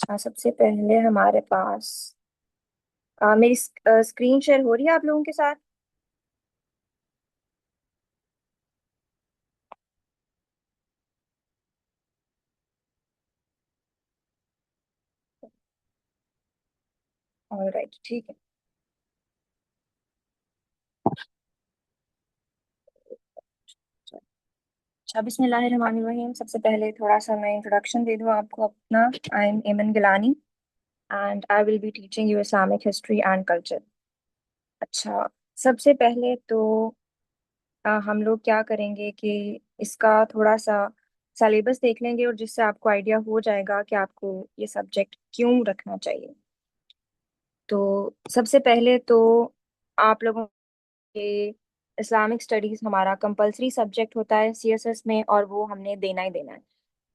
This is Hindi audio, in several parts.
सबसे पहले हमारे पास मेरी स्क्रीन शेयर हो रही है आप लोगों के साथ। ऑलराइट, ठीक है। अच्छा, बिस्मिल्लाहिर्रहमानिर्रहीम। सबसे पहले थोड़ा सा मैं इंट्रोडक्शन दे दूं आपको अपना। I am Eman Gilani and I will be teaching you Islamic history and culture. अच्छा, सबसे पहले तो हम लोग क्या करेंगे कि इसका थोड़ा सा सिलेबस देख लेंगे, और जिससे आपको आइडिया हो जाएगा कि आपको ये सब्जेक्ट क्यों रखना चाहिए। तो सबसे पहले तो आप लोगों के इस्लामिक स्टडीज हमारा कंपलसरी सब्जेक्ट होता है सीएसएस में, और वो हमने देना ही देना है।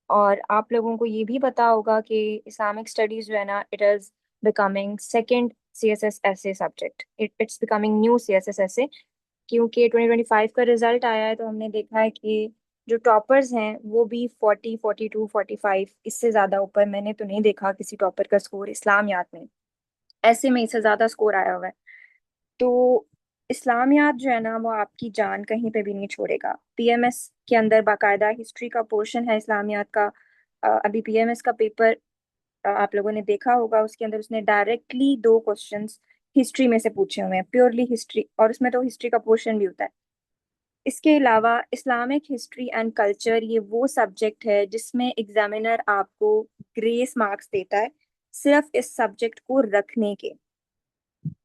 और आप लोगों को ये भी पता होगा कि इस्लामिक स्टडीज जो है ना, it is becoming second CSS ऐसे subject, it's becoming new CSS ऐसे। क्योंकि 2025 का रिजल्ट आया है, तो हमने देखा है कि जो टॉपर्स हैं वो भी 40, 42, 45, इससे ज़्यादा ऊपर मैंने तो नहीं देखा किसी टॉपर का स्कोर इस्लामियात में। ऐसे में इससे ज़्यादा स्कोर आया हुआ है। तो इस्लामियात जो है ना, वो आपकी जान कहीं पे भी नहीं छोड़ेगा। पीएमएस के अंदर बाकायदा हिस्ट्री का पोर्शन है इस्लामियात का। अभी पीएमएस का पेपर आप लोगों ने देखा होगा, उसके अंदर उसने डायरेक्टली दो क्वेश्चंस हिस्ट्री में से पूछे हुए हैं, प्योरली हिस्ट्री, और उसमें तो हिस्ट्री का पोर्शन भी होता है। इसके अलावा इस्लामिक हिस्ट्री एंड कल्चर ये वो सब्जेक्ट है जिसमें एग्जामिनर आपको ग्रेस मार्क्स देता है सिर्फ इस सब्जेक्ट को रखने के।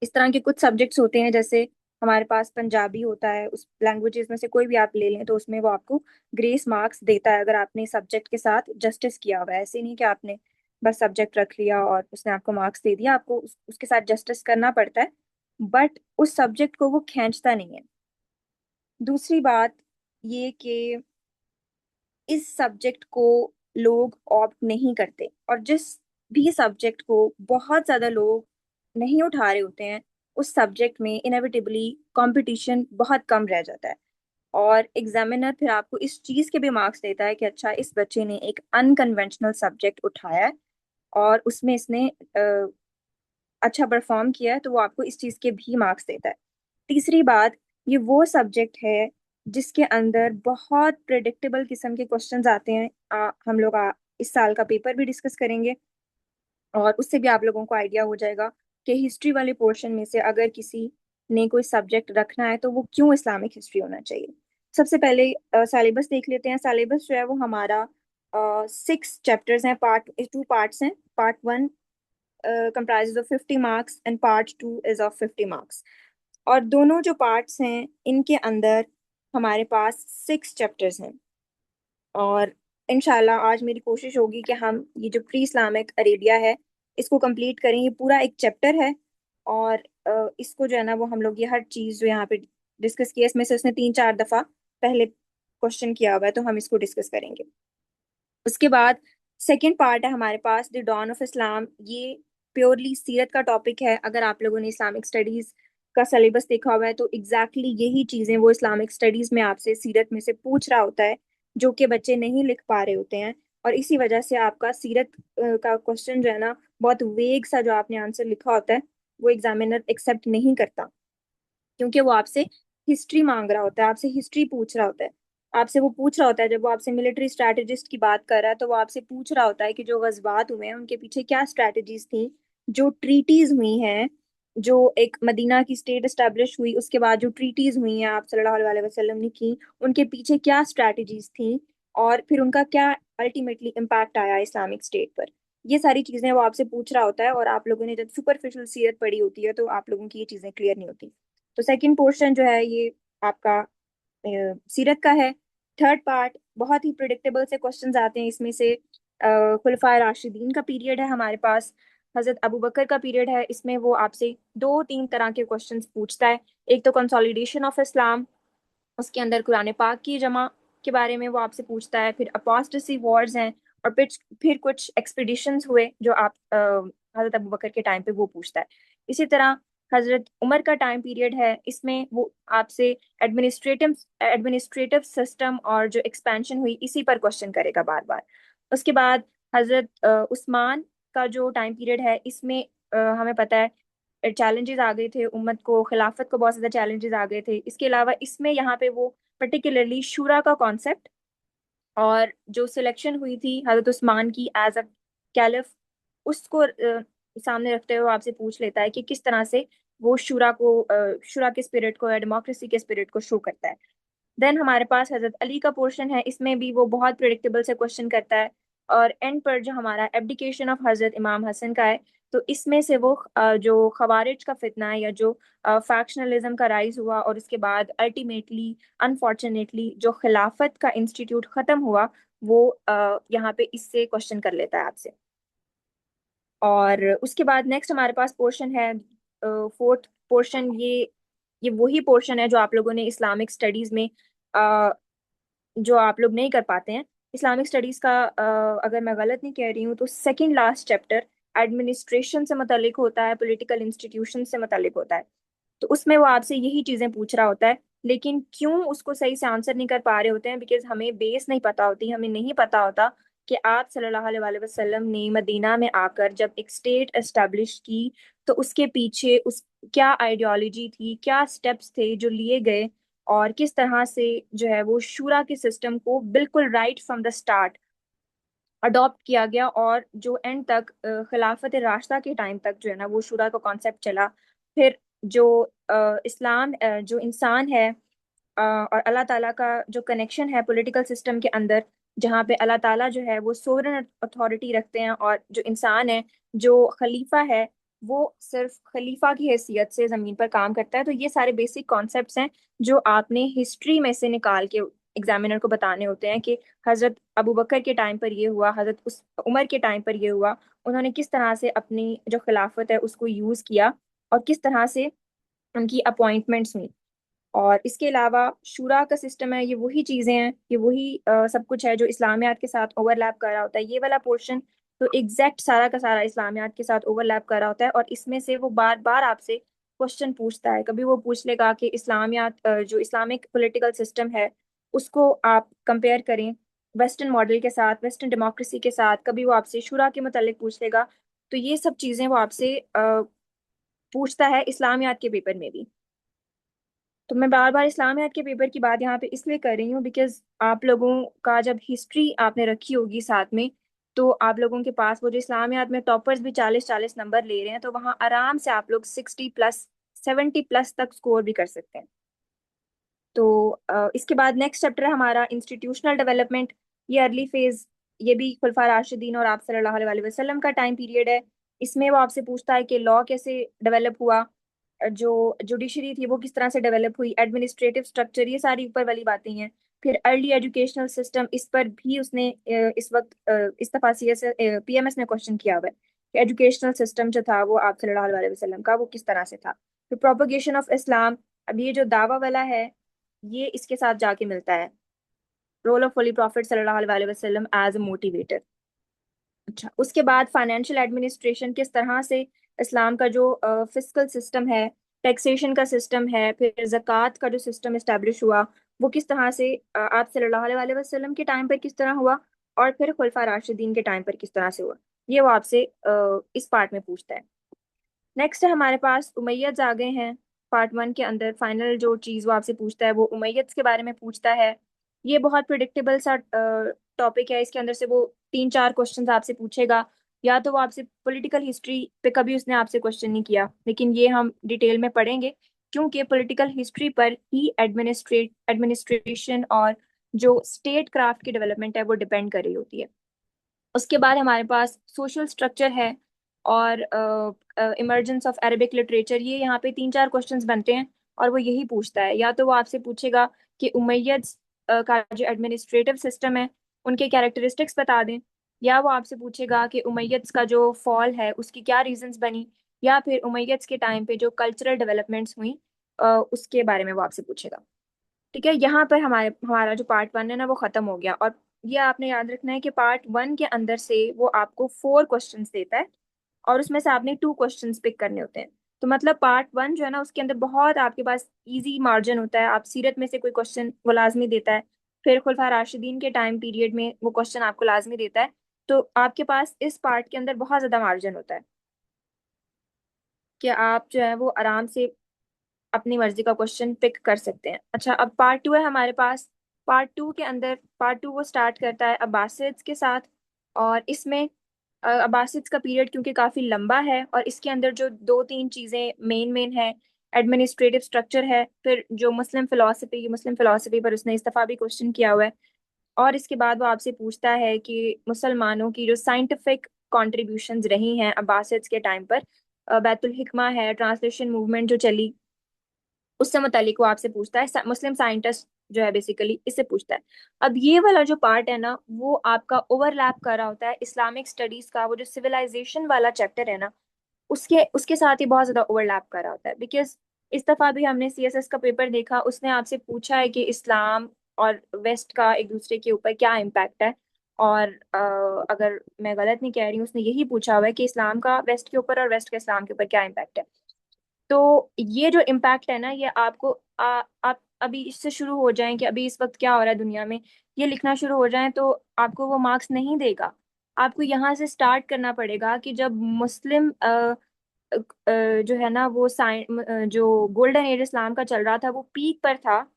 इस तरह के कुछ सब्जेक्ट्स होते हैं, जैसे हमारे पास पंजाबी होता है, उस लैंग्वेजेस में से कोई भी आप ले लें तो उसमें वो आपको ग्रेस मार्क्स देता है अगर आपने सब्जेक्ट के साथ जस्टिस किया हुआ है। ऐसे नहीं कि आपने बस सब्जेक्ट रख लिया और उसने आपको मार्क्स दे दिया, आपको उसके साथ जस्टिस करना पड़ता है। बट उस सब्जेक्ट को वो खींचता नहीं है। दूसरी बात ये कि इस सब्जेक्ट को लोग ऑप्ट नहीं करते, और जिस भी सब्जेक्ट को बहुत ज्यादा लोग नहीं उठा रहे होते हैं, उस सब्जेक्ट में इनएविटेबली कंपटीशन बहुत कम रह जाता है। और एग्जामिनर फिर आपको इस चीज के भी मार्क्स देता है कि अच्छा, इस बच्चे ने एक अनकन्वेंशनल सब्जेक्ट उठाया है और उसमें इसने अच्छा परफॉर्म किया है, तो वो आपको इस चीज के भी मार्क्स देता है। तीसरी बात, ये वो सब्जेक्ट है जिसके अंदर बहुत प्रिडिक्टेबल किस्म के क्वेश्चंस आते हैं। हम लोग इस साल का पेपर भी डिस्कस करेंगे, और उससे भी आप लोगों को आइडिया हो जाएगा कि हिस्ट्री वाले पोर्शन में से अगर किसी ने कोई सब्जेक्ट रखना है तो वो क्यों इस्लामिक हिस्ट्री होना चाहिए। सबसे पहले सिलेबस देख लेते हैं। सिलेबस जो है वो हमारा 6 चैप्टर्स हैं, पार्ट 2 पार्ट्स हैं। Part 1 comprises of 50 marks and part 2 is of 50 marks। और दोनों जो पार्ट्स हैं इनके अंदर हमारे पास 6 चैप्टर्स हैं। और इंशाल्लाह आज मेरी कोशिश होगी कि हम ये जो प्री इस्लामिक अरेबिया है इसको कंप्लीट करें। ये पूरा एक चैप्टर है, और इसको जो है ना, वो हम लोग ये हर चीज़ जो यहाँ पे डिस्कस की है, इसमें से उसने 3-4 दफ़ा पहले क्वेश्चन किया हुआ है, तो हम इसको डिस्कस करेंगे। उसके बाद सेकंड पार्ट है हमारे पास द डॉन ऑफ इस्लाम। ये प्योरली सीरत का टॉपिक है। अगर आप लोगों ने इस्लामिक स्टडीज का सिलेबस देखा हुआ है तो एग्जैक्टली यही चीजें वो इस्लामिक स्टडीज में आपसे सीरत में से पूछ रहा होता है, जो कि बच्चे नहीं लिख पा रहे होते हैं। और इसी वजह से आपका सीरत का क्वेश्चन जो है ना, बहुत वेग सा जो आपने आंसर लिखा होता है, वो एग्जामिनर एक्सेप्ट नहीं करता, क्योंकि वो आपसे हिस्ट्री मांग रहा होता है, आपसे हिस्ट्री पूछ रहा होता है। आपसे वो पूछ रहा होता है, जब वो आपसे मिलिट्री स्ट्रैटेजिस्ट की बात कर रहा है तो वो आपसे पूछ रहा होता है कि जो गजबात हुए हैं उनके पीछे क्या स्ट्रैटेजीज थी, जो ट्रीटीज हुई हैं, जो एक मदीना की स्टेट एस्टेब्लिश हुई उसके बाद जो ट्रीटीज हुई हैं आप सल्लल्लाहु अलैहि वसल्लम ने की, उनके पीछे क्या स्ट्रैटेजीज थी, और फिर उनका क्या अल्टीमेटली इम्पैक्ट आया इस्लामिक स्टेट पर। ये सारी चीजें वो आपसे पूछ रहा होता है, और आप लोगों ने जब सुपरफिशियल सीरत पढ़ी होती है तो आप लोगों की ये चीजें क्लियर नहीं होती। तो सेकंड पोर्शन जो है ये आपका सीरत का है। थर्ड पार्ट बहुत ही प्रिडिक्टेबल से क्वेश्चंस आते हैं इसमें से। खुलफाए राशिदीन का पीरियड है हमारे पास, हजरत अबू बकर का पीरियड है। इसमें वो आपसे 2-3 तरह के क्वेश्चंस पूछता है। एक तो कंसोलिडेशन ऑफ इस्लाम, उसके अंदर कुरान पाक की जमा के बारे में वो आपसे पूछता है। फिर अपोस्टेसी वॉर्स हैं, और फिर कुछ एक्सपीडिशंस हुए जो आप हजरत अबू बकर के टाइम पे वो पूछता है। इसी तरह हजरत उमर का टाइम पीरियड है, इसमें वो आपसे एडमिनिस्ट्रेटिव एडमिनिस्ट्रेटिव सिस्टम और जो एक्सपेंशन हुई इसी पर क्वेश्चन करेगा बार बार। उसके बाद हजरत उस्मान का जो टाइम पीरियड है इसमें हमें पता है चैलेंजेस आ गए थे, उम्मत को, खिलाफत को बहुत ज़्यादा चैलेंजेस आ गए थे। इसके अलावा इसमें यहाँ पे वो पर्टिकुलरली शूरा का कॉन्सेप्ट और जो सिलेक्शन हुई थी हजरत उस्मान की एज अ कैलिफ, उसको सामने रखते हुए आपसे पूछ लेता है कि किस तरह से वो शूरा के स्पिरिट को या डेमोक्रेसी के स्पिरिट को शो करता है। देन हमारे पास हजरत अली का पोर्शन है, इसमें भी वो बहुत प्रिडिक्टेबल से क्वेश्चन करता है। और एंड पर जो हमारा एब्डिकेशन ऑफ हजरत इमाम हसन का है, तो इसमें से वो जो खवारिज का फितना है या जो फैक्शनलिज्म का राइज हुआ और उसके बाद अल्टीमेटली अनफॉर्चुनेटली जो खिलाफत का इंस्टीट्यूट खत्म हुआ, वो यहाँ पे इससे क्वेश्चन कर लेता है आपसे। और उसके बाद नेक्स्ट हमारे पास पोर्शन है फोर्थ पोर्शन। ये वही पोर्शन है जो आप लोगों ने इस्लामिक स्टडीज में जो आप लोग नहीं कर पाते हैं। इस्लामिक स्टडीज का अगर मैं गलत नहीं कह रही हूँ तो सेकंड लास्ट चैप्टर एडमिनिस्ट्रेशन से मुतालिक होता है, पॉलिटिकल इंस्टीट्यूशन से मुतालिक होता है। तो उसमें वो आपसे यही चीजें पूछ रहा होता है, लेकिन क्यों उसको सही से आंसर नहीं कर पा रहे होते हैं, बिकॉज हमें बेस नहीं पता होती, हमें नहीं पता होता कि आप सल्लल्लाहु अलैहि वसल्लम ने मदीना में आकर जब एक स्टेट एस्टेब्लिश की तो उसके पीछे उस क्या आइडियोलॉजी थी, क्या स्टेप्स थे जो लिए गए, और किस तरह से जो है वो शूरा के सिस्टम को बिल्कुल right from the start adopt किया गया, और जो एंड तक खिलाफत राशिदा के टाइम तक जो है ना वो शूरा का कॉन्सेप्ट चला। फिर जो इस्लाम जो इंसान है और अल्लाह ताला का जो कनेक्शन है पॉलिटिकल सिस्टम के अंदर, जहाँ पे अल्लाह ताला जो है वो सोवरेन अथॉरिटी रखते हैं और जो इंसान है जो खलीफा है वो सिर्फ खलीफा की हैसियत से ज़मीन पर काम करता है। तो ये सारे बेसिक कॉन्सेप्ट्स हैं जो आपने हिस्ट्री में से निकाल के एग्जामिनर को बताने होते हैं कि हजरत अबू बकर के टाइम पर ये हुआ, हजरत उस उमर के टाइम पर ये हुआ, उन्होंने किस तरह से अपनी जो खिलाफत है उसको यूज किया और किस तरह से उनकी अपॉइंटमेंट्स हुई। और इसके अलावा शूरा का सिस्टम है, ये वही चीजें हैं, ये वही सब कुछ है जो इस्लामियात के साथ ओवरलैप कर रहा होता है। ये वाला पोर्शन तो एग्जैक्ट सारा का सारा इस्लामियात के साथ ओवरलैप कर रहा होता है, और इसमें से वो बार बार आपसे क्वेश्चन पूछता है। कभी वो पूछ लेगा कि इस्लामियात जो इस्लामिक पॉलिटिकल सिस्टम है उसको आप कंपेयर करें वेस्टर्न मॉडल के साथ, वेस्टर्न डेमोक्रेसी के साथ। कभी वो आपसे शूरा के मुतालिक पूछ लेगा। तो ये सब चीजें वो आपसे पूछता है इस्लामियात के पेपर में भी। तो मैं बार बार इस्लामियात के पेपर की बात यहाँ पे इसलिए कर रही हूँ बिकॉज आप लोगों का जब हिस्ट्री आपने रखी होगी साथ में, तो आप लोगों के पास वो जो इस्लामियात में टॉपर्स भी 40-40 नंबर ले रहे हैं, तो वहाँ आराम से आप लोग 60+, 70+ तक स्कोर भी कर सकते हैं। तो इसके बाद नेक्स्ट चैप्टर है हमारा इंस्टीट्यूशनल डेवलपमेंट। ये अर्ली फेज, ये भी खुलफा राशिदीन और आप सल्लल्लाहु अलैहि वसल्लम का टाइम पीरियड है। इसमें वो आपसे पूछता है कि लॉ कैसे डेवलप हुआ, जो जुडिशरी थी वो किस तरह से डेवलप हुई, एडमिनिस्ट्रेटिव स्ट्रक्चर, ये सारी ऊपर वाली बातें हैं। फिर अर्ली एजुकेशनल सिस्टम, इस पर भी उसने इस वक्त इस दफा पीएमएस में क्वेश्चन किया हुआ है कि एजुकेशनल सिस्टम जो था वो आप सल्लल्लाहु अलैहि वसल्लम का वो किस तरह से था। फिर प्रोपगेशन ऑफ इस्लाम, अब ये जो दावा वाला है ये इसके साथ जाके मिलता है, रोल ऑफ होली प्रॉफिट सल्लल्लाहु अलैहि वसल्लम एज अ मोटिवेटर। अच्छा, उसके बाद फाइनेंशियल एडमिनिस्ट्रेशन, किस तरह से इस्लाम का जो फिस्कल सिस्टम है, टैक्सेशन का सिस्टम है, फिर ज़कात का जो सिस्टम इस्टेब्लिश हुआ वो किस तरह से आप सल्लल्लाहु अलैहि वसल्लम के टाइम पर किस तरह हुआ, और फिर खुलफा राशिदीन के टाइम पर किस तरह से हुआ, ये वो आपसे इस पार्ट में पूछता है। नेक्स्ट है हमारे पास उमैय्यद आ गए हैं। पार्ट 1 के अंदर फाइनल जो चीज़ वो आपसे पूछता है वो उमैय्यद के बारे में पूछता है। ये बहुत प्रिडिक्टेबल सा टॉपिक है, इसके अंदर से वो 3-4 क्वेश्चन आपसे पूछेगा। या तो वो आपसे पॉलिटिकल हिस्ट्री पे कभी उसने आपसे क्वेश्चन नहीं किया, लेकिन ये हम डिटेल में पढ़ेंगे क्योंकि पॉलिटिकल हिस्ट्री पर ही एडमिनिस्ट्रेशन और जो स्टेट क्राफ्ट की डेवलपमेंट है वो डिपेंड कर रही होती है। उसके बाद हमारे पास सोशल स्ट्रक्चर है और इमर्जेंस ऑफ अरेबिक लिटरेचर। ये यहाँ पे 3-4 क्वेश्चंस बनते हैं और वो यही पूछता है। या तो वो आपसे पूछेगा कि उमैय्यद्स का जो एडमिनिस्ट्रेटिव सिस्टम है उनके कैरेक्टरिस्टिक्स बता दें, या वो आपसे पूछेगा कि उमैय्यद्स का जो फॉल है उसकी क्या रीजंस बनी, या फिर उमैय्यद्स के टाइम पे जो कल्चरल डेवलपमेंट्स हुई उसके बारे में वो आपसे पूछेगा। ठीक है, यहाँ पर हमारा जो पार्ट 1 है ना वो खत्म हो गया। और ये आपने याद रखना है कि पार्ट 1 के अंदर से वो आपको 4 क्वेश्चंस देता है और उसमें से आपने 2 क्वेश्चंस पिक करने होते हैं। तो मतलब पार्ट 1 जो है ना उसके अंदर बहुत आपके पास इजी मार्जिन होता है। आप सीरत में से कोई क्वेश्चन वो लाजमी देता है, फिर खुलफा राशिदीन के टाइम पीरियड में वो क्वेश्चन आपको लाजमी देता है। तो आपके पास इस पार्ट के अंदर बहुत ज्यादा मार्जिन होता है कि आप जो है वो आराम से अपनी मर्जी का क्वेश्चन पिक कर सकते हैं। अच्छा, अब पार्ट टू है हमारे पास। पार्ट टू के अंदर, पार्ट टू वो स्टार्ट करता है अब्बासिड्स के साथ। और इसमें अब्बासिड्स का पीरियड क्योंकि काफी लंबा है, और इसके अंदर जो दो तीन चीजें मेन मेन है, एडमिनिस्ट्रेटिव स्ट्रक्चर है, फिर जो मुस्लिम फिलोसफी पर उसने इस दफा भी क्वेश्चन किया हुआ है। और इसके बाद वो आपसे पूछता है कि मुसलमानों की जो साइंटिफिक कॉन्ट्रीब्यूशंस रही हैं अब्बासिड्स के टाइम पर, बैतुल हिकमा है, ट्रांसलेशन मूवमेंट जो चली, उससे मुतालिक वो आपसे पूछता है। मुस्लिम साइंटिस्ट जो है बेसिकली इससे पूछता है। अब ये वाला जो पार्ट है ना, वो आपका ओवरलैप कर रहा होता है इस्लामिक स्टडीज का, वो जो सिविलाइजेशन वाला चैप्टर है ना, उसके उसके साथ ही बहुत ज्यादा ओवरलैप कर रहा होता है। बिकॉज इस दफा भी हमने सीएसएस का पेपर देखा, उसने आपसे पूछा है कि इस्लाम और वेस्ट का एक दूसरे के ऊपर क्या इम्पैक्ट है। और अगर मैं गलत नहीं कह रही हूँ, उसने यही पूछा हुआ है कि इस्लाम का वेस्ट के ऊपर और वेस्ट का इस्लाम के ऊपर क्या इम्पैक्ट है। तो ये जो इम्पैक्ट है ना, ये आपको आप अभी इससे शुरू हो जाएं कि अभी इस वक्त क्या हो रहा है दुनिया में, ये लिखना शुरू हो जाएं, तो आपको वो मार्क्स नहीं देगा। आपको यहाँ से स्टार्ट करना पड़ेगा कि जब मुस्लिम जो है ना वो जो गोल्डन एज इस्लाम का चल रहा था, वो पीक पर था।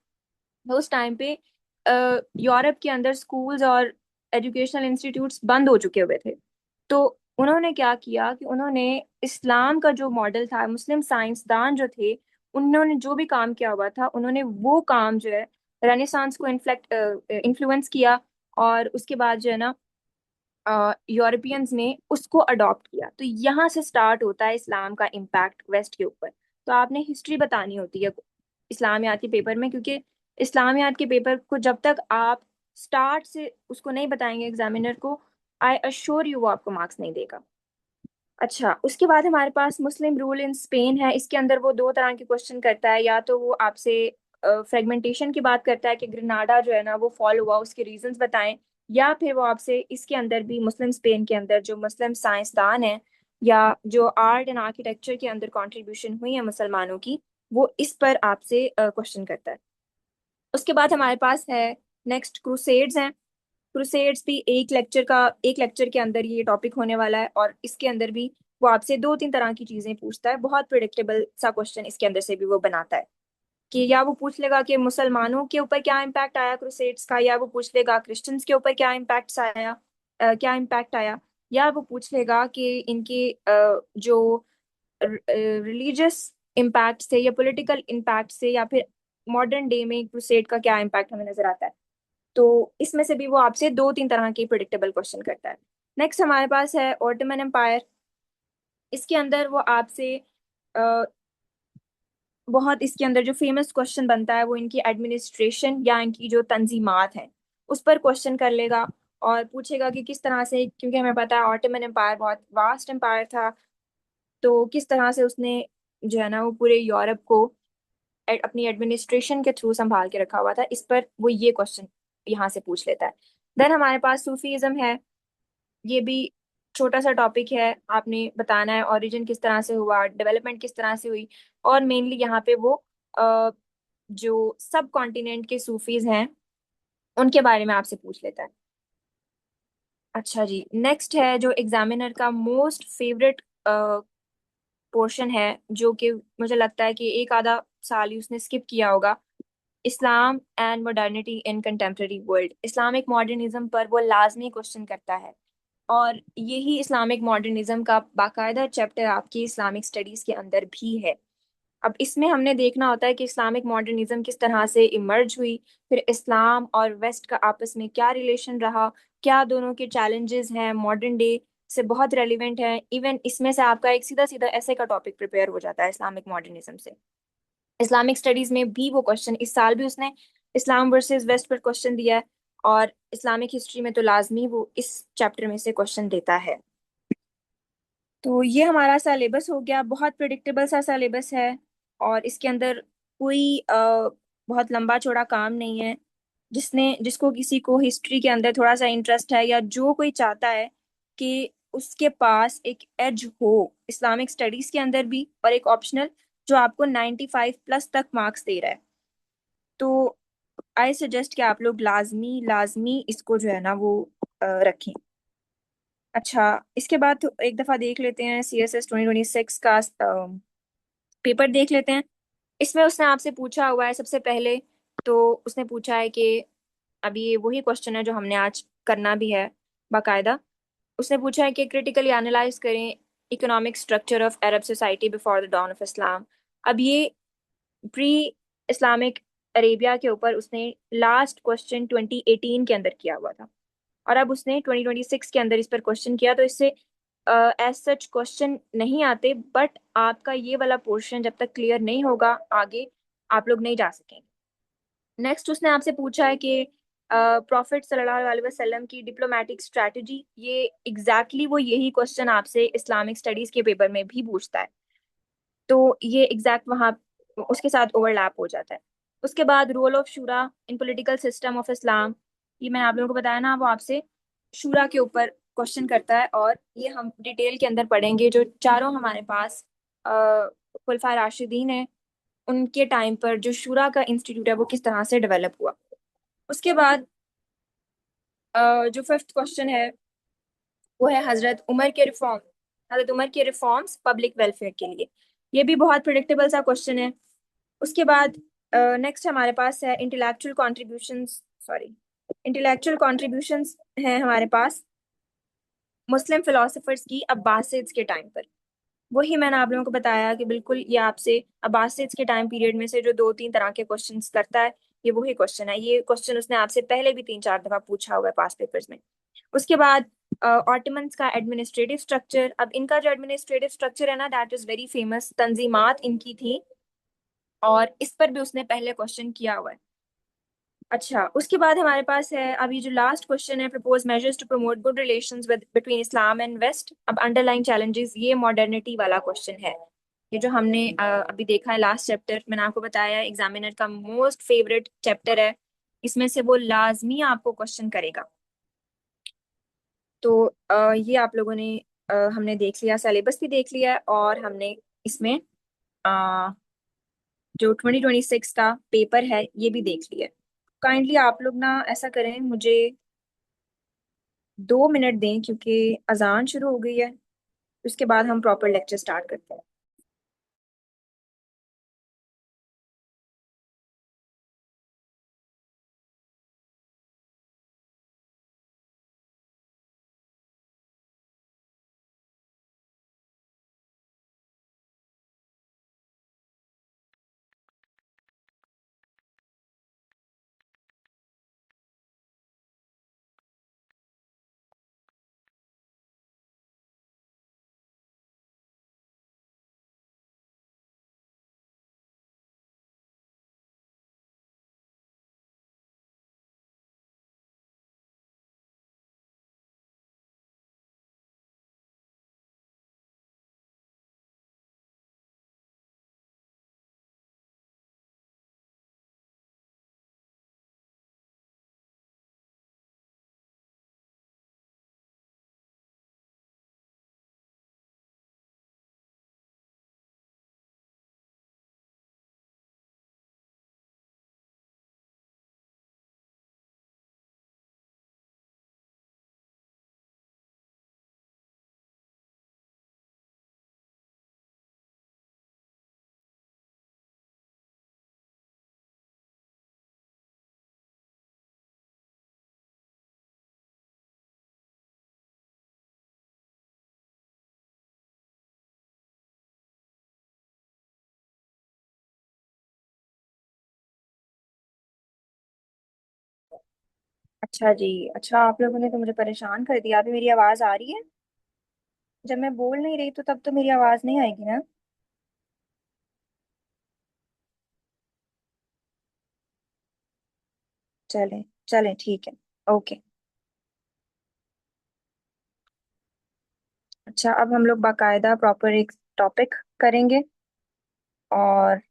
उस टाइम पे यूरोप के अंदर स्कूल्स और एजुकेशनल इंस्टीट्यूट्स बंद हो चुके हुए थे। तो उन्होंने क्या किया कि उन्होंने इस्लाम का जो मॉडल था, मुस्लिम साइंसदान जो थे, उन्होंने जो भी काम किया हुआ था, उन्होंने वो काम जो है रेनेसांस को इन्फ्लुएंस किया। और उसके बाद जो है ना यूरोपियंस ने उसको अडॉप्ट किया। तो यहाँ से स्टार्ट होता है इस्लाम का इम्पैक्ट वेस्ट के ऊपर। तो आपने हिस्ट्री बतानी होती है इस्लामियात के पेपर में, क्योंकि इस्लामियात के पेपर को जब तक आप स्टार्ट से उसको नहीं बताएंगे एग्जामिनर को, आई अश्योर यू वो आपको मार्क्स नहीं देगा। अच्छा, उसके बाद हमारे पास मुस्लिम रूल इन स्पेन है। इसके अंदर वो दो तरह के क्वेश्चन करता है। या तो वो आपसे फ्रेगमेंटेशन की बात करता है कि ग्रेनाडा जो है ना वो फॉल हुआ, उसके रीजंस बताएं। या फिर वो आपसे इसके अंदर भी मुस्लिम स्पेन के अंदर जो मुस्लिम साइंसदान हैं, या जो आर्ट एंड आर्किटेक्चर के अंदर कंट्रीब्यूशन हुई है मुसलमानों की, वो इस पर आपसे क्वेश्चन करता है। उसके बाद हमारे पास है नेक्स्ट क्रूसेड्स हैं। क्रूसेड्स भी एक लेक्चर के अंदर ये टॉपिक होने वाला है। और इसके अंदर भी वो आपसे दो तीन तरह की चीजें पूछता है। बहुत प्रिडिक्टेबल सा क्वेश्चन इसके अंदर से भी वो बनाता है कि या वो पूछ लेगा कि मुसलमानों के ऊपर क्या इम्पैक्ट आया क्रूसेड्स का, या वो पूछ लेगा क्रिश्चियंस के ऊपर क्या इम्पैक्ट आया। या वो पूछ लेगा कि इनके जो रिलीजियस इम्पैक्ट से या पॉलिटिकल इम्पैक्ट से, या फिर मॉडर्न डे में क्रूसेड का क्या इम्पैक्ट हमें नजर आता है। तो इसमें से भी वो आपसे दो तीन तरह के प्रिडिक्टेबल क्वेश्चन करता है। नेक्स्ट हमारे पास है ऑटोमन एम्पायर। इसके अंदर वो आपसे अ, बहुत, इसके अंदर जो फेमस क्वेश्चन बनता है वो इनकी एडमिनिस्ट्रेशन या इनकी जो तंजीमात हैं उस पर क्वेश्चन कर लेगा। और पूछेगा कि किस तरह से, क्योंकि हमें पता है ऑटोमन एम्पायर बहुत वास्ट एम्पायर था, तो किस तरह से उसने जो है ना वो पूरे यूरोप को अपनी एडमिनिस्ट्रेशन के थ्रू संभाल के रखा हुआ था। इस पर वो ये क्वेश्चन यहाँ से पूछ लेता है। देन हमारे पास सूफीज्म है। ये भी छोटा सा टॉपिक है, आपने बताना है ओरिजिन किस तरह से हुआ, डेवलपमेंट किस तरह से हुई। और मेनली यहाँ पे वो जो सब कॉन्टिनेंट के सूफीज हैं उनके बारे में आपसे पूछ लेता है। अच्छा जी, नेक्स्ट है जो एग्जामिनर का मोस्ट फेवरेट पोर्शन है, जो कि मुझे लगता है कि एक आधा साल ही उसने स्किप किया होगा। इस्लाम and modernity in contemporary world, Islamic modernism पर वो लाजमी क्वेश्चन करता है। और यही इस्लामिक मॉडर्निज्म का बाकायदा चैप्टर आपकी इस्लामिक स्टडीज के अंदर भी है। अब इसमें हमने देखना होता है कि इस्लामिक मॉडर्निज्म किस तरह से इमर्ज हुई, फिर इस्लाम और वेस्ट का आपस में क्या रिलेशन रहा, क्या दोनों के चैलेंजेस हैं मॉडर्न डे से, बहुत रेलिवेंट है। इवन इसमें से आपका एक सीधा सीधा ऐसे का टॉपिक प्रिपेयर हो जाता है इस्लामिक मॉडर्निज्म से। इस्लामिक स्टडीज में भी वो क्वेश्चन, इस साल भी उसने इस्लाम वर्सेस वेस्ट पर क्वेश्चन दिया है। और इस्लामिक हिस्ट्री में तो लाजमी वो इस चैप्टर में से क्वेश्चन देता है। तो ये हमारा सिलेबस हो गया, बहुत प्रिडिक्टेबल सा सिलेबस है। और इसके अंदर कोई बहुत लंबा चौड़ा काम नहीं है। जिसको किसी को हिस्ट्री के अंदर थोड़ा सा इंटरेस्ट है, या जो कोई चाहता है कि उसके पास एक एज हो इस्लामिक स्टडीज के अंदर भी, और एक ऑप्शनल जो आपको 95+ तक मार्क्स दे रहा है, तो आई सजेस्ट कि आप लोग लाजमी लाजमी इसको जो है ना वो रखें। अच्छा, इसके बाद तो एक दफा देख लेते हैं CSS 2026 का पेपर देख लेते हैं। इसमें उसने आपसे पूछा हुआ है सबसे पहले, तो उसने पूछा है कि अभी ये वही क्वेश्चन है जो हमने आज करना भी है बाकायदा। उसने पूछा है कि क्रिटिकली एनालाइज करें economic structure of Arab society before the dawn of Islam. अब ये प्री इस्लामिक अरेबिया के ऊपर उसने लास्ट क्वेश्चन 2018 के अंदर किया हुआ था, और अब उसने 2026 के अंदर इस पर क्वेश्चन किया, तो इससे एज सच क्वेश्चन नहीं आते, बट आपका ये वाला पोर्शन जब तक क्लियर नहीं होगा आगे आप लोग नहीं जा सकेंगे। नेक्स्ट उसने आपसे पूछा है कि प्रॉफिट सल्लल्लाहु अलैहि वसल्लम की डिप्लोमेटिक स्ट्रैटेजी, ये एग्जैक्टली वो यही क्वेश्चन आपसे इस्लामिक स्टडीज के पेपर में भी पूछता है, तो ये एग्जैक्ट वहाँ उसके साथ ओवरलैप हो जाता है। उसके बाद रोल ऑफ शूरा in political system of Islam, ये मैंने आप लोगों को बताया ना, वो आपसे शूरा के ऊपर क्वेश्चन करता है, और ये हम डिटेल के अंदर पढ़ेंगे। जो चारों हमारे पास खुलफा राशिदीन है, उनके टाइम पर जो शूरा का इंस्टीट्यूट है वो किस तरह से डेवलप हुआ। उसके बाद जो फिफ्थ क्वेश्चन है वो है हजरत उमर के रिफॉर्म्स पब्लिक वेलफेयर के लिए। ये भी बहुत प्रिडिक्टेबल सा क्वेश्चन है। उसके बाद नेक्स्ट हमारे पास है इंटेलेक्चुअल कॉन्ट्रीब्यूशंस है हमारे पास मुस्लिम फिलोसफर्स की अब्बासिड्स के टाइम पर। वही मैंने आप लोगों को बताया कि बिल्कुल ये आपसे अब्बासिड्स के टाइम पीरियड में से जो दो तीन तरह के क्वेश्चंस करता है, ये वही क्वेश्चन है। ये क्वेश्चन उसने आपसे पहले भी तीन चार दफा पूछा हुआ है पास पेपर्स में। उसके बाद ऑटमन्स का एडमिनिस्ट्रेटिव स्ट्रक्चर। अब इनका जो एडमिनिस्ट्रेटिव स्ट्रक्चर है ना, दैट इज वेरी फेमस, तंजीमात इनकी थी, और इस पर भी उसने पहले क्वेश्चन किया हुआ है। अच्छा, उसके बाद हमारे पास है अभी जो लास्ट क्वेश्चन है, propose measures to promote good relations with between Islam and West. अब अंडरलाइन चैलेंजेस, ये मॉडर्निटी वाला क्वेश्चन है। ये जो हमने अभी देखा है लास्ट चैप्टर, मैंने आपको बताया एग्जामिनर का मोस्ट फेवरेट चैप्टर है, इसमें से वो लाजमी आपको क्वेश्चन करेगा। तो ये आप लोगों ने हमने देख लिया, सिलेबस भी देख लिया है, और हमने इसमें अ, जो 2026 का पेपर है ये भी देख लिया है। काइंडली आप लोग ना ऐसा करें, मुझे 2 मिनट दें क्योंकि अजान शुरू हो गई है, उसके बाद हम प्रॉपर लेक्चर स्टार्ट करते हैं। अच्छा जी। अच्छा, आप लोगों ने तो मुझे परेशान कर दिया। अभी मेरी आवाज आ रही है? जब मैं बोल नहीं रही तो तब तो मेरी आवाज नहीं आएगी ना? चलें चलें, ठीक है। ओके। अच्छा, अब हम लोग बाकायदा प्रॉपर एक टॉपिक करेंगे, और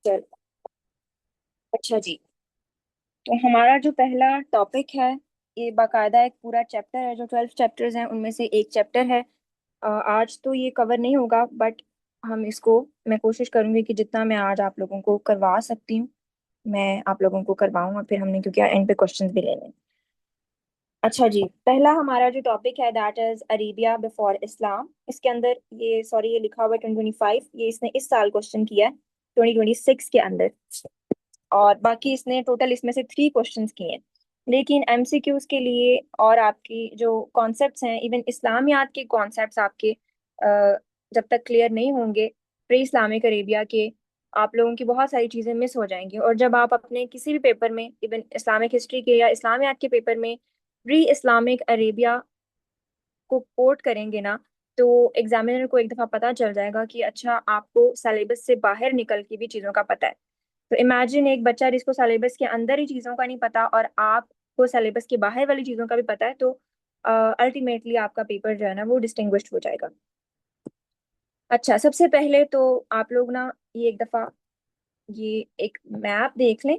चल अच्छा जी, तो हमारा जो पहला टॉपिक है, ये बाकायदा एक पूरा चैप्टर है। जो 12 चैप्टर्स हैं उनमें से एक चैप्टर है। आज तो ये कवर नहीं होगा, बट हम इसको, मैं कोशिश करूंगी कि जितना मैं आज आप लोगों को करवा सकती हूँ मैं आप लोगों को करवाऊँ, और फिर हमने क्योंकि एंड पे क्वेश्चंस भी लेने हैं। अच्छा जी, पहला हमारा जो टॉपिक है दैट इज अरेबिया बिफोर इस्लाम। इसके अंदर ये, सॉरी, ये लिखा हुआ है 2025, ये इसने इस साल क्वेश्चन किया है 2026 के अंदर। और बाकी इसने टोटल इसमें से 3 क्वेश्चंस किए हैं। लेकिन एमसीक्यूज के लिए और आपकी जो कॉन्सेप्ट्स हैं, इवन इस्लामियात के कॉन्सेप्ट्स आपके जब तक क्लियर नहीं होंगे प्री इस्लामिक अरेबिया के, आप लोगों की बहुत सारी चीज़ें मिस हो जाएंगी। और जब आप अपने किसी भी पेपर में, इवन इस्लामिक हिस्ट्री के या इस्लामियात के पेपर में प्री इस्लामिक अरेबिया को कोट करेंगे ना, तो एग्जामिनर को एक दफ़ा पता चल जाएगा कि अच्छा, आपको सिलेबस से बाहर निकल के भी चीज़ों का पता है। तो इमेजिन एक बच्चा जिसको सिलेबस के अंदर ही चीज़ों का नहीं पता, और आपको सिलेबस के बाहर वाली चीज़ों का भी पता है, तो अल्टीमेटली आपका पेपर जो है ना वो डिस्टिंग्विश्ड हो जाएगा। अच्छा, सबसे पहले तो आप लोग ना ये एक दफ़ा ये एक मैप देख लें।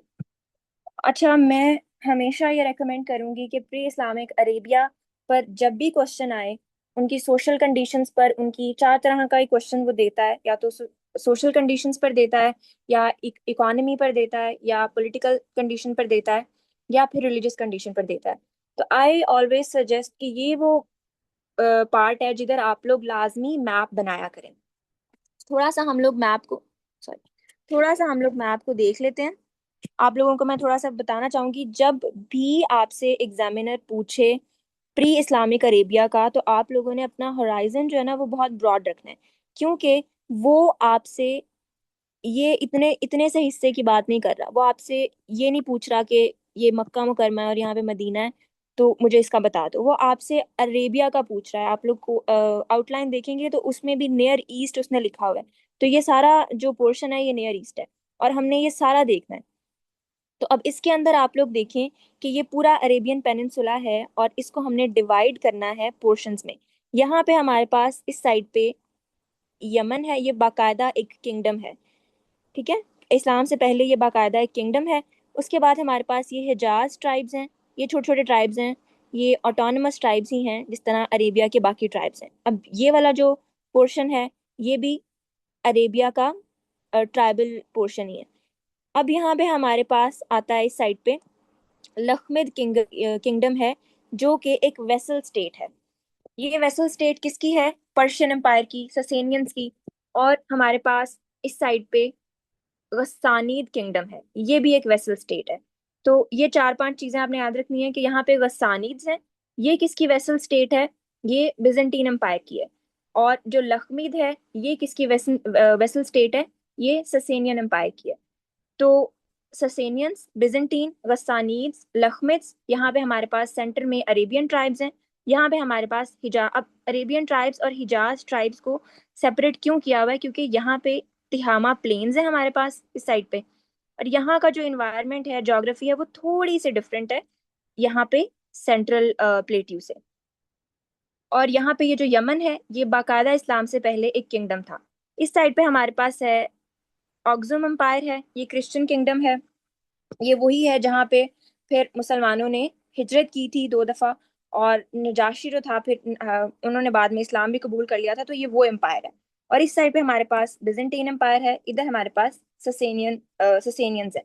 अच्छा, मैं हमेशा ये रेकमेंड करूंगी कि प्री इस्लामिक अरेबिया पर जब भी क्वेश्चन आए, उनकी सोशल कंडीशंस पर, उनकी 4 तरह का ही क्वेश्चन वो देता है। या तो सोशल कंडीशंस पर देता है, या इकोनॉमी पर देता है, या पॉलिटिकल कंडीशन पर देता है, या फिर रिलीजियस कंडीशन पर देता है। तो आई ऑलवेज सजेस्ट कि ये वो पार्ट है जिधर आप लोग लाजमी मैप बनाया करें। थोड़ा सा हम लोग मैप को, सॉरी, थोड़ा सा हम लोग मैप को देख लेते हैं। आप लोगों को मैं थोड़ा सा बताना चाहूंगी, जब भी आपसे एग्जामिनर पूछे प्री इस्लामिक अरेबिया का, तो आप लोगों ने अपना होराइजन जो है ना वो बहुत ब्रॉड रखना है। क्योंकि वो आपसे ये इतने इतने से हिस्से की बात नहीं कर रहा। वो आपसे ये नहीं पूछ रहा कि ये मक्का मुकरमा है और यहाँ पे मदीना है, तो मुझे इसका बता दो। वो आपसे अरेबिया का पूछ रहा है। आप लोग को आउटलाइन देखेंगे तो उसमें भी नियर ईस्ट उसने लिखा हुआ है। तो ये सारा जो पोर्शन है ये नियर ईस्ट है, और हमने ये सारा देखना है। तो अब इसके अंदर आप लोग देखें कि ये पूरा अरेबियन पेनिनसुला है, और इसको हमने डिवाइड करना है पोर्शंस में। यहाँ पे हमारे पास इस साइड पे यमन है, ये बाकायदा एक किंगडम है। ठीक है, इस्लाम से पहले ये बाकायदा एक किंगडम है। उसके बाद हमारे पास ये हिजाज ट्राइब्स हैं। ये छोटे छोटे ट्राइब्स हैं, ये ऑटोनमस ट्राइब्स ही हैं जिस तरह अरेबिया के बाकी ट्राइब्स हैं। अब ये वाला जो पोर्शन है ये भी अरेबिया का ट्राइबल पोर्शन ही है। अब यहाँ पे हमारे पास आता है इस साइड पे लखमिद किंगडम है, जो कि एक वेसल स्टेट है। ये वेसल स्टेट किसकी है? पर्शियन एम्पायर की, ससेनियंस की। और हमारे पास इस साइड पे गस्सानीद किंगडम है, ये भी एक वेसल स्टेट है। तो ये 4-5 चीजें आपने याद रखनी है कि यहाँ पे गस्सानीद्स हैं, ये किसकी वेसल स्टेट है? ये बिजेंटीन एम्पायर की है। और जो लखमीद है, ये किसकी वेसल वेसल स्टेट है? ये ससेनियन एम्पायर की है। तो ससेनियंस, बिजेंटीन, गस्सानीड्स, लखमिद्स, यहाँ पे हमारे पास सेंटर में अरेबियन ट्राइब्स हैं। यहाँ पे हमारे पास हिजाज। अब अरेबियन ट्राइब्स और हिजाज ट्राइब्स को सेपरेट क्यों किया हुआ है? क्योंकि यहाँ पे तिहामा प्लेन्स है हमारे पास इस साइड पे, और यहाँ का जो इन्वायरमेंट है, जोग्राफी है, वो थोड़ी सी डिफरेंट है यहाँ पे सेंट्रल प्लेट्यू से। और यहाँ पे ये जो यमन है, ये बाकायदा इस्लाम से पहले एक किंगडम था। इस साइड पे हमारे पास है ऑक्जुम एम्पायर है, ये क्रिश्चियन किंगडम है। ये वही है जहाँ पे फिर मुसलमानों ने हिजरत की थी 2 दफा, और नजाशी जो था फिर उन्होंने बाद में इस्लाम भी कबूल कर लिया था। तो ये वो एम्पायर है। और इस साइड पे हमारे पास बिजेंटीन एम्पायर है, इधर हमारे पास ससेनियंस है।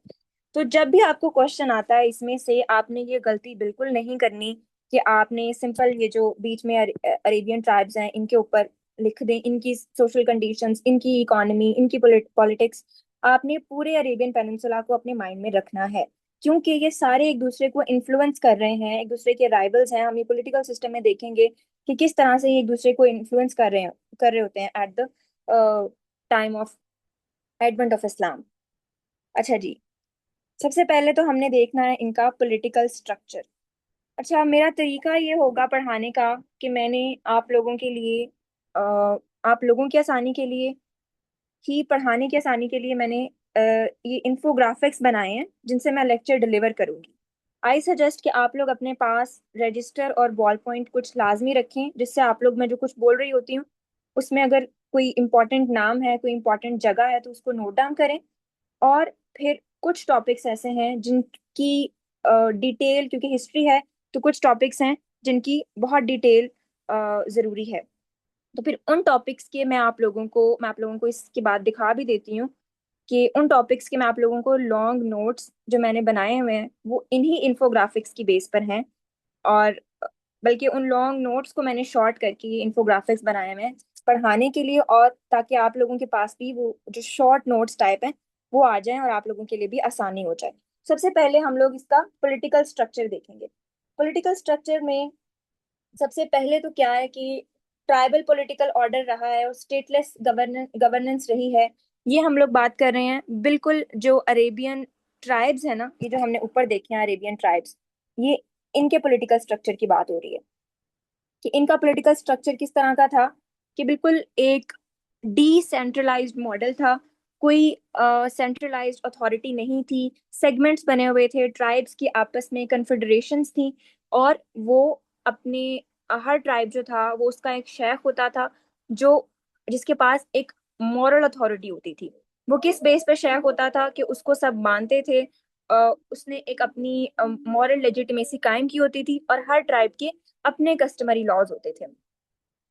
तो जब भी आपको क्वेश्चन आता है इसमें से, आपने ये गलती बिल्कुल नहीं करनी कि आपने सिंपल ये जो बीच में अरेबियन ट्राइब्स हैं इनके ऊपर लिख दें इनकी सोशल कंडीशंस, इनकी इकोनॉमी, इनकी पॉलिटिक्स। आपने पूरे अरेबियन पेनिनसुला को अपने माइंड में रखना है, क्योंकि ये सारे एक दूसरे को इन्फ्लुएंस कर रहे हैं, एक दूसरे के राइवल्स हैं। हम ये पॉलिटिकल सिस्टम में देखेंगे कि किस तरह से ये एक दूसरे को इन्फ्लुएंस कर रहे होते हैं eight the time of advent of इस्लाम। अच्छा जी, सबसे पहले तो हमने देखना है इनका पॉलिटिकल स्ट्रक्चर। अच्छा, मेरा तरीका ये होगा पढ़ाने का कि मैंने आप लोगों के लिए, अ, आप लोगों की आसानी के लिए ही, पढ़ाने की आसानी के लिए मैंने ये इन्फोग्राफिक्स बनाए हैं जिनसे मैं लेक्चर डिलीवर करूंगी। आई सजेस्ट कि आप लोग अपने पास रजिस्टर और बॉल पॉइंट कुछ लाजमी रखें, जिससे आप लोग, मैं जो कुछ बोल रही होती हूँ उसमें अगर कोई इंपॉर्टेंट नाम है, कोई इंपॉर्टेंट जगह है, तो उसको नोट डाउन करें। और फिर कुछ टॉपिक्स ऐसे हैं जिनकी डिटेल, क्योंकि हिस्ट्री है तो कुछ टॉपिक्स हैं जिनकी बहुत डिटेल जरूरी है। तो फिर उन टॉपिक्स के मैं आप लोगों को इसके बाद दिखा भी देती हूँ कि उन टॉपिक्स के मैं आप लोगों को लॉन्ग नोट्स जो मैंने बनाए हुए हैं वो इन्हीं इन्फोग्राफिक्स की बेस पर हैं। और बल्कि उन लॉन्ग नोट्स को मैंने शॉर्ट करके ये इन्फोग्राफिक्स बनाए हुए हैं पढ़ाने के लिए, और ताकि आप लोगों के पास भी वो जो शॉर्ट नोट्स टाइप हैं वो आ जाएं और आप लोगों के लिए भी आसानी हो जाए। सबसे पहले हम लोग इसका पॉलिटिकल स्ट्रक्चर देखेंगे। पॉलिटिकल स्ट्रक्चर में सबसे पहले तो क्या है कि ट्राइबल पॉलिटिकल ऑर्डर रहा है और स्टेटलेस गवर्नेंस रही है। ये हम लोग बात कर रहे हैं बिल्कुल जो अरेबियन ट्राइब्स है ना, ये जो हमने ऊपर देखे हैं अरेबियन ट्राइब्स, ये इनके पॉलिटिकल स्ट्रक्चर की बात हो रही है कि इनका पॉलिटिकल स्ट्रक्चर किस तरह का था। कि बिल्कुल एक डिसेंट्रलाइज्ड मॉडल था। कोई सेंट्रलाइज्ड अथॉरिटी नहीं थी। सेगमेंट्स बने हुए थे, ट्राइब्स की आपस में कन्फेडरेशंस थी। और वो अपने हर ट्राइब जो था वो उसका एक शेख होता था, जो जिसके पास एक मॉरल अथॉरिटी होती थी। वो किस बेस पे शेख होता था कि उसको सब मानते थे। उसने एक अपनी मॉरल लेजिटिमेसी कायम की होती थी और हर ट्राइब के अपने कस्टमरी लॉज होते थे।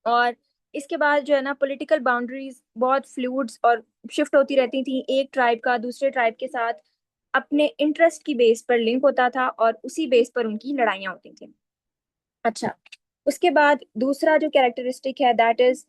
और इसके बाद जो है ना पॉलिटिकल बाउंड्रीज बहुत फ्लूइड्स और शिफ्ट होती रहती थी। एक ट्राइब का दूसरे ट्राइब के साथ अपने इंटरेस्ट की बेस पर लिंक होता था और उसी बेस पर उनकी लड़ाइयाँ होती थी। अच्छा, उसके बाद दूसरा जो कैरेक्टरिस्टिक है that is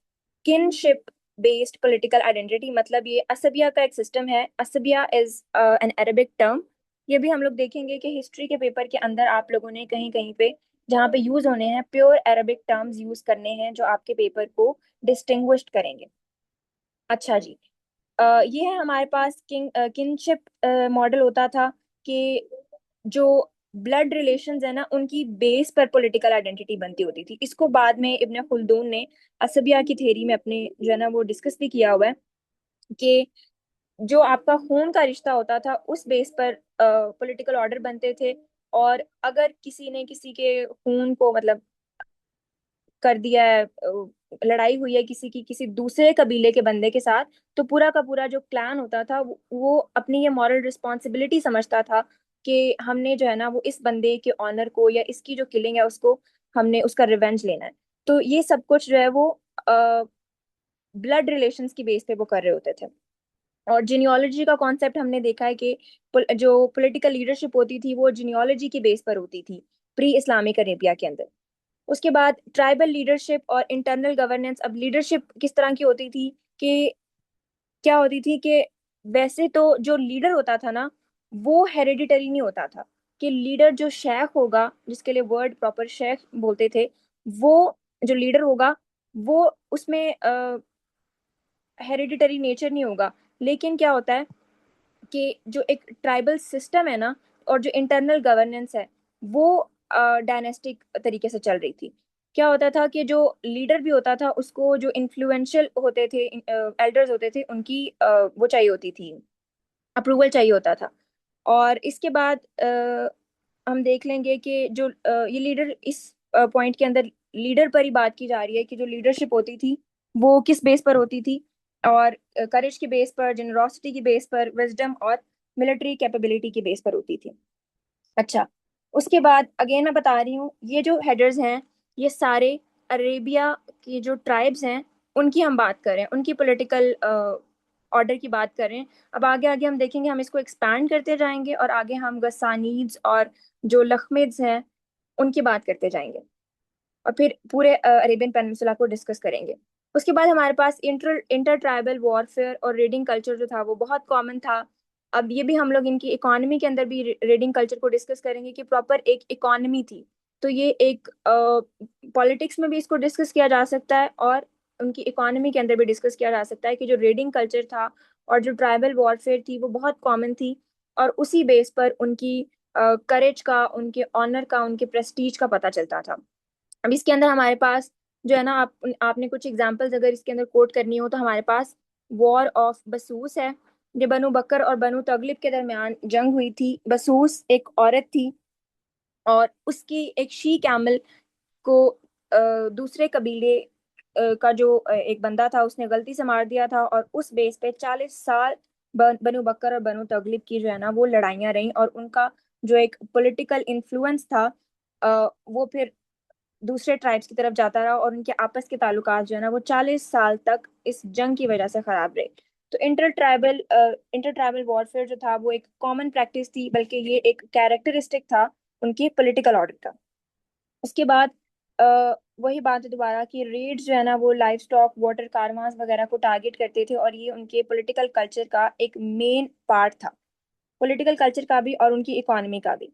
kinship based political identity. मतलब ये असबिया का एक सिस्टम है। असबिया इज एन अरेबिक टर्म। ये भी हम लोग देखेंगे कि हिस्ट्री के पेपर के अंदर आप लोगों ने कहीं कहीं पे जहाँ पे यूज होने हैं प्योर अरेबिक टर्म्स यूज करने हैं जो आपके पेपर को डिस्टिंग्विश्ड करेंगे। अच्छा जी, ये है हमारे पास किनशिप मॉडल होता था कि जो ब्लड रिलेशंस है ना उनकी बेस पर पॉलिटिकल आइडेंटिटी बनती होती थी। इसको बाद में इब्न खुल्दून ने असबिया की थ्योरी में अपने जो है ना वो डिस्कस भी किया हुआ है कि जो आपका खून का रिश्ता होता था उस बेस पर पॉलिटिकल ऑर्डर बनते थे। और अगर किसी ने किसी के खून को मतलब कर दिया है, लड़ाई हुई है किसी की किसी दूसरे कबीले के बंदे के साथ, तो पूरा का पूरा जो क्लैन होता था वो अपनी ये मॉरल रिस्पॉन्सिबिलिटी समझता था कि हमने जो है ना वो इस बंदे के ऑनर को या इसकी जो किलिंग है उसको हमने उसका रिवेंज लेना है। तो ये सब कुछ जो है वो ब्लड रिलेशंस की बेस पे वो कर रहे होते थे। और जिनियोलॉजी का कॉन्सेप्ट हमने देखा है कि जो पॉलिटिकल लीडरशिप होती थी वो जिनियोलॉजी की बेस पर होती थी प्री इस्लामिक अरेबिया के अंदर। उसके बाद ट्राइबल लीडरशिप और इंटरनल गवर्नेंस। अब लीडरशिप किस तरह की होती थी कि क्या होती थी कि वैसे तो जो लीडर होता था ना वो हेरिडिटरी नहीं होता था। कि लीडर जो शेख होगा, जिसके लिए वर्ड प्रॉपर शेख बोलते थे, वो जो लीडर होगा वो उसमें हेरिडिटरी नेचर नहीं होगा। लेकिन क्या होता है कि जो एक ट्राइबल सिस्टम है ना और जो इंटरनल गवर्नेंस है वो डायनेस्टिक तरीके से चल रही थी। क्या होता था कि जो लीडर भी होता था उसको जो इन्फ्लुएंशियल होते थे एल्डर्स होते थे उनकी वो चाहिए होती थी, अप्रूवल चाहिए होता था। और इसके बाद हम देख लेंगे कि जो ये लीडर इस पॉइंट के अंदर लीडर पर ही बात की जा रही है कि जो लीडरशिप होती थी वो किस बेस पर होती थी। और करेज की बेस पर, जनरोसिटी की बेस पर, विजडम और मिलिट्री कैपेबिलिटी की बेस पर होती थी। अच्छा, उसके बाद अगेन मैं बता रही हूँ ये जो हेडर्स हैं ये सारे अरेबिया की जो ट्राइब्स हैं उनकी हम बात करें, उनकी पॉलिटिकल ऑर्डर की बात करें। अब आगे आगे हम देखेंगे, हम इसको एक्सपैंड करते जाएंगे और आगे हम गसानीड्स और जो लखमिद्स हैं उनकी बात करते जाएंगे और फिर पूरे अरेबियन पेनिनसुला को डिस्कस करेंगे। उसके बाद हमारे पास इंटर इंटर ट्राइबल वॉरफेयर और रेडिंग कल्चर जो था वो बहुत कॉमन था। अब ये भी हम लोग इनकी इकोनॉमी के अंदर भी रेडिंग कल्चर को डिस्कस करेंगे कि प्रॉपर एक इकोनॉमी थी। तो ये एक पॉलिटिक्स में भी इसको डिस्कस किया जा सकता है और उनकी इकोनॉमी के अंदर भी डिस्कस किया जा सकता है कि जो रेडिंग कल्चर था और जो ट्राइबल वॉरफेयर थी वो बहुत कॉमन थी। और उसी बेस पर उनकी करेज का, उनके ऑनर का, उनके प्रेस्टीज का पता चलता था। अब इसके अंदर हमारे पास जो है ना आपने कुछ एग्जांपल्स अगर इसके अंदर कोट करनी हो तो हमारे पास वॉर ऑफ बसूस है। जो बनु बकर और बनु तगलिब के दरमियान जंग हुई थी। बसूस एक औरत थी और उसकी एक शी कैमल को दूसरे कबीले का जो एक बंदा था उसने गलती से मार दिया था और उस बेस पे 40 साल बनु बकर और बनु तगलिब की जो है ना वो लड़ाइयाँ रहीं, और उनका जो एक पॉलिटिकल इन्फ्लुएंस था वो फिर दूसरे ट्राइब्स की तरफ जाता रहा, और उनके आपस के ताल्लुकात जो है ना वो 40 साल तक इस जंग की वजह से खराब रहे। तो इंटर ट्राइबल वॉरफेयर जो था वो एक कॉमन प्रैक्टिस थी, बल्कि ये एक कैरेक्टरिस्टिक था उनके पॉलिटिकल ऑर्डर का। उसके बाद वही बात है दोबारा कि रेड्स जो है ना वो लाइव स्टॉक, वाटर कारवांस वगैरह को टारगेट करते थे, और ये उनके पॉलिटिकल कल्चर का एक मेन पार्ट था, पॉलिटिकल कल्चर का भी और उनकी इकोनॉमी का भी।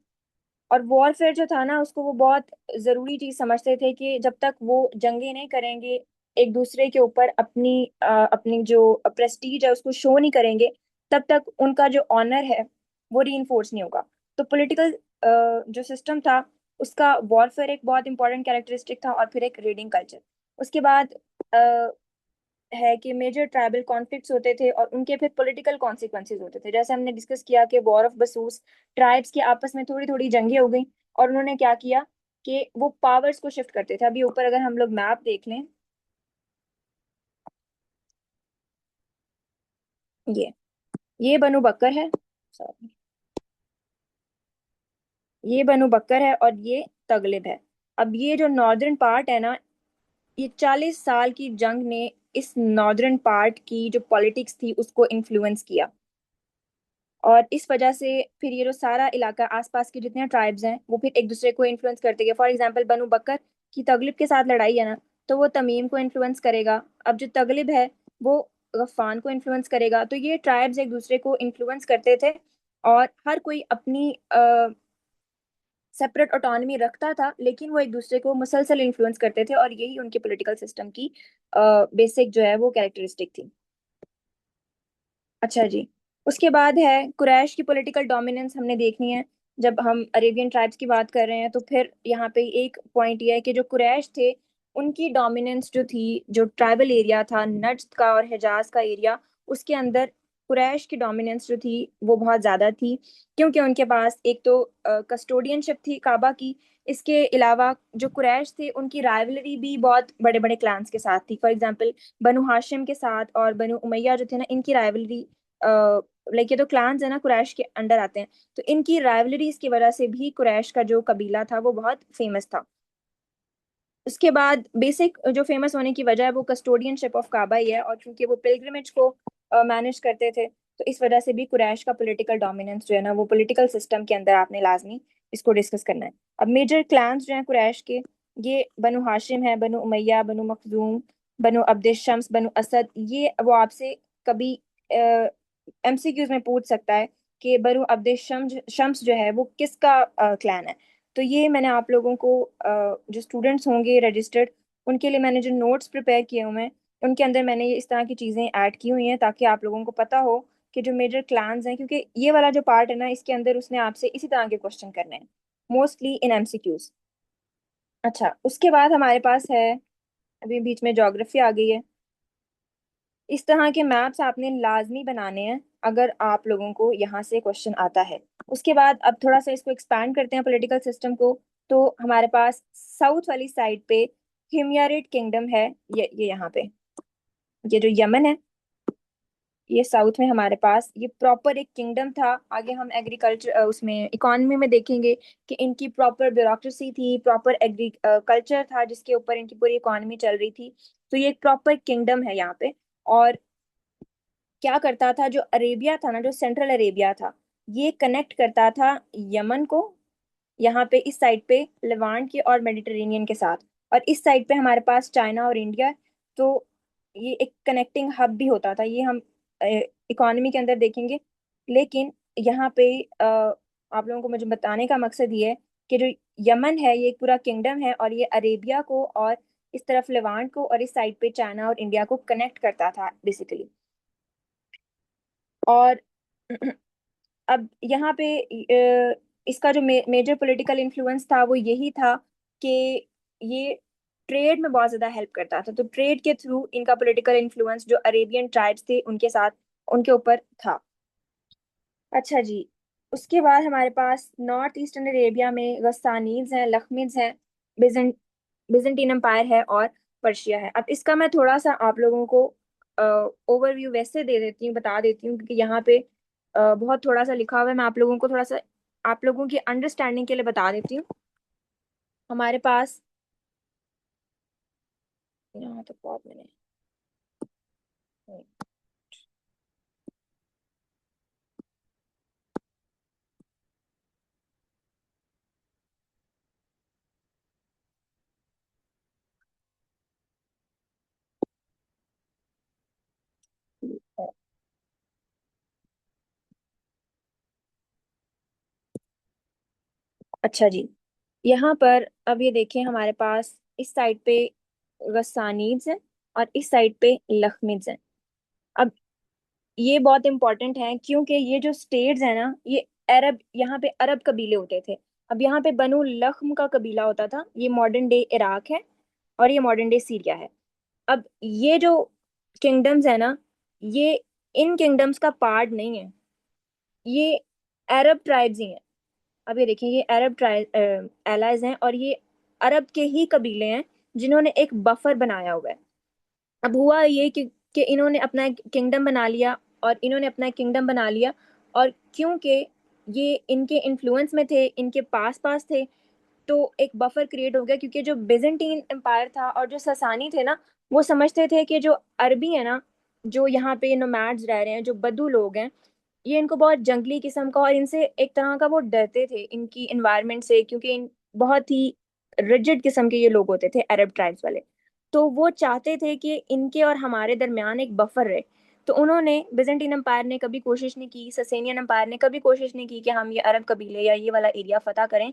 और वॉरफेयर जो था ना उसको वो बहुत जरूरी चीज समझते थे कि जब तक वो जंगे नहीं करेंगे, एक दूसरे के ऊपर अपनी जो प्रेस्टीज है उसको शो नहीं करेंगे, तब तक उनका जो ऑनर है वो रीइंफोर्स नहीं होगा। तो पॉलिटिकल जो सिस्टम था उसका वॉरफेयर एक बहुत इंपॉर्टेंट कैरेक्टरिस्टिक था, और फिर एक रीडिंग कल्चर। उसके बाद है कि मेजर ट्राइबल कॉन्फ्लिक्ट्स होते थे और उनके फिर पॉलिटिकल कॉन्सिक्वेंसेज होते थे। जैसे हमने डिस्कस किया कि वॉर ऑफ बसूस, ट्राइब्स के आपस में थोड़ी थोड़ी जंगें हो गई, और उन्होंने क्या किया कि वो पावर्स को शिफ्ट करते थे। अभी ऊपर अगर हम लोग मैप देख लें, ये ये बनु बकर है, सॉरी, ये बनु बकर है और ये तगलिब है। अब ये जो नॉर्दर्न पार्ट है ना, ये 40 साल की जंग ने इस नॉर्दर्न पार्ट की जो पॉलिटिक्स थी उसको इन्फ्लुएंस किया, और इस वजह से फिर ये जो सारा इलाका आसपास के जितने ट्राइब्स हैं वो फिर एक दूसरे को इन्फ्लुएंस करते गए। फॉर एग्जांपल बनु बकर की तगलिब के साथ लड़ाई है ना, तो वो तमीम को इन्फ्लुएंस करेगा। अब जो तगलिब है वो गफ्फान को इन्फ्लुएंस करेगा। तो ये ट्राइब्स एक दूसरे को इन्फ्लुएंस करते थे, और हर कोई अपनी सेपरेट ऑटोनॉमी रखता था, लेकिन वो एक दूसरे को मुसलसल इन्फ्लुएंस करते थे, और यही उनके पॉलिटिकल सिस्टम की बेसिक जो है वो कैरेक्टरिस्टिक थी। अच्छा जी। उसके बाद है कुरैश की पॉलिटिकल डोमिनेंस हमने देखनी है। जब हम अरेबियन ट्राइब्स की बात कर रहे हैं तो फिर यहाँ पे एक पॉइंट ये है कि जो कुरैश थे उनकी डोमिनेंस जो थी, जो ट्राइबल एरिया था नज्द का और हिजाज का एरिया, उसके अंदर कुरैश की डोमिनेंस जो थी वो बहुत ज़्यादा थी, क्योंकि उनके पास एक तो कस्टोडियनशिप थी काबा की। इसके अलावा जो कुरैश थे उनकी राइवलरी भी बहुत बड़े बड़े क्लान्स के साथ थी। फॉर एग्जांपल बनु हाशिम के साथ और बनु उमैया जो थे ना, इनकी राइवलरी, लाइक ये तो क्लान्स है ना कुरैश के अंडर आते हैं, तो इनकी राइवलरीज की वजह से भी कुरैश का जो कबीला था वो बहुत फेमस था। उसके बाद बेसिक जो फेमस होने की वजह है वो कस्टोडियनशिप ऑफ काबा ही है, और क्योंकि वो पिलग्रिमेज को मैनेज करते थे, तो इस वजह से भी कुरैश का पॉलिटिकल डोमिनेंस जो है ना वो पॉलिटिकल सिस्टम के अंदर आपने लाजमी इसको डिस्कस करना है। अब मेजर क्लान्स जो हैं कुरैश के, ये बनु हाशिम है, बनु उमैया, बनु मखजूम, बनु अब्द शम्स, बनु असद। ये वो आपसे कभी एमसीक्यूज में पूछ सकता है कि बनु अब्द शम्स जो है वो किसका क्लैन है। तो ये मैंने आप लोगों को जो स्टूडेंट्स होंगे रजिस्टर्ड, उनके लिए मैंने जो नोट्स प्रिपेयर किए हुए हैं उनके अंदर मैंने ये इस तरह की चीज़ें ऐड की हुई हैं, ताकि आप लोगों को पता हो कि जो मेजर क्लान्स हैं, क्योंकि ये वाला जो पार्ट है ना इसके अंदर उसने आपसे इसी तरह के क्वेश्चन करने हैं, मोस्टली इन एमसीक्यूज। अच्छा, उसके बाद हमारे पास है, अभी बीच में ज्योग्राफी आ गई है। इस तरह के मैप्स आपने लाजमी बनाने हैं अगर आप लोगों को यहाँ से क्वेश्चन आता है। उसके बाद अब थोड़ा सा इसको एक्सपैंड करते हैं पॉलिटिकल सिस्टम को। तो हमारे पास साउथ वाली साइड पे हिमयारिट किंगडम है, ये यहाँ पे, ये जो यमन है, ये साउथ में हमारे पास ये प्रॉपर एक किंगडम था। आगे हम एग्रीकल्चर उसमें इकोनॉमी में देखेंगे कि इनकी प्रॉपर ब्यूरोक्रेसी थी, प्रॉपर एग्रीकल्चर था जिसके ऊपर इनकी पूरी इकोनॉमी चल रही थी। तो ये एक प्रॉपर किंगडम है यहाँ पे। और क्या करता था, जो अरेबिया था ना, जो सेंट्रल अरेबिया था, ये कनेक्ट करता था यमन को यहाँ पे इस साइड पे लेवांट के और मेडिटेरेनियन के साथ, और इस साइड पे हमारे पास चाइना और इंडिया। तो ये एक कनेक्टिंग हब भी होता था, ये हम इकोनॉमी के अंदर देखेंगे। लेकिन यहाँ पे आप लोगों को मुझे बताने का मकसद ये है कि जो यमन है ये एक पूरा किंगडम है, और ये अरेबिया को और इस तरफ लेवांट को और इस साइड पे चाइना और इंडिया को कनेक्ट करता था बेसिकली। और अब यहाँ पे इसका जो मेजर पॉलिटिकल इन्फ्लुएंस था वो यही था कि ये ट्रेड में बहुत ज्यादा हेल्प करता था। तो ट्रेड के थ्रू इनका पॉलिटिकल इन्फ्लुएंस जो अरेबियन ट्राइब्स थे उनके साथ, उनके ऊपर था। अच्छा जी। उसके बाद हमारे पास नॉर्थ ईस्टर्न अरेबिया में गस्सानीज हैं, लखमीज हैं, बिजेंटीन एम्पायर है, और पर्शिया है। अब इसका मैं थोड़ा सा आप लोगों को ओवरव्यू वैसे दे देती हूँ, बता देती हूँ, क्योंकि यहाँ पे बहुत थोड़ा सा लिखा हुआ है। मैं आप लोगों को थोड़ा सा आप लोगों की अंडरस्टैंडिंग के लिए बता देती हूँ। हमारे पास यहाँ तो बहुत मैंने अच्छा जी, यहाँ पर अब ये देखें, हमारे पास इस साइड पे गस्सानीज हैं और इस साइड पे लखमीज हैं। अब ये बहुत इंपॉर्टेंट है, क्योंकि ये जो स्टेट्स है ना, ये अरब, यहाँ पे अरब कबीले होते थे। अब यहाँ पे बनु लख्म का कबीला होता था। ये मॉडर्न डे इराक है और ये मॉडर्न डे सीरिया है। अब ये जो किंगडम्स है ना, ये इन किंगडम्स का पार्ट नहीं है, ये अरब ट्राइब्स ही हैं। अब ये देखिए, ये अरब ट्राइब एलाइज हैं और ये अरब के ही कबीले हैं जिन्होंने एक बफर बनाया हुआ है। अब हुआ ये कि इन्होंने अपना एक किंगडम बना लिया, और इन्होंने अपना एक किंगडम बना लिया, और क्योंकि ये इनके इन्फ्लुएंस में थे, इनके पास पास थे, तो एक बफर क्रिएट हो गया। क्योंकि जो बिजेंटीन एम्पायर था और जो ससानी थे ना, वो समझते थे कि जो अरबी है ना, जो यहाँ पे नोमैड्स रह रहे हैं, जो बद्दू लोग हैं, ये इनको बहुत जंगली किस्म का, और इनसे एक तरह का वो डरते थे इनकी इन्वायरमेंट से, क्योंकि इन बहुत ही रिजिड किस्म के ये लोग होते थे अरब ट्राइब्स वाले। तो वो चाहते थे कि इनके और हमारे दरमियान एक बफर रहे। तो उन्होंने, बिजेंटीन एम्पायर ने कभी कोशिश नहीं की, ससेनियन एम्पायर ने कभी कोशिश नहीं की कि हम ये अरब कबीले या ये वाला एरिया फतह करें,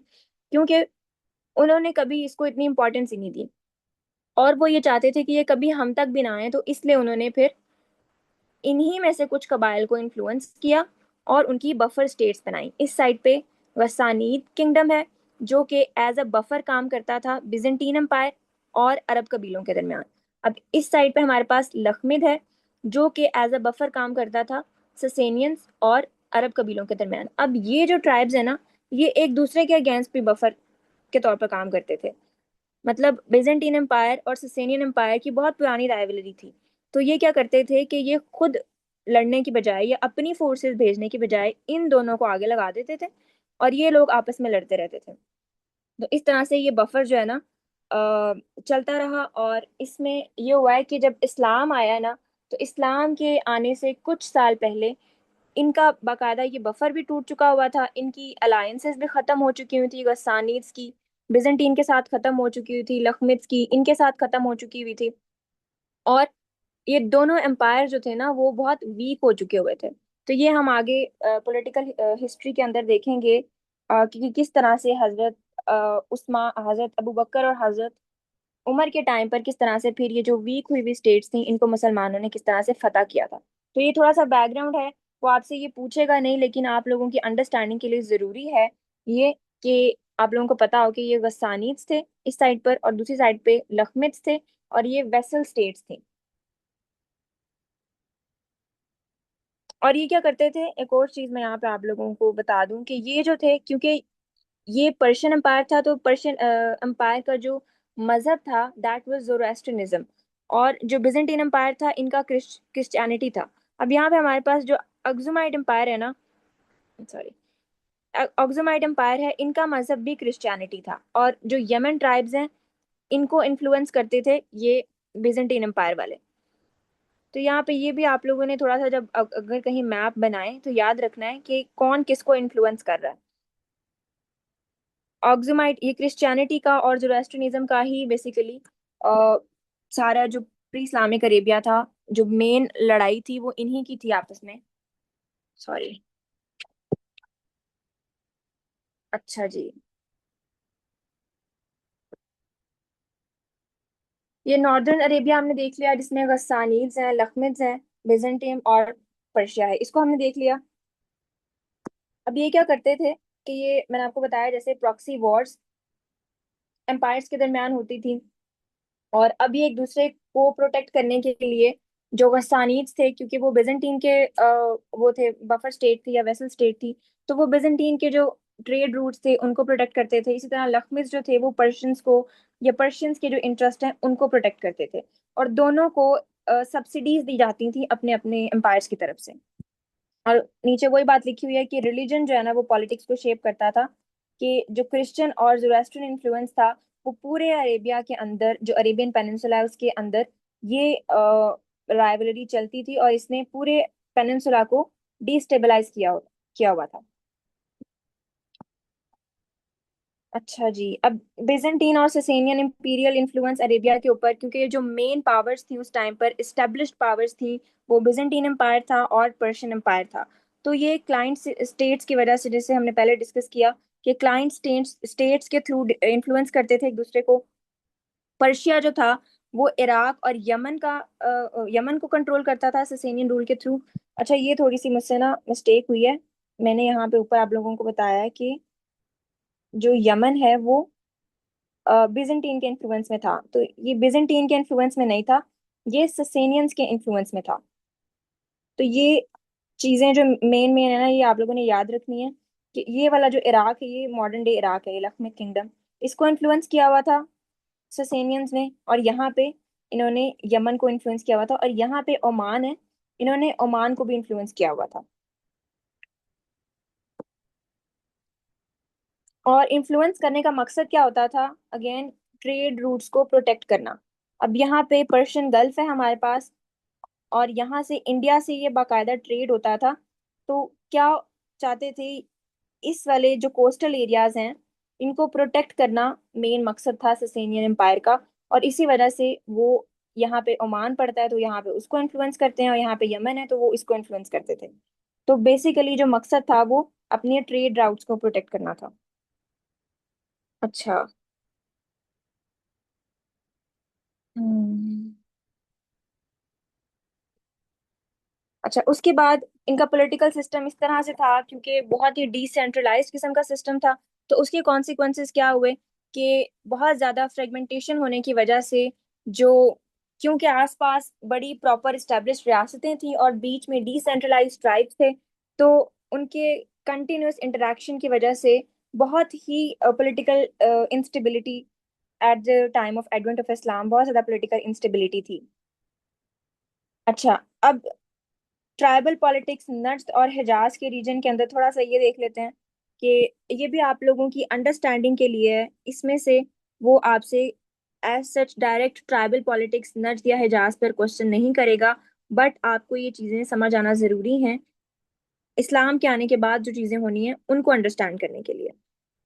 क्योंकि उन्होंने कभी इसको इतनी इंपॉर्टेंस ही नहीं दी। और वो ये चाहते थे कि ये कभी हम तक भी ना आए, तो इसलिए उन्होंने फिर इन्हीं में से कुछ कबाइल को इन्फ्लुएंस किया और उनकी बफर स्टेट्स बनाई। इस साइड पे गस्सानीद किंगडम है, जो कि एज अ बफर काम करता था बिजेंटीन एम्पायर और अरब कबीलों के दरमियान। अब इस साइड पे हमारे पास लखमिद है, जो कि एज अ बफर काम करता था ससेनियंस और अरब कबीलों के दरमियान। अब ये जो ट्राइब्स है ना, ये एक दूसरे के अगेंस्ट भी बफर के तौर पर काम करते थे। मतलब बेजेंटीन एम्पायर और ससेनियन एम्पायर की बहुत पुरानी राइवलरी थी। तो ये क्या करते थे कि ये खुद लड़ने की बजाय या अपनी फोर्सेस भेजने की बजाय इन दोनों को आगे लगा देते थे, और ये लोग आपस में लड़ते रहते थे। तो इस तरह से ये बफर जो है ना चलता रहा। और इसमें ये हुआ है कि जब इस्लाम आया ना, तो इस्लाम के आने से कुछ साल पहले इनका बाकायदा ये बफर भी टूट चुका हुआ था, इनकी अलायंसेस भी खत्म हो चुकी हुई थी। गस्सानीड्स की बिजेंटीन के साथ खत्म हो चुकी हुई थी, लखमिद्स की इनके साथ खत्म हो चुकी हुई थी। और ये दोनों एम्पायर जो थे ना, वो बहुत वीक हो चुके हुए थे। तो ये हम आगे पॉलिटिकल हिस्ट्री के अंदर देखेंगे कि किस तरह से हजरत उस्मा हजरत अबू बकर और हजरत उमर के टाइम पर किस तरह से फिर ये जो वीक हुई हुई स्टेट्स थी, इनको मुसलमानों ने किस तरह से फतह किया था। तो ये थोड़ा सा बैकग्राउंड है, वो आपसे ये पूछेगा नहीं, लेकिन आप लोगों की अंडरस्टैंडिंग के लिए ज़रूरी है ये, कि आप लोगों को पता हो कि ये गस्सानीड्स थे इस साइड पर, और दूसरी साइड पे लखमिद्स थे, और ये वेसल स्टेट्स थी। और ये क्या करते थे, एक और चीज़ मैं यहाँ पे आप लोगों को बता दूं कि ये जो थे, क्योंकि ये पर्शियन एम्पायर था, तो पर्शियन एम्पायर का जो मजहब था दैट वाज जोरोएस्ट्रियनिज्म, और जो बिजेंटीन एम्पायर था इनका क्रिश्चियनिटी था। अब यहाँ पे हमारे पास जो अक्जुमाइट एम्पायर है ना, सॉरी, अक्जुमाइट एम्पायर है, इनका मजहब भी क्रिश्चियनिटी था, और जो यमन ट्राइब्स हैं इनको इन्फ्लुएंस करते थे ये बिजेंटीन एम्पायर वाले। तो यहाँ पे ये भी आप लोगों ने थोड़ा सा, जब अगर कहीं मैप बनाए तो याद रखना है कि कौन किसको इन्फ्लुएंस कर रहा है। ऑक्जुमाइट ये क्रिश्चियनिटी का और जोरास्ट्रियनिज्म का ही बेसिकली सारा जो प्री इस्लामिक अरेबिया था, जो मेन लड़ाई थी वो इन्हीं की थी आपस में। सॉरी। अच्छा जी, ये नॉर्दर्न अरेबिया हमने देख लिया, जिसमें गस्सानीज हैं, लखमिद्स हैं, बिजेंटियम और पर्शिया है, इसको हमने देख लिया। अब ये क्या करते थे कि ये मैंने आपको बताया, जैसे प्रॉक्सी वॉर्स एम्पायर्स के दरमियान होती थी, और अभी एक दूसरे को प्रोटेक्ट करने के लिए जो गस्सानीज थे, क्योंकि वो बिजेंटीन के वो थे, बफर स्टेट थी या वेसल स्टेट थी, तो वो बिजेंटीन के जो ट्रेड रूट्स थे उनको प्रोटेक्ट करते थे। इसी तरह लखमिस जो थे वो पर्शियंस को, या पर्शियंस के जो इंटरेस्ट हैं उनको प्रोटेक्ट करते थे। और दोनों को सब्सिडीज दी जाती थी अपने अपने एम्पायर्स की तरफ से। और नीचे वही बात लिखी हुई है कि रिलीजन जो है ना वो पॉलिटिक्स को शेप करता था, कि जो क्रिश्चियन और जोरास्ट्रियन इन्फ्लुएंस था वो पूरे अरेबिया के अंदर, जो अरेबियन पेनिनसुला है उसके अंदर ये राइवलरी चलती थी, और इसने पूरे पेनिनसुला को डिस्टेबलाइज किया हुआ था। अच्छा जी, अब बिजेंटीन और ससेनियन इंपीरियल इन्फ्लुएंस अरेबिया के ऊपर, क्योंकि ये जो मेन पावर्स थी उस टाइम पर, एस्टेब्लिश्ड पावर्स थी, वो बिजेंटीन एम्पायर था और पर्शियन एम्पायर था। तो ये क्लाइंट स्टेट्स की वजह से, जैसे हमने पहले डिस्कस किया, कि क्लाइंट स्टेट्स के थ्रू इन्फ्लुएंस करते थे एक दूसरे को। पर्शिया जो था वो इराक और यमन को कंट्रोल करता था ससेनियन रूल के थ्रू। अच्छा, ये थोड़ी सी मुझसे ना मिस्टेक हुई है। मैंने यहाँ पे ऊपर आप लोगों को बताया है कि जो यमन है वो बिजेंटीन के इन्फ्लुएंस में था, तो ये बिजेंटीन के इन्फ्लुएंस में नहीं था, ये ससेनियंस के इन्फ्लुएंस में था। तो ये चीजें जो मेन मेन है ना, ये आप लोगों ने याद रखनी है, कि ये वाला जो इराक है, ये मॉडर्न डे इराक है, ये लखनऊ किंगडम, इसको इन्फ्लुएंस किया हुआ था ससेनियंस ने। और यहाँ पे इन्होंने यमन को इन्फ्लुएंस किया हुआ था, और यहाँ पे ओमान है, इन्होंने ओमान को भी इन्फ्लुएंस किया हुआ था। और इन्फ्लुएंस करने का मकसद क्या होता था? अगेन, ट्रेड रूट्स को प्रोटेक्ट करना। अब यहाँ पे पर्शियन गल्फ है हमारे पास, और यहाँ से इंडिया से ये बाकायदा ट्रेड होता था। तो क्या चाहते थे, इस वाले जो कोस्टल एरियाज हैं इनको प्रोटेक्ट करना मेन मकसद था ससेनियन एम्पायर का। और इसी वजह से वो, यहाँ पे ओमान पड़ता है तो यहाँ पे उसको इन्फ्लुएंस करते हैं, और यहाँ पे यमन है तो वो इसको इन्फ्लुएंस करते थे। तो बेसिकली जो मकसद था वो अपने ट्रेड राउट्स को प्रोटेक्ट करना था। अच्छा। हम्म। अच्छा, उसके बाद इनका पॉलिटिकल सिस्टम इस तरह से था, क्योंकि बहुत ही डिसेंट्रलाइज्ड किस्म का सिस्टम था, तो उसके कॉन्सिक्वेंसेस क्या हुए कि बहुत ज्यादा फ्रेगमेंटेशन होने की वजह से, जो, क्योंकि आसपास बड़ी प्रॉपर इस्टेब्लिश्ड रियासतें थी और बीच में डिसेंट्रलाइज्ड ट्राइब्स थे, तो उनके कंटिन्यूस इंटरेक्शन की वजह से बहुत ही political instability, at the time of advent of Islam बहुत ज्यादा पॉलिटिकल इंस्टेबिलिटी थी। अच्छा, अब ट्राइबल पॉलिटिक्स नज्द और हिजाज के रीजन के अंदर थोड़ा सा ये देख लेते हैं, कि ये भी आप लोगों की अंडरस्टैंडिंग के लिए है। इसमें से वो आपसे as such direct tribal politics Najd या हिजाज पर क्वेश्चन नहीं करेगा, बट आपको ये चीज़ें समझ आना ज़रूरी हैं इस्लाम के आने के बाद जो चीज़ें होनी है उनको अंडरस्टैंड करने के लिए।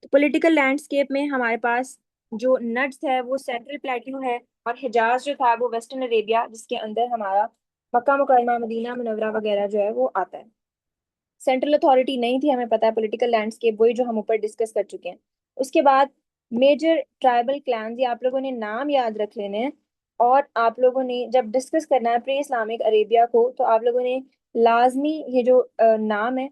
तो पॉलिटिकल लैंडस्केप में हमारे पास जो नट्स है वो सेंट्रल प्लेट्यू है, और हिजाज जो था वो वेस्टर्न अरेबिया, जिसके अंदर हमारा मक्का मुकरमा, मदीना मुनव्वरा वगैरह जो है वो आता है। सेंट्रल अथॉरिटी नहीं थी, हमें पता है, पॉलिटिकल लैंडस्केप वही जो हम ऊपर डिस्कस कर चुके हैं। उसके बाद मेजर ट्राइबल क्लैंस, ये आप लोगों ने नाम याद रख लेने हैं। और आप लोगों ने जब डिस्कस करना है प्री इस्लामिक अरेबिया को, तो आप लोगों ने लाजमी ये जो नाम है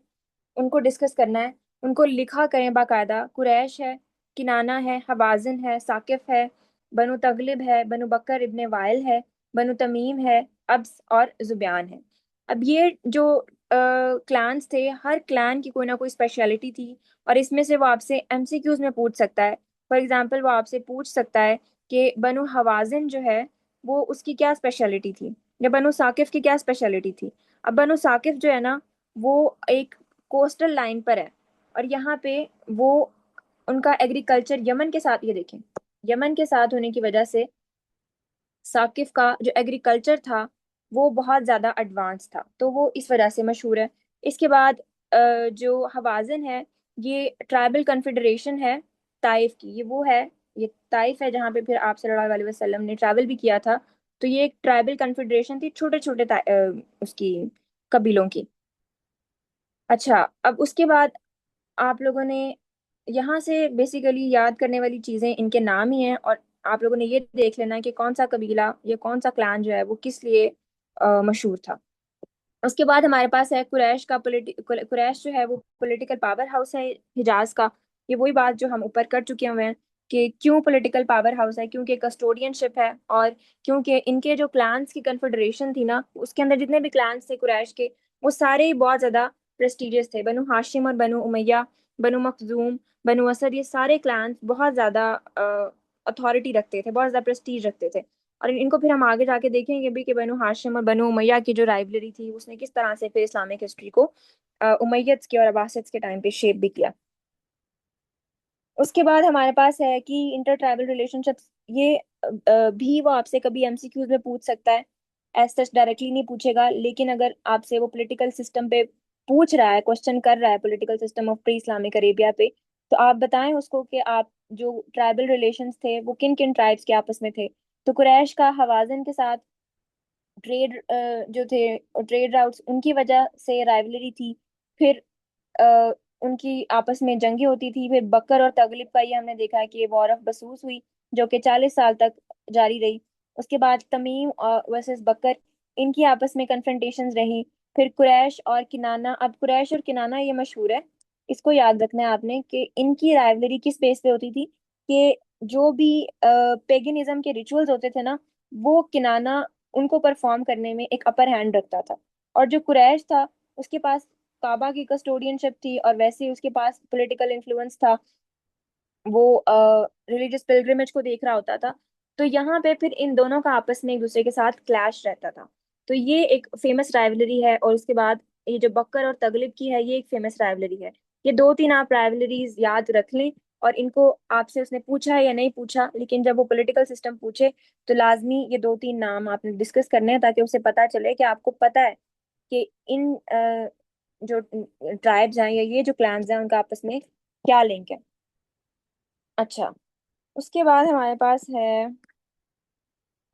उनको डिस्कस करना है, उनको लिखा करें बाकायदा। कुरैश है, किनाना है, हवाजिन है, साकिफ है, बनु तगलिब है, बनु बकर इब्ने वाइल है, बनु तमीम है, अब्स और जुबयान है। अब ये जो क्लान्स थे, हर क्लान की कोई ना कोई स्पेशलिटी थी, और इसमें से वो आपसे एमसीक्यूज में पूछ सकता है। फॉर एग्जाम्पल, वो आपसे पूछ सकता है कि बनु हवाजिन जो है वो उसकी क्या स्पेशलिटी थी, या बनु साकिफ की क्या स्पेशलिटी थी। अब बनु साकिफ जो है ना वो एक कोस्टल लाइन पर है, और यहाँ पे वो, उनका एग्रीकल्चर यमन के साथ, ये देखें, यमन के साथ होने की वजह से साकिफ का जो एग्रीकल्चर था वो बहुत ज़्यादा एडवांस था, तो वो इस वजह से मशहूर है। इसके बाद जो हवाजन है, ये ट्राइबल कन्फेडरेशन है ताइफ की, ये वो है, ये ताइफ है जहाँ पे फिर आप सल्लल्लाहु अलैहि वसल्लम ने ट्रैवल भी किया था। तो ये एक ट्राइबल कन्फेडरेशन थी, छोटे छोटे उसकी कबीलों की। अच्छा, अब उसके बाद आप लोगों ने यहाँ से बेसिकली याद करने वाली चीज़ें इनके नाम ही हैं, और आप लोगों ने ये देख लेना है कि कौन सा कबीला या कौन सा क्लान जो है वो किस लिए मशहूर था। उसके बाद हमारे पास है कुरैश का कुरैश जो है वो पॉलिटिकल पावर हाउस है हिजाज का। ये वही बात जो हम ऊपर कर चुके हुए हैं, कि क्यों पॉलिटिकल पावर हाउस है, क्योंकि कस्टोडियनशिप है, और क्योंकि इनके जो क्लान्स की कन्फेडरेशन थी ना, उसके अंदर जितने भी क्लान्स थे कुरैश के, वो सारे ही बहुत ज्यादा प्रेस्टिजियस थे। बनु हाशिम और बनु उमैया, बनु मखजूम, बनु असद, ये सारे क्लान्स बहुत ज्यादा अथॉरिटी रखते थे, बहुत ज्यादा प्रेस्टीज रखते थे। और इनको फिर हम आगे जाके देखेंगे भी कि बनु हाशिम और बनु उमैया की जो राइवलरी थी उसने किस तरह से फिर इस्लामिक हिस्ट्री को उमैयद के और अब्बासिद्स के टाइम पे शेप भी किया। उसके बाद हमारे पास है कि इंटर ट्राइबल रिलेशनशिप्स, ये भी वो आपसे कभी एमसीक्यूज में पूछ सकता है। एज सच डायरेक्टली नहीं पूछेगा, लेकिन अगर आपसे वो पॉलिटिकल सिस्टम पे पूछ रहा है, क्वेश्चन कर रहा है political system of pre Islamic Arabia पे, तो आप बताएं उसको कि आप जो ट्राइबल रिलेशंस थे वो किन किन ट्राइब्स के आपस में थे। तो कुरैश का हवाजन के साथ ट्रेड जो थे, ट्रेड राउट्स, उनकी वजह से राइवलरी थी। फिर अ, उनकी आपस में जंगे होती थी। फिर बकर और तगलिब का ये हमने देखा है कि वॉर ऑफ बसूस हुई, जो कि 40 साल तक जारी रही। उसके बाद तमीम वर्सेस बकर, इनकी आपस में कन्फ्रंटेशंस रही। फिर कुरैश और किनाना, अब कुरैश और किनाना ये मशहूर है, इसको याद रखना है आपने कि इनकी राइवलरी किस बेस पे होती थी कि जो भी पेगनिज्म के रिचुअल्स होते थे ना, वो किनाना उनको परफॉर्म करने में एक अपर हैंड रखता था। और जो कुरैश था उसके पास काबा की कस्टोडियनशिप थी, और वैसे ही उसके पास पॉलिटिकल इन्फ्लुएंस था, वो रिलीजियस पिलग्रिमेज को देख रहा होता था। तो यहाँ पे फिर इन दोनों का आपस में एक दूसरे के साथ क्लैश रहता था। तो ये एक फेमस राइवलरी है। और उसके बाद ये जो बकर और तगलिब की है, ये एक फेमस राइवलरी है। ये दो तीन आप राइवलरीज याद रख लें। और इनको आपसे उसने पूछा है या नहीं पूछा, लेकिन जब वो पॉलिटिकल सिस्टम पूछे तो लाजमी ये दो तीन नाम आपने डिस्कस करने हैं, ताकि उसे पता चले कि आपको पता है कि इन जो ट्राइब्स हैं या ये जो क्लैंस हैं उनका आपस में क्या लिंक है। अच्छा, उसके बाद हमारे पास है,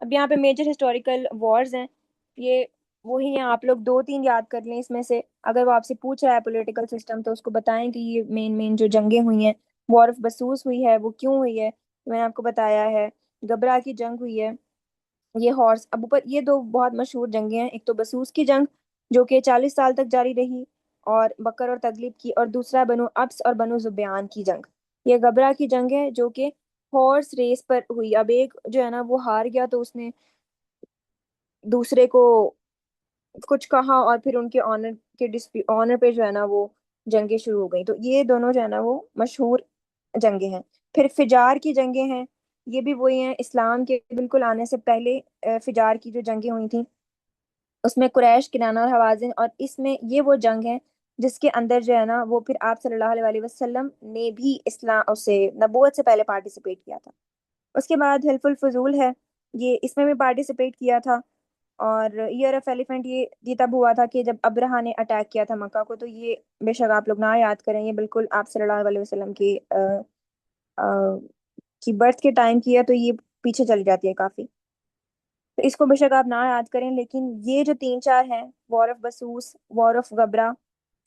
अब यहाँ पे मेजर हिस्टोरिकल वॉर्स हैं। ये वही हैं, आप लोग दो तीन याद कर लें इसमें से। अगर वो आपसे पूछ रहा है पॉलिटिकल सिस्टम, तो उसको बताएं कि ये मेन मेन जो जंगें हुई हैं। वॉर ऑफ बसूस हुई है, वो क्यों हुई है तो मैंने आपको बताया है। गबरा की जंग हुई है, ये हॉर्स अब ऊपर, ये दो बहुत मशहूर जंगें हैं। एक तो बसूस की जंग जो कि 40 साल तक जारी रही, और बकर और तगलिब की। और दूसरा बनु अब्स और बनु जुबयान की जंग, ये गबरा की जंग है, जो कि हॉर्स रेस पर हुई। अब एक जो है ना वो हार गया, तो उसने दूसरे को कुछ कहा, और फिर उनके ऑनर के डिस्प्यूट, ऑनर पे जो है ना वो जंगें शुरू हो गई। तो ये दोनों जो है ना वो मशहूर जंगें हैं। फिर फिजार की जंगें हैं, ये भी वही हैं इस्लाम के बिल्कुल आने से पहले। फिजार की जो जंगें हुई थी उसमें कुरैश, किनाना और हवाजिन, और इसमें ये वो जंग है जिसके अंदर जो है ना वो फिर आप सल्लल्लाहु अलैहि वसल्लम ने भी इस्लाम उसे नबूवत से पहले पार्टिसिपेट किया था। उसके बाद हिल्फुल फजूल है, ये इसमें भी पार्टिसिपेट किया था। और ईयर ऑफ एलिफेंट, ये तब हुआ था कि जब अब्रहा ने अटैक किया था मक्का को। तो ये बेशक आप लोग ना याद करें, ये बिल्कुल आप सल्लल्लाहु अलैहि वसल्लम की बर्थ के टाइम की है, तो ये पीछे चली जाती है काफी। तो इसको बेशक आप ना याद करें, लेकिन ये जो तीन चार हैं, वॉर ऑफ बसूस, वॉर ऑफ गबरा,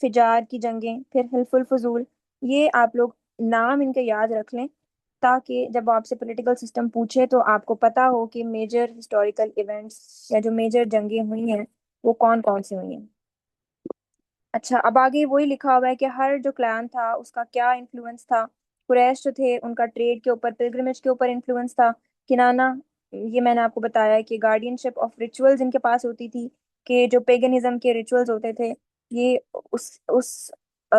फिजार की जंगें, फिर हिल्फुल फजूल, ये आप लोग नाम इनके याद रख लें, ताकि जब वो आपसे पॉलिटिकल सिस्टम पूछे तो आपको पता हो कि मेजर हिस्टोरिकल इवेंट्स या जो मेजर जंगें हुई हैं वो कौन कौन सी हुई हैं। अच्छा, अब आगे वही लिखा हुआ है कि हर जो क्लैन था उसका क्या इन्फ्लुएंस था। कुरैश जो थे उनका ट्रेड के ऊपर, पिलग्रिमेज के ऊपर इन्फ्लुएंस था। किनाना, ये मैंने आपको बताया है कि गार्डियनशिप ऑफ रिचुअल्स इनके पास होती थी, कि जो पेगनिज्म के रिचुअल्स होते थे ये उस आ,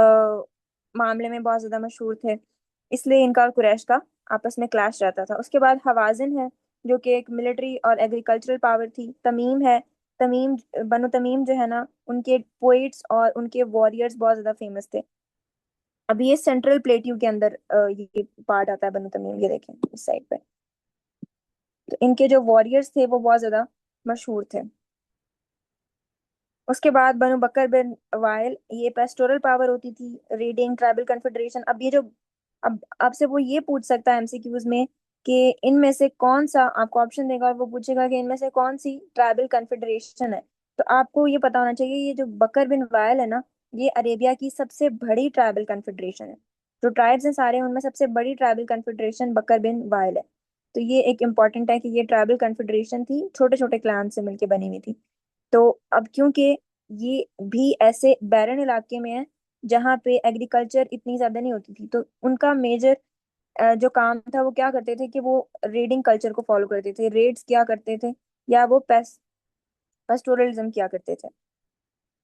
मामले में बहुत ज्यादा मशहूर थे, इसलिए इनका और कुरैश का आपस में क्लैश रहता था। उसके बाद हवाजिन है, जो कि एक मिलिट्री और एग्रीकल्चरल पावर थी। तमीम है, तमीम, बनु तमीम जो है ना, उनके पोइट्स और उनके वॉरियर्स बहुत ज्यादा फेमस थे। अभी ये सेंट्रल प्लेट्यू के अंदर ये पार्ट आता है बनु तमीम, ये देखें इस साइड पे। तो इनके जो वॉरियर्स थे वो बहुत ज्यादा मशहूर थे। उसके बाद बनु बकर बिन वाइल, ये पेस्टोरल पावर होती थी, रेडिंग ट्राइबल कन्फेडरेशन। अब ये जो, अब आपसे वो ये पूछ सकता है एमसीक्यूज में कि इनमें से कौन सा, आपको ऑप्शन देगा और वो पूछेगा कि इनमें से कौन सी ट्राइबल कन्फेडरेशन है। तो आपको ये पता होना चाहिए, ये जो बकर बिन वाइल है ना, ये अरेबिया की सबसे बड़ी ट्राइबल कन्फेडरेशन है। जो ट्राइब्स हैं सारे, उनमें सबसे बड़ी ट्राइबल कन्फेडरेशन बकर बिन वाइल है। तो ये एक इम्पॉर्टेंट है कि ये ट्राइबल कन्फेडरेशन थी, छोटे छोटे क्लान से मिलकर बनी हुई थी। तो अब क्योंकि ये भी ऐसे बैरन इलाके में है जहाँ पे एग्रीकल्चर इतनी ज्यादा नहीं होती थी, तो उनका मेजर जो काम था वो क्या करते थे कि वो रेडिंग कल्चर को फॉलो करते थे, रेड्स किया करते थे, या वो पेस्टोरलिज्म किया करते थे।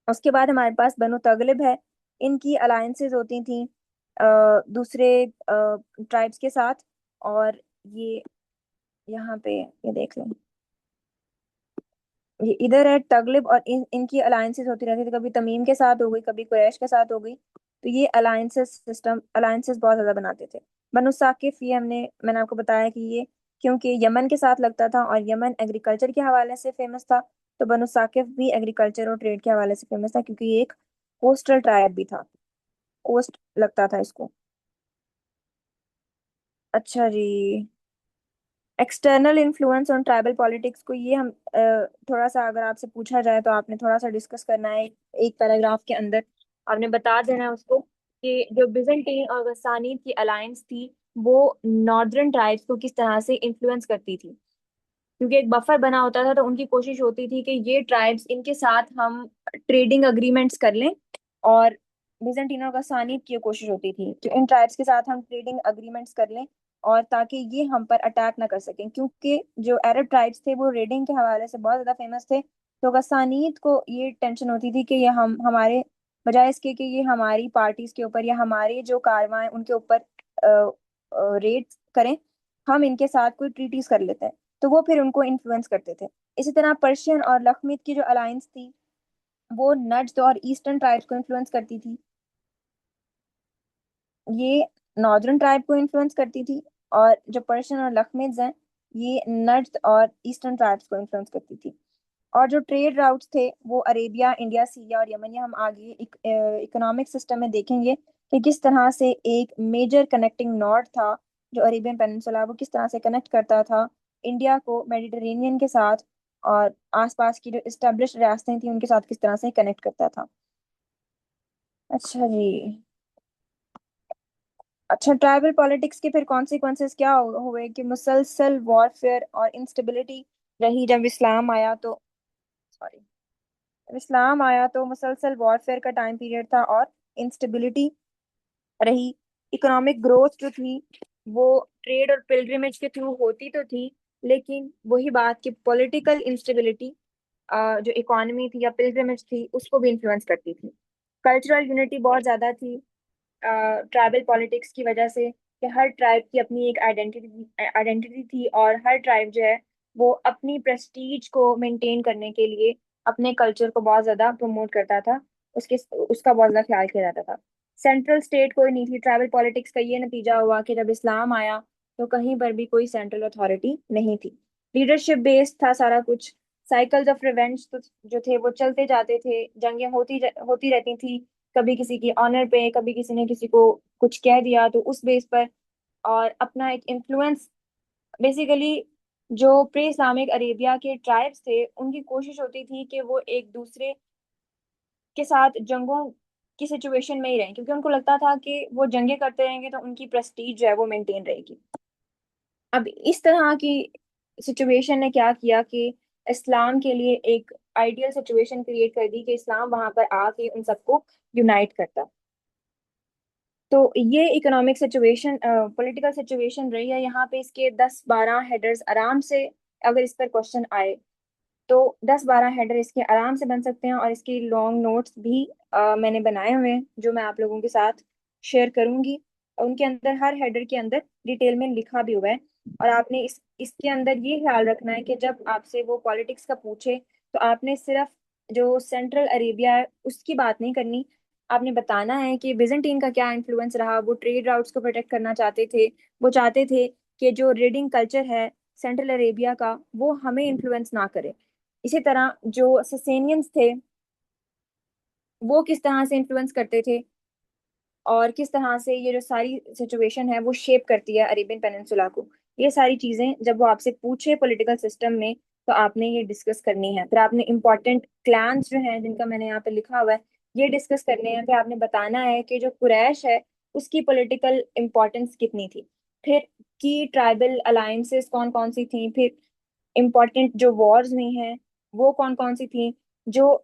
उसके बाद हमारे पास बनु तगलिब है, इनकी अलायंसेस होती थी दूसरे ट्राइब्स के साथ। और ये यहाँ पे ये देख लें, ये इधर है तगलिब, और इनकी अलायंसेस होती रहती थी, कभी तमीम के साथ हो गई, कभी कुरैश के साथ हो गई। तो ये अलायंसेस बहुत ज्यादा बनाते थे। बनु साकिफ, ये मैंने आपको बताया कि ये क्योंकि यमन के साथ लगता था और यमन एग्रीकल्चर के हवाले से फेमस था, तो बनु साकिफ भी एग्रीकल्चर और ट्रेड के हवाले से फेमस था, क्योंकि ये एक कोस्टल ट्राइब भी था, कोस्ट लगता था इसको। अच्छा जी। External influence on tribal politics को ये हम थोड़ा सा अगर आपसे पूछा जाए तो आपने थोड़ा सा डिस्कस करना है एक पैराग्राफ के अंदर। आपने बता देना है उसको कि जो बिजेंटीन और गस्सानीद की अलायंस थी वो नॉर्दर्न ट्राइब्स को किस तरह से इन्फ्लुएंस करती थी, क्योंकि एक बफर बना होता था, तो उनकी कोशिश होती थी कि ये ट्राइब्स, इनके साथ हम ट्रेडिंग अग्रीमेंट्स कर लें। और बिजेंटीनों का सानिब की कोशिश होती थी कि इन ट्राइब्स के साथ हम ट्रेडिंग अग्रीमेंट्स कर लें, और ताकि ये हम पर अटैक ना कर सकें, क्योंकि जो अरब ट्राइब्स थे वो रेडिंग के हवाले से बहुत ज़्यादा फेमस थे। तो गसानीद को ये टेंशन होती थी कि ये हम हमारे बजाय इसके कि ये हमारी पार्टीज के ऊपर या हमारे जो कारवां हैं उनके ऊपर रेड करें, हम इनके साथ कोई ट्रीटीज कर लेते हैं। तो वो फिर उनको इन्फ्लुएंस करते थे। इसी तरह पर्शियन और लखमीद की जो अलायंस थी वो नज्द और ईस्टर्न ट्राइब्स को इन्फ्लुएंस करती थी। ये नॉर्दर्न ट्राइब को इन्फ्लुएंस करती थी, और जो पर्शियन और लखमीज हैं ये नज्द और ईस्टर्न ट्राइब्स को इन्फ्लुएंस करती थी। और जो ट्रेड राउट्स थे वो अरेबिया, इंडिया, सीरिया और यमन, ये हम आगे इकोनॉमिक सिस्टम में देखेंगे कि किस तरह से एक मेजर कनेक्टिंग नॉड था, जो अरेबियन पेनिनसुला वो किस तरह से कनेक्ट करता था इंडिया को मेडिटेरेनियन के साथ, और आसपास की जो इस्टेब्लिश रियासतें थी उनके साथ किस तरह से कनेक्ट करता था। अच्छा जी। अच्छा, ट्राइबल पॉलिटिक्स के फिर कॉन्सिक्वेंसेस क्या हुए कि मुसलसल वॉरफेयर और इंस्टेबिलिटी रही जब इस्लाम आया तो। सॉरी। इस्लाम आया तो मुसलसल वॉरफेयर का टाइम पीरियड था और इंस्टेबिलिटी रही। इकोनॉमिक ग्रोथ जो थी वो ट्रेड और पिलग्रिमेज के थ्रू होती तो थी, लेकिन वही बात कि पॉलिटिकल इंस्टेबिलिटी जो इकोनॉमी थी या पिलग्रिमेज थी उसको भी इन्फ्लुएंस करती थी। कल्चरल यूनिटी बहुत ज्यादा थी ट्राइबल पॉलिटिक्स की वजह से, कि हर ट्राइब की अपनी एक आइडेंटिटी थी, और हर ट्राइब जो है वो अपनी प्रेस्टीज को मेंटेन करने के लिए अपने कल्चर को बहुत ज्यादा प्रमोट करता था, उसके उसका बहुत ज्यादा ख्याल किया जाता था। सेंट्रल स्टेट कोई नहीं थी। ट्राइबल पॉलिटिक्स का ये नतीजा हुआ कि जब इस्लाम आया तो कहीं पर भी कोई सेंट्रल अथॉरिटी नहीं थी, लीडरशिप बेस्ड था सारा कुछ। साइकिल्स ऑफ रिवेंज तो जो थे वो चलते जाते थे, जंगें होती रहती थी, कभी किसी की ऑनर पे, कभी किसी ने किसी को कुछ कह दिया तो उस बेस पर, और अपना एक इन्फ्लुएंस। बेसिकली जो प्री इस्लामिक अरेबिया के ट्राइब्स थे उनकी कोशिश होती थी कि वो एक दूसरे के साथ जंगों की सिचुएशन में ही रहें, क्योंकि उनको लगता था कि वो जंगे करते रहेंगे तो उनकी प्रेस्टीज जो है वो मेंटेन रहेगी। अब इस तरह की सिचुएशन ने क्या किया कि इस्लाम के लिए एक आइडियल सिचुएशन क्रिएट कर दी कि इस्लाम वहां पर आके उन सबको यूनाइट करता। तो ये इकोनॉमिक सिचुएशन, पॉलिटिकल सिचुएशन रही है यहाँ पे। इसके 10-12 हेडर्स आराम से, अगर इस पर क्वेश्चन आए तो 10-12 हेडर इसके आराम से बन सकते हैं, और इसकी लॉन्ग नोट्स भी मैंने बनाए हुए हैं जो मैं आप लोगों के साथ शेयर करूंगी। उनके अंदर हर हेडर के अंदर डिटेल में लिखा भी हुआ है। और आपने इसके अंदर ये ख्याल रखना है कि जब आपसे वो पॉलिटिक्स का पूछे तो आपने सिर्फ जो सेंट्रल अरेबिया है उसकी बात नहीं करनी। आपने बताना है कि बिजेंटीन का क्या इन्फ्लुएंस रहा, वो ट्रेड राउट्स को प्रोटेक्ट करना चाहते थे, वो चाहते थे कि जो रेडिंग कल्चर है सेंट्रल अरेबिया का वो हमें इन्फ्लुएंस ना करे। इसी तरह जो ससेनियंस थे वो किस तरह से इन्फ्लुएंस करते थे, और किस तरह से ये जो सारी सिचुएशन है वो शेप करती है अरेबियन पेनिनसुला को। ये सारी चीजें जब वो आपसे पूछे पॉलिटिकल सिस्टम में तो आपने ये डिस्कस करनी है। फिर आपने इंपॉर्टेंट क्लैंस जो हैं जिनका मैंने यहाँ पे लिखा हुआ है ये डिस्कस करने हैं। फिर आपने बताना है कि जो कुरैश है उसकी पॉलिटिकल इंपॉर्टेंस कितनी थी, फिर की ट्राइबल अलायंसेस कौन कौन सी थी, फिर इम्पोर्टेंट जो वॉर्स हुई हैं वो कौन कौन सी थी, जो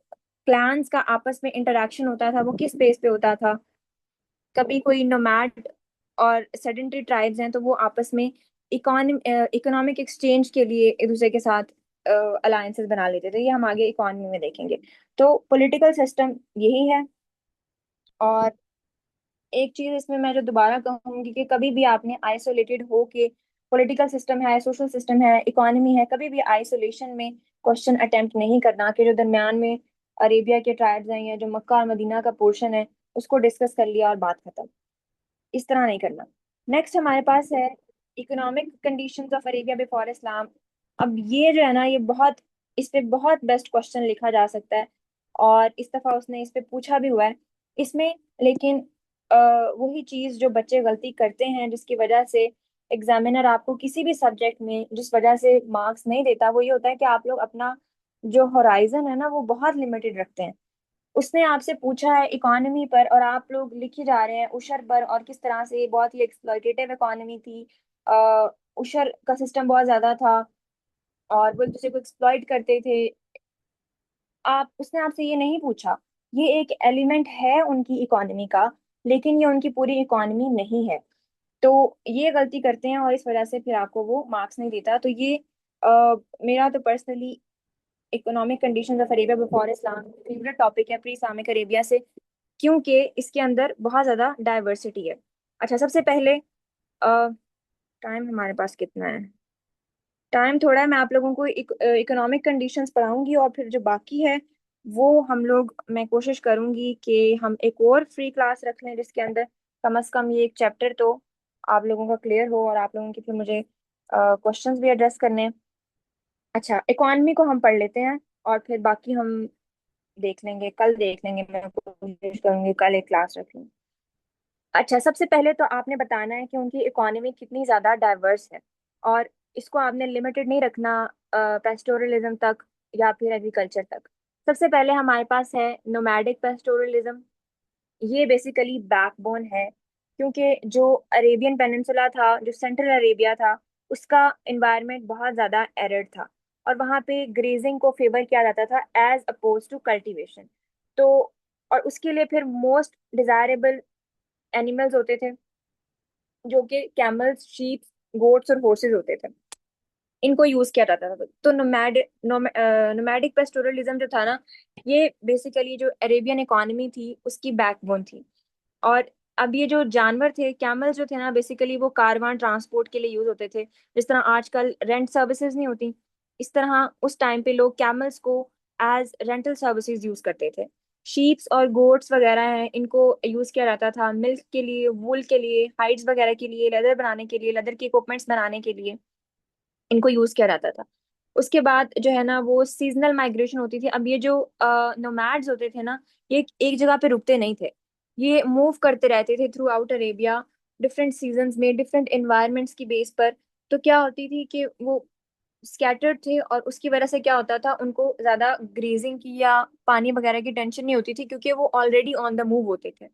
क्लैंस का आपस में इंटरेक्शन होता था वो किस बेस पे होता था, कभी कोई नोमैड और सेडेंटरी ट्राइब्स हैं तो वो आपस में इकोनॉमिक एक्सचेंज के लिए एक दूसरे के साथ अलायंसेस बना लेते थे। ये हम आगे इकोनॉमी में देखेंगे। तो पॉलिटिकल सिस्टम यही है। और एक चीज इसमें मैं जो दोबारा कहूंगी कि कभी भी आपने आइसोलेटेड हो के, पॉलिटिकल सिस्टम है, सोशल सिस्टम है, इकोनॉमी है, कभी भी आइसोलेशन में क्वेश्चन अटेम्प्ट नहीं करना कि जो दरमियान में अरेबिया के ट्राइब्स हैं या जो मक्का और मदीना का पोर्शन है उसको डिस्कस कर लिया और बात खत्म। इस तरह नहीं करना। नेक्स्ट हमारे पास है economic conditions of Arabia before Islam. अब ये जो है ना, ये बहुत, इस पे बहुत बेस्ट क्वेश्चन लिखा जा सकता है, और इस दफा उसने इस पे पूछा भी हुआ है इसमें। लेकिन वही चीज जो बच्चे गलती करते हैं जिसकी वजह से एग्जामिनर आपको किसी भी सब्जेक्ट में जिस वजह से मार्क्स नहीं देता, वो ये होता है कि आप लोग अपना जो होराइजन है ना वो बहुत लिमिटेड रखते हैं। उसने आपसे पूछा है इकोनॉमी पर और आप लोग लिखे जा रहे हैं उशर पर, और किस तरह से ये बहुत ही एक्सप्लॉयटेटिव इकोनॉमी थी। आ, उशर का सिस्टम बहुत ज्यादा था और वो एक दूसरे को एक्सप्लॉइट करते थे। आप, उसने आपसे ये नहीं पूछा, ये एक एलिमेंट है उनकी इकोनॉमी का, लेकिन ये उनकी पूरी इकोनॉमी नहीं है। तो ये गलती करते हैं और इस वजह से फिर आपको वो मार्क्स नहीं देता। तो ये मेरा तो personally economic conditions of Arabia before Islam favourite topic है प्री इस्लामिक अरेबिया से, क्योंकि इसके अंदर बहुत ज्यादा डाइवर्सिटी है। अच्छा, सबसे पहले टाइम हमारे पास कितना है? टाइम थोड़ा है। मैं आप लोगों को इकोनॉमिक कंडीशंस पढ़ाऊंगी और फिर जो बाकी है वो हम लोग, मैं कोशिश करूंगी कि हम एक और फ्री क्लास रख लें जिसके अंदर कम से कम ये एक चैप्टर तो आप लोगों का क्लियर हो और आप लोगों की फिर मुझे क्वेश्चंस भी एड्रेस करने हैं। अच्छा, इकोनॉमी को हम पढ़ लेते हैं और फिर बाकी हम देख लेंगे, कल देख लेंगे। मैं कोशिश करूंगी कल एक क्लास रखूं। अच्छा, सबसे पहले तो आपने बताना है कि उनकी इकोनॉमी कितनी ज़्यादा डाइवर्स है, और इसको आपने लिमिटेड नहीं रखना पेस्टोरलिज्म तक या फिर एग्रीकल्चर तक। सबसे पहले हमारे पास है नोमैडिक पेस्टोरलिज्म। ये बेसिकली बैकबोन है, क्योंकि जो अरेबियन पेनिनसुला था, जो सेंट्रल अरेबिया था, उसका इन्वायरमेंट बहुत ज़्यादा एरिड था और वहाँ पे ग्रेजिंग को फेवर किया जाता था एज अपोज टू कल्टीवेशन। तो और उसके लिए फिर मोस्ट डिजायरेबल एनिमल्स होते थे जो कि कैमल्स, शीप, गोट्स और हॉर्सेस होते थे। इनको यूज किया जाता था। तो नोमैडिक पेस्टोरलिज्म जो था ना, ये बेसिकली जो अरेबियन इकोनॉमी थी उसकी बैकबोन थी। और अब ये जो जानवर थे, कैमल्स जो थे ना, बेसिकली वो कारवां ट्रांसपोर्ट के लिए यूज होते थे। जिस तरह आजकल रेंट सर्विसेज नहीं होती, इस तरह उस टाइम पे लोग कैमल्स को एज रेंटल सर्विसेज यूज करते थे। शीप्स और गोट्स वगैरह हैं, इनको यूज किया जाता था मिल्क के लिए, वूल के लिए, हाइड्स वगैरह के लिए, लेदर बनाने के लिए, लेदर के इक्विपमेंट्स बनाने के लिए इनको यूज किया जाता था। उसके बाद जो है ना वो सीजनल माइग्रेशन होती थी। अब ये जो नोमैड्स होते थे ना, ये एक जगह पे रुकते नहीं थे, ये मूव करते रहते थे through out Arabia, different seasons में, डिफरेंट इन्वायरमेंट्स की बेस पर। तो क्या होती थी कि वो स्कैटर्ड थे और उसकी वजह से क्या होता था, उनको ज्यादा ग्रेजिंग की या पानी वगैरह की टेंशन नहीं होती थी क्योंकि वो ऑलरेडी ऑन द मूव होते थे।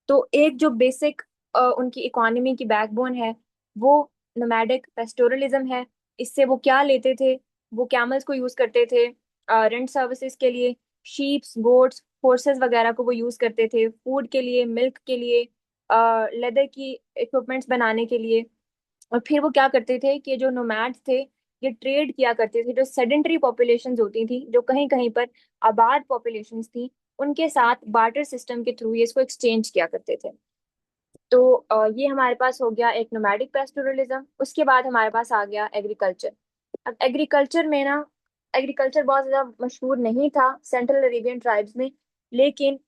तो एक जो बेसिक उनकी इकोनॉमी की बैकबोन है वो नोमैडिक पेस्टोरलिज्म है। इससे वो क्या लेते थे, वो कैमल्स को यूज करते थे रेंट सर्विसेज के लिए, शीप्स, गोट्स, हॉर्सेस वगैरह को वो यूज करते थे फूड के लिए, मिल्क के लिए, लेदर की इक्विपमेंट्स बनाने के लिए। और फिर वो क्या करते थे कि जो नोमैड्स थे ये ट्रेड किया करते थे, जो सेडेंटरी पॉपुलेशंस होती थी, जो कहीं कहीं पर आबाद पॉपुलेशंस थी, उनके साथ बार्टर सिस्टम के थ्रू ये इसको एक्सचेंज किया करते थे। तो ये हमारे पास हो गया एक नोमैडिक पेस्टोरलिज्म। उसके बाद हमारे पास आ गया एग्रीकल्चर। अब एग्रीकल्चर में ना, एग्रीकल्चर बहुत ज्यादा मशहूर नहीं था सेंट्रल अरेबियन ट्राइब्स में, लेकिन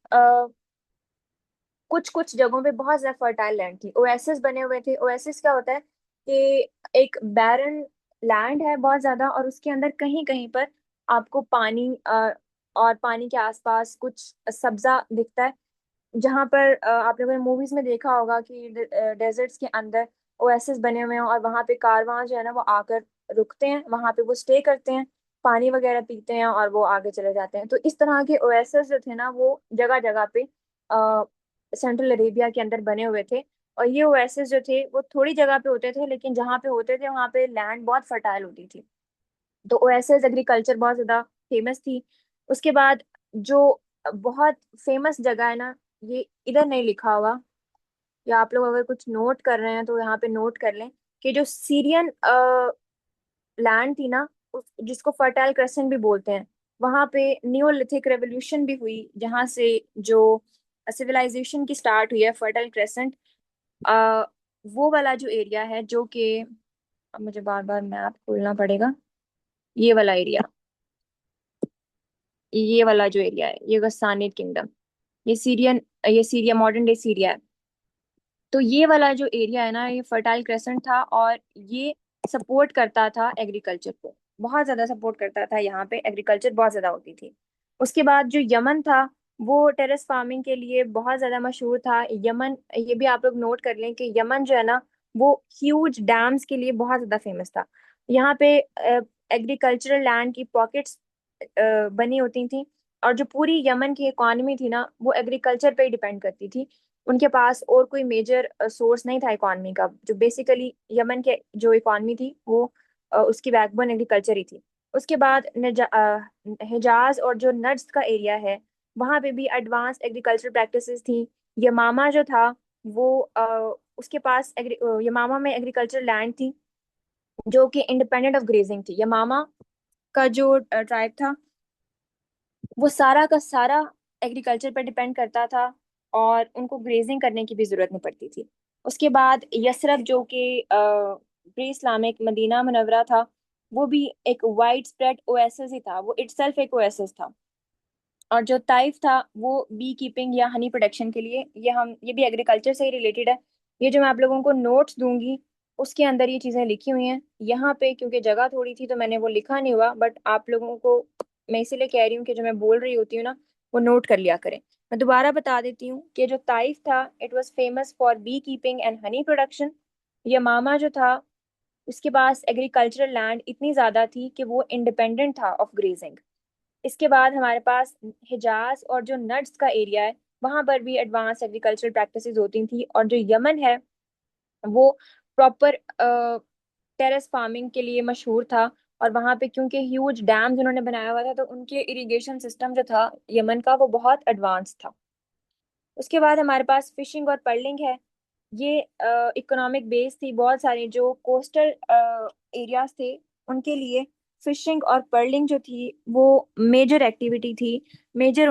कुछ कुछ जगहों पे बहुत ज्यादा फर्टाइल लैंड थी, ओएसिस बने हुए थे। ओएसिस क्या होता है कि एक बैरन लैंड है बहुत ज्यादा, और उसके अंदर कहीं कहीं पर आपको पानी और पानी के आसपास कुछ सब्जा दिखता है। जहां पर आप लोगों ने मूवीज में देखा होगा कि डेजर्ट्स के अंदर ओएसिस बने हुए हैं और वहां पे कारवां जो है ना वो आकर रुकते हैं, वहां पे वो स्टे करते हैं, पानी वगैरह पीते हैं और वो आगे चले जाते हैं। तो इस तरह के ओएसिस जो थे ना वो जगह जगह पे सेंट्रल अरेबिया के अंदर बने हुए थे। और ये ओएसिस जो थे वो थोड़ी जगह पे होते थे, लेकिन जहाँ पे होते थे वहां पे लैंड बहुत फर्टाइल होती थी। तो ओएसिस एग्रीकल्चर बहुत ज्यादा फेमस थी। उसके बाद जो बहुत फेमस जगह है ना, ये इधर नहीं लिखा हुआ, या आप लोग अगर कुछ नोट कर रहे हैं तो यहाँ पे नोट कर लें कि जो सीरियन लैंड थी ना, जिसको फर्टाइल क्रेसेंट भी बोलते हैं, वहां पे नियोलिथिक रेवोल्यूशन भी हुई, जहां से जो सिविलाइजेशन की स्टार्ट हुई है फर्टाइल क्रेसेंट, आ, वो वाला जो एरिया है जो कि, अब मुझे बार बार मैप खोलना पड़ेगा, ये वाला एरिया, ये वाला जो एरिया है, ये गस्सानिद किंगडम, ये सीरिया, मॉडर्न डे सीरिया है। तो ये वाला जो एरिया है ना, ये फर्टाइल क्रेसेंट था, और ये सपोर्ट करता था एग्रीकल्चर को, बहुत ज्यादा सपोर्ट करता था। यहाँ पे एग्रीकल्चर बहुत ज्यादा होती थी। उसके बाद जो यमन था, वो टेरेस फार्मिंग के लिए बहुत ज्यादा मशहूर था। यमन, ये भी आप लोग नोट कर लें कि यमन जो है ना, वो ह्यूज डैम्स के लिए बहुत ज्यादा फेमस था। यहाँ पे एग्रीकल्चरल लैंड की पॉकेट्स बनी होती थी, और जो पूरी यमन की इकॉनमी थी ना, वो एग्रीकल्चर पे ही डिपेंड करती थी। उनके पास और कोई मेजर सोर्स नहीं था इकॉनमी का। जो बेसिकली यमन के जो इकॉनमी थी, वो उसकी बैकबोन एग्रीकल्चर ही थी। उसके बाद हिजाज और जो नज्द का एरिया है, वहाँ पे भी एडवांस एग्रीकल्चर प्रैक्टिसेस थी। यमामा जो था, वो उसके पास यमामा में एग्रीकल्चर लैंड थी, जो कि इंडिपेंडेंट ऑफ ग्रेजिंग थी। यमामा का जो ट्राइब था, वो सारा का सारा एग्रीकल्चर पर डिपेंड करता था, और उनको ग्रेजिंग करने की भी जरूरत नहीं पड़ती थी। उसके बाद यसरफ, जो कि प्री इस्लामिक मदीना मुनव्वरा था, वो भी एक वाइड स्प्रेड ओएसिस ही था, वो इटसेल्फ एक ओएसिस था। और जो ताइफ था, वो बी कीपिंग या हनी प्रोडक्शन के लिए, ये भी एग्रीकल्चर से ही रिलेटेड है। ये जो मैं आप लोगों को नोट्स दूंगी, उसके अंदर ये चीजें लिखी हुई हैं। यहाँ पे क्योंकि जगह थोड़ी थी तो मैंने वो लिखा नहीं हुआ, बट आप लोगों को मैं इसीलिए कह रही हूँ कि जो मैं बोल रही होती हूँ ना, वो नोट कर लिया करें। मैं दोबारा बता देती हूँ कि जो ताइफ था, it was famous for beekeeping and honey production. Yamama जो था, उसके पास एग्रीकल्चरल लैंड इतनी ज्यादा थी कि वो इंडिपेंडेंट था ऑफ ग्रेजिंग। इसके बाद हमारे पास हिजाज और जो नट्स का एरिया है, वहां पर भी एडवांस एग्रीकल्चरल प्रैक्टिसेस होती थी। और जो यमन है, वो प्रॉपर टेरेस फार्मिंग के लिए मशहूर था। और वहां पे क्योंकि ह्यूज डैम्स उन्होंने बनाया हुआ था, तो उनके इरिगेशन सिस्टम जो था यमन का, वो बहुत एडवांस था। उसके बाद हमारे पास फिशिंग और पर्लिंग है। ये इकोनॉमिक बेस थी। बहुत सारे जो कोस्टल एरियाज थे, उनके लिए फिशिंग और पर्लिंग जो थी, वो मेजर एक्टिविटी थी। मेजर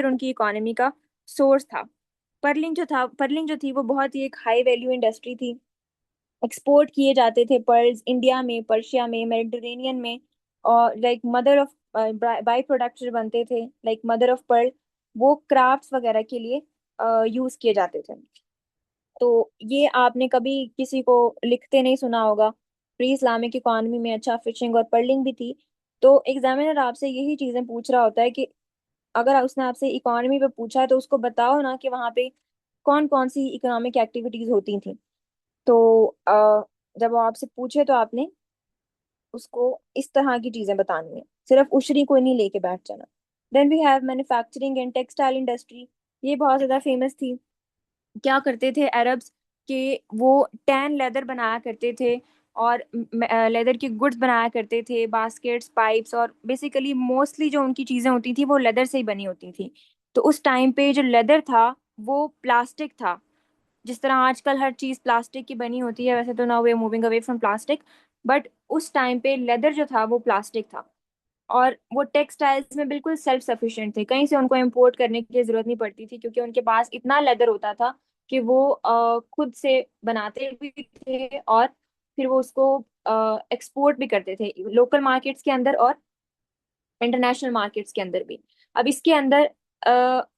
उनकी इकोनॉमी का सोर्स था। पर्लिंग जो थी, वो बहुत ही एक हाई वैल्यू इंडस्ट्री थी। एक्सपोर्ट किए जाते थे पर्ल्स इंडिया में, पर्शिया में, मेडिटेरेनियन में। और like mother of by products जो बनते थे, लाइक मदर ऑफ पर्ल, वो क्राफ्ट्स वगैरह के लिए यूज किए जाते थे। तो ये आपने कभी किसी को लिखते नहीं सुना होगा। प्री इस्लामिक इकॉनमी में अच्छा फिशिंग और पर्लिंग भी थी। तो एग्जामिनर आपसे यही चीजें पूछ रहा होता है कि अगर उसने आपसे इकॉनमी पे पूछा है, तो उसको बताओ ना कि वहाँ पे कौन कौन सी इकोनॉमिक एक्टिविटीज होती थी। तो जब वो आपसे पूछे, तो आपने उसको इस तरह की चीजें बतानी है, सिर्फ उशरी को नहीं लेके बैठ जाना। Then we have manufacturing and textile industry. ये बहुत ज्यादा फेमस थी। क्या करते थे अरब्स के, वो टैन लेदर बनाया करते थे, और लेदर के गुड्स बनाया करते थे, बास्केट्स, पाइप्स, और बेसिकली मोस्टली जो उनकी चीजें होती थी, वो लेदर से ही बनी होती थी। तो उस टाइम पे जो लेदर था, वो प्लास्टिक था। जिस तरह आजकल हर चीज प्लास्टिक की बनी होती है, वैसे तो now we are moving away from plastic, but उस टाइम पे लेदर जो था, वो प्लास्टिक था। और वो टेक्सटाइल्स में बिल्कुल सेल्फ सफिशिएंट थे, कहीं से उनको इम्पोर्ट करने की जरूरत नहीं पड़ती थी, क्योंकि उनके पास इतना लेदर होता था कि वो खुद से बनाते भी थे, और फिर वो उसको एक्सपोर्ट भी करते थे, लोकल मार्केट्स के अंदर और इंटरनेशनल मार्केट्स के अंदर भी। अब इसके अंदर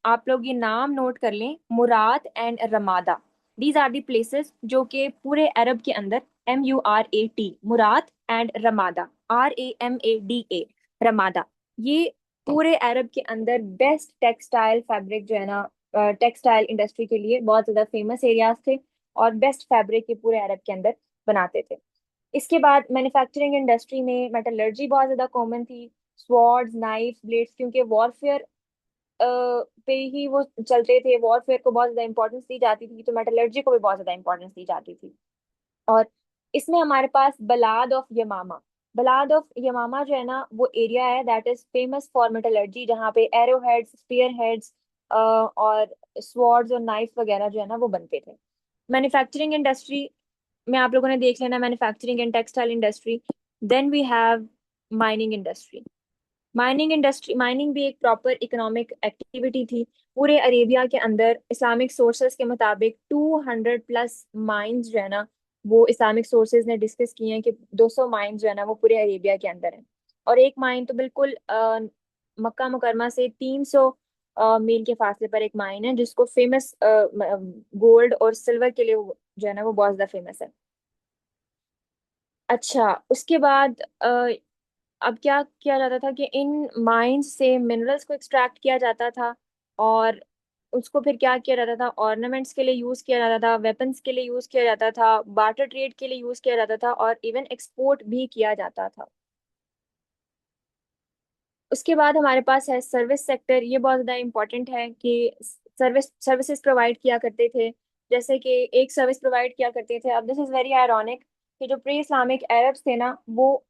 आप लोग ये नाम नोट कर लें, Murad and Ramada. These are the places जो कि पूरे अरब के अंदर, MURAT, Murad and Ramada, RAMADA, Ramada, ये पूरे अरब के अंदर बेस्ट टेक्सटाइल फैब्रिक जो है ना, टेक्सटाइल इंडस्ट्री के लिए बहुत ज्यादा फेमस एरियाज थे, और बेस्ट फैब्रिक के पूरे अरब के अंदर बनाते थे। इसके बाद मैन्युफैक्चरिंग इंडस्ट्री में मेटलर्जी बहुत ज्यादा कॉमन थी। स्वॉर्ड्स, नाइफ, ब्लेड्स, क्योंकि वॉरफेयर पे ही वो चलते थे, वॉरफेयर को बहुत ज्यादा इंपॉर्टेंस दी जाती थी, तो मेटलर्जी को भी बहुत ज्यादा इंपॉर्टेंस दी जाती थी। और इसमें हमारे पास बलाद ऑफ यमामा जो है ना, वो एरिया है that is famous for metallurgy, जहाँ पे एरो हेड्स, स्पीयर हेड्स और स्वॉर्ड्स और नाइफ वगैरह जो है ना, वो बनते थे। मैन्युफैक्चरिंग इंडस्ट्री में आप लोगों ने देख लेना, manufacturing and textile industry. Then we have mining industry. Mining भी एक प्रॉपर इकोनॉमिक एक्टिविटी थी। पूरे अरेबिया के अंदर इस्लामिक सोर्सेज के मुताबिक 200 प्लस माइंस जो है ना, वो इस्लामिक सोर्सेज ने डिस्कस किए हैं कि 200 माइंस जो है ना, वो पूरे अरेबिया के अंदर है। और एक माइन तो बिल्कुल मक्का मुकरमा से 300 मील के फासले पर एक माइन है, जिसको फेमस गोल्ड और सिल्वर के लिए जो है ना वो बहुत ज्यादा फेमस है। अच्छा, उसके बाद अब क्या किया जाता था कि इन माइंस से मिनरल्स को एक्सट्रैक्ट किया जाता था, और उसको फिर क्या किया जाता था, ऑर्नामेंट्स के लिए यूज किया जाता था, वेपन्स के लिए यूज किया जाता था, बार्टर ट्रेड के लिए यूज किया जाता था, और इवन एक्सपोर्ट भी किया जाता था। उसके बाद हमारे पास है सर्विस सेक्टर। ये बहुत ज़्यादा इम्पोर्टेंट है कि सर्विसेज प्रोवाइड किया करते थे। जैसे कि एक सर्विस प्रोवाइड किया करते थे, अब दिस इज़ वेरी आयरॉनिक, कि जो प्री इस्लामिक अरब्स थे ना, वो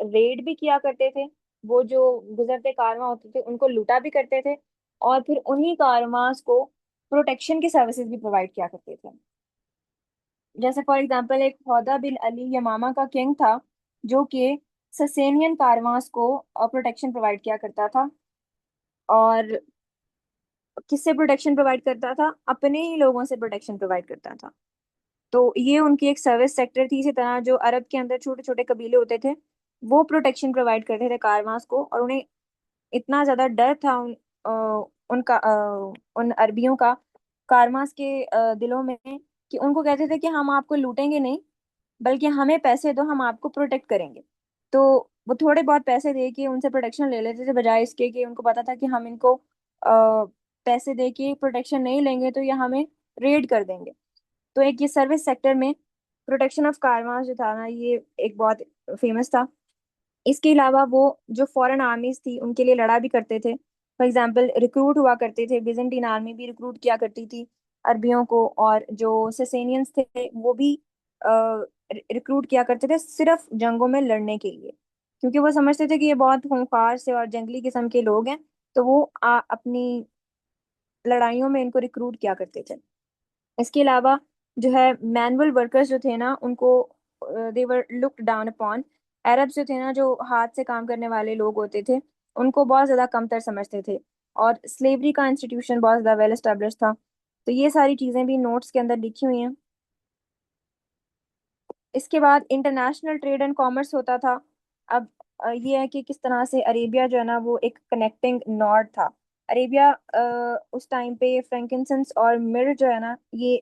रेड भी किया करते थे, वो जो गुजरते कारवां होते थे उनको लूटा भी करते थे, और फिर उन्हीं कारवां को प्रोटेक्शन की सर्विसेज भी प्रोवाइड किया करते थे। जैसे फॉर एग्जांपल एक हौदा बिन अली यमामा का किंग था, जो कि ससेनियन कारवांस को प्रोटेक्शन प्रोवाइड किया करता था। और किससे प्रोटेक्शन प्रोवाइड करता था? अपने ही लोगों से प्रोटेक्शन प्रोवाइड करता था। तो ये उनकी एक सर्विस सेक्टर थी। इसी तरह जो अरब के अंदर छोटे छोटे कबीले होते थे, वो प्रोटेक्शन प्रोवाइड करते थे कारवांस को, और उन्हें इतना ज्यादा डर था उन अरबियों का कारवांस के दिलों में, कि उनको कहते थे कि हम आपको लूटेंगे नहीं, बल्कि हमें पैसे दो, हम आपको प्रोटेक्ट करेंगे। तो वो थोड़े बहुत पैसे दे के उनसे प्रोटेक्शन ले लेते थे, बजाय इसके कि उनको पता था कि हम इनको पैसे दे के प्रोटेक्शन नहीं लेंगे तो ये हमें रेड कर देंगे। तो एक ये सर्विस सेक्टर में प्रोटेक्शन ऑफ कारवां जो था ना, ये एक बहुत फेमस था। इसके अलावा वो जो फॉरेन आर्मीज थी उनके लिए लड़ा भी करते थे। फॉर एग्जाम्पल रिक्रूट हुआ करते थे, बिजेंटीन आर्मी भी रिक्रूट किया करती थी अरबियों को, और जो ससेनियंस थे वो भी रिक्रूट किया करते थे सिर्फ जंगों में लड़ने के लिए, क्योंकि वो समझते थे कि ये बहुत खूंखार से और जंगली किस्म के लोग हैं। तो वो अपनी लड़ाइयों में इनको रिक्रूट किया करते थे। इसके अलावा जो है मैनुअल वर्कर्स जो थे ना, उनको देवर लुक्ड डाउन अपॉन। अरब्स जो थे ना, जो हाथ से काम करने वाले लोग होते थे, उनको बहुत ज्यादा कमतर समझते थे, और स्लेवरी का इंस्टीट्यूशन बहुत ज्यादा वेल एस्टेब्लिश था। तो ये सारी चीजें भी नोट्स के अंदर लिखी हुई हैं। इसके बाद इंटरनेशनल ट्रेड एंड कॉमर्स होता था। अब ये है कि किस तरह से अरेबिया जो है ना वो एक कनेक्टिंग नॉड था। अरेबिया उस टाइम पे फ्रैंकिंसंस और मिर जो है ना, ये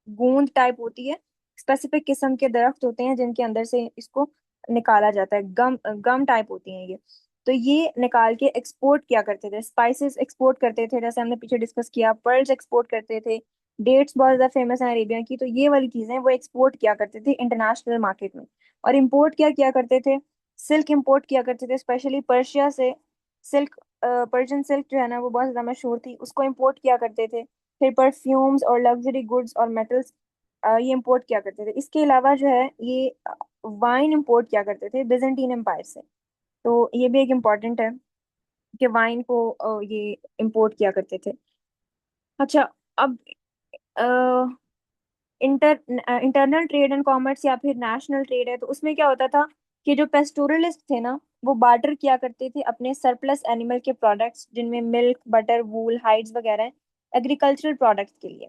गूंद टाइप होती है, स्पेसिफिक किस्म के दरख्त होते हैं जिनके अंदर से इसको निकाला जाता है, गम गम टाइप होती हैं ये। तो ये निकाल के एक्सपोर्ट किया करते थे, स्पाइसेस एक्सपोर्ट करते थे, जैसे हमने पीछे डिस्कस किया, पर्ल्स एक्सपोर्ट करते थे, डेट्स बहुत ज्यादा फेमस है अरेबिया की। तो ये वाली चीजें वो एक्सपोर्ट किया करते थे इंटरनेशनल मार्केट में। और इम्पोर्ट क्या किया करते थे? सिल्क इम्पोर्ट किया करते थे, स्पेशली पर्शिया से। सिल्क, पर्शियन सिल्क जो है ना वो बहुत ज्यादा मशहूर थी, उसको इम्पोर्ट किया करते थे। फिर परफ्यूम्स और लग्जरी गुड्स और मेटल्स ये इम्पोर्ट किया करते थे। इसके अलावा जो है ये वाइन इम्पोर्ट किया करते थे बिजेंटीन एम्पायर से। तो ये भी एक इम्पोर्टेंट है कि वाइन को ये इम्पोर्ट किया करते थे। अच्छा, अब इंटरनल ट्रेड एंड कॉमर्स या फिर नेशनल ट्रेड है, तो उसमें क्या होता था कि जो पेस्टोरलिस्ट थे ना, वो बार्टर किया करते थे अपने सरप्लस एनिमल के प्रोडक्ट्स, जिनमें मिल्क, बटर, वूल, हाइड्स वगैरह हैं, एग्रीकल्चरल प्रोडक्ट्स के लिए,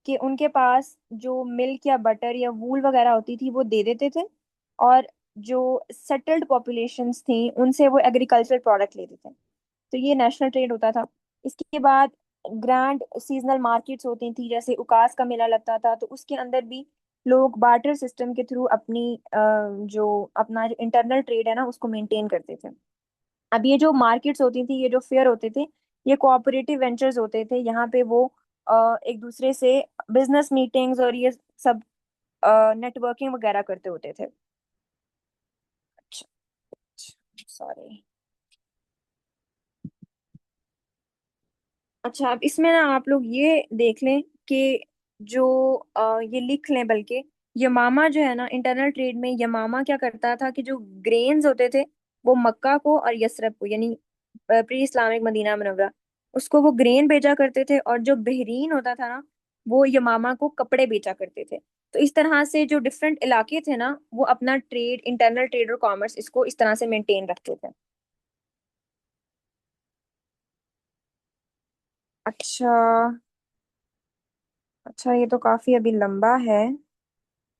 कि उनके पास जो मिल्क या बटर या वूल वगैरह होती थी वो दे देते थे, और जो सेटल्ड पॉपुलेशंस थी उनसे वो एग्रीकल्चरल प्रोडक्ट लेते थे। तो ये नेशनल ट्रेड होता था। इसके बाद ग्रैंड सीजनल मार्केट्स होती थी, जैसे उकास का मेला लगता था, तो उसके अंदर भी लोग बार्टर सिस्टम के थ्रू अपनी जो अपना जो इंटरनल ट्रेड है ना उसको मेंटेन करते थे। अब ये जो मार्केट्स होती थी, ये जो फेयर होते थे, ये कोऑपरेटिव वेंचर्स होते थे। यहाँ पे वो एक दूसरे से बिजनेस मीटिंग्स और ये सब नेटवर्किंग वगैरह करते होते थे। अच्छा, सॉरी। अच्छा, अब इसमें ना आप लोग ये देख लें कि जो ये लिख लें, बल्कि यमामा जो है ना इंटरनल ट्रेड में, यमामा क्या करता था कि जो ग्रेन्स होते थे वो मक्का को और यसरब को, यानी प्री इस्लामिक मदीना मनव्वरा, उसको वो ग्रेन बेचा करते थे, और जो बहरीन होता था ना वो यमामा को कपड़े बेचा करते थे। तो इस तरह से जो डिफरेंट इलाके थे ना, वो अपना ट्रेड, इंटरनल ट्रेड और कॉमर्स इसको इस तरह से मेंटेन रखते थे। अच्छा। अच्छा, ये तो काफी अभी लंबा है।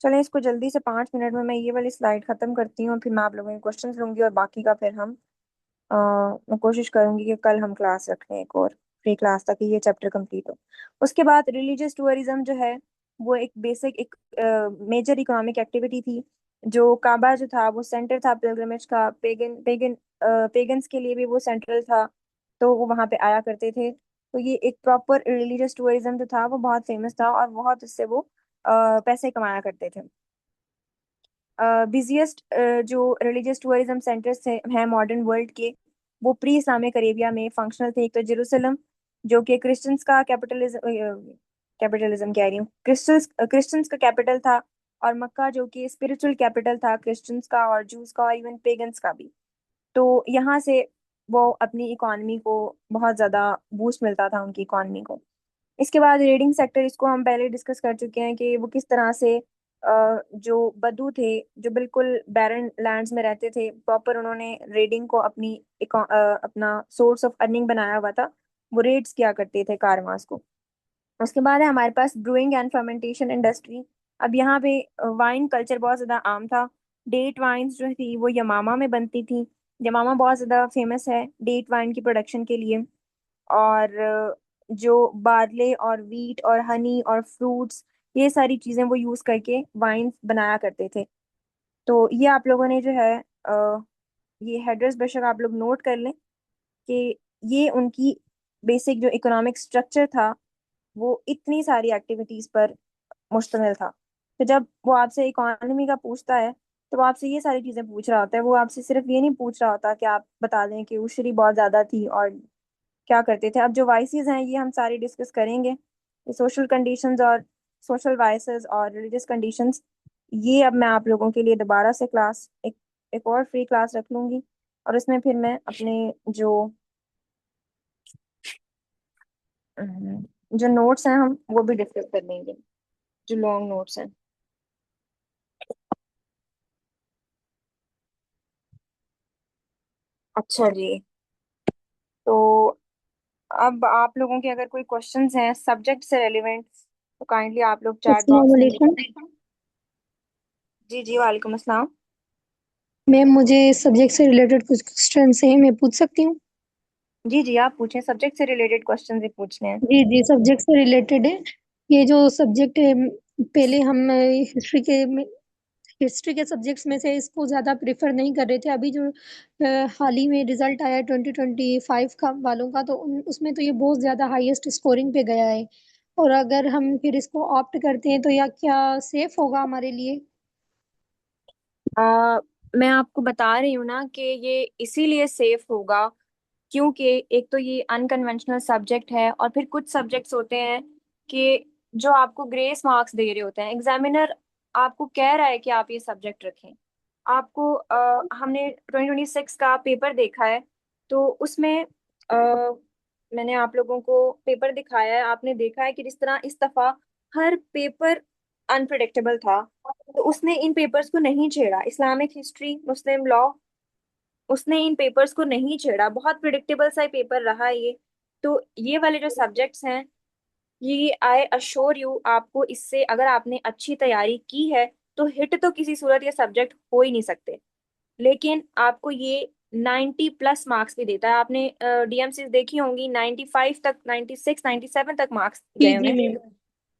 चलें, इसको जल्दी से 5 मिनट में मैं ये वाली स्लाइड खत्म करती हूँ, फिर मैं आप लोगों के क्वेश्चंस लूंगी और बाकी का फिर हम मैं कोशिश करूंगी कि कल हम क्लास रखें एक और फ्री क्लास, ताकि ये चैप्टर कंप्लीट हो। उसके बाद रिलीजियस टूरिज्म जो है, वो एक बेसिक एक मेजर इकोनॉमिक एक्टिविटी थी। जो काबा जो था वो सेंटर था पिलग्रिमेज का, पेगन्स के लिए भी वो सेंट्रल था, तो वो वहाँ पे आया करते थे। तो ये एक प्रॉपर रिलीजियस टूरिज्म जो था वो बहुत फेमस था, और बहुत इससे वो पैसे कमाया करते थे। बिजिएस्ट जो रिलीजियस टूरिज्म सेंटर्स हैं मॉडर्न वर्ल्ड के, वो प्री इस्लामिक अरेबिया में फंक्शनल थे। एक तो जेरूसलम, जो कि क्रिश्चियंस का कैपिटलिज्म कह रही हूँ, क्रिश्चियंस का कैपिटल था। और मक्का जो कि स्पिरिचुअल कैपिटल था क्रिश्चियंस का और जूस का और इवन पेगन्स का भी। तो यहाँ से वो अपनी इकॉनमी को बहुत ज़्यादा बूस्ट मिलता था, उनकी इकॉनमी को। इसके बाद रीडिंग सेक्टर, इसको हम पहले डिस्कस कर चुके हैं कि वो किस तरह से जो बदू थे, जो बिल्कुल बैरन लैंड्स में रहते थे, प्रॉपर उन्होंने रेडिंग को अपना सोर्स ऑफ अर्निंग बनाया हुआ था। वो रेड्स किया करते थे कारवांस को। उसके बाद है हमारे पास ब्रूइंग एंड फर्मेंटेशन इंडस्ट्री। अब यहाँ पे वाइन कल्चर बहुत ज़्यादा आम था। डेट वाइन्स जो थी वो यमामा में बनती थी। यमामा बहुत ज़्यादा फेमस है डेट वाइन की प्रोडक्शन के लिए। और जो बार्ले और वीट और हनी और फ्रूट्स, ये सारी चीजें वो यूज करके वाइन बनाया करते थे। तो ये आप लोगों ने जो है ये हेडर्स बेशक आप लोग नोट कर लें कि ये उनकी बेसिक जो इकोनॉमिक स्ट्रक्चर था, वो इतनी सारी एक्टिविटीज पर मुश्तमिल था। तो जब वो आपसे इकोनॉमी का पूछता है, तो वो आपसे ये सारी चीजें पूछ रहा होता है। वो आपसे सिर्फ ये नहीं पूछ रहा होता कि आप बता दें कि उशरी बहुत ज्यादा थी और क्या करते थे। अब जो वाइसेस हैं ये हम सारे डिस्कस करेंगे, ये सोशल कंडीशंस और सोशल वाइसेस और रिलीजियस कंडीशंस। ये अब मैं आप लोगों के लिए दोबारा से क्लास एक और फ्री क्लास रख लूंगी, और इसमें फिर मैं अपने जो नोट्स हैं हम वो भी डिस्कस कर लेंगे, जो लॉन्ग नोट्स हैं। अच्छा जी। तो अब आप लोगों के अगर कोई क्वेश्चंस हैं सब्जेक्ट से रेलिवेंट, तो काइंडली आप लोग चैट अस्सलाम बॉक्स में वालेकुम। लिखें। जी जी, वालेकुम अस्सलाम। मैम, मुझे सब्जेक्ट से रिलेटेड कुछ क्वेश्चन हैं, मैं पूछ सकती हूँ? जी जी, आप पूछें, सब्जेक्ट से रिलेटेड क्वेश्चन ही पूछने हैं। जी जी, सब्जेक्ट से रिलेटेड है। ये जो सब्जेक्ट है, पहले हम हिस्ट्री के सब्जेक्ट्स में से इसको ज़्यादा प्रेफर नहीं कर रहे थे। अभी जो हाल ही में रिजल्ट आया 2025 का वालों का, तो उसमें तो ये बहुत ज़्यादा हाईएस्ट स्कोरिंग पे गया है। और अगर हम फिर इसको ऑप्ट करते हैं तो या क्या सेफ होगा हमारे लिए? मैं आपको बता रही हूँ ना कि ये इसीलिए सेफ होगा, क्योंकि एक तो ये अनकन्वेंशनल सब्जेक्ट है, और फिर कुछ सब्जेक्ट्स होते हैं कि जो आपको ग्रेस मार्क्स दे रहे होते हैं। एग्जामिनर आपको कह रहा है कि आप ये सब्जेक्ट रखें। आपको हमने 2026 का पेपर देखा है, तो उसमें मैंने आप लोगों को पेपर दिखाया है, आपने देखा है कि जिस तरह इस दफा हर पेपर अनप्रिडिक्टेबल था। तो उसने इन पेपर्स को नहीं छेड़ा, इस्लामिक हिस्ट्री, मुस्लिम लॉ, उसने इन पेपर्स को नहीं छेड़ा। बहुत प्रिडिक्टेबल सा पेपर रहा है ये। तो ये वाले जो सब्जेक्ट्स हैं, ये आई अश्योर यू, आपको इससे अगर आपने अच्छी तैयारी की है तो हिट तो किसी सूरत ये सब्जेक्ट हो ही नहीं सकते। लेकिन आपको ये 90 प्लस मार्क्स भी देता है। आपने डीएमसी देखी होंगी, 95 तक, 96 97 तक मार्क्स जी गए जी उन्हें। मैम।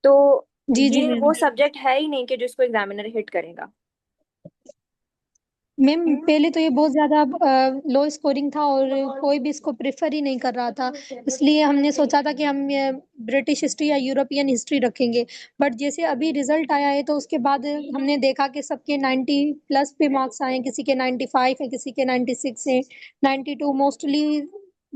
तो जी जी ये मैम। वो सब्जेक्ट है ही नहीं कि जिसको एग्जामिनर हिट करेगा। मैम, पहले तो ये बहुत ज्यादा लो स्कोरिंग था और कोई भी इसको प्रेफर ही नहीं कर रहा था। इसलिए हमने सोचा था कि हम ये ब्रिटिश हिस्ट्री या यूरोपियन हिस्ट्री रखेंगे। बट जैसे अभी रिजल्ट आया है तो उसके बाद हमने देखा कि सबके 90 प्लस पे मार्क्स आए हैं, किसी के 95 है, किसी के 96 है, 92, मोस्टली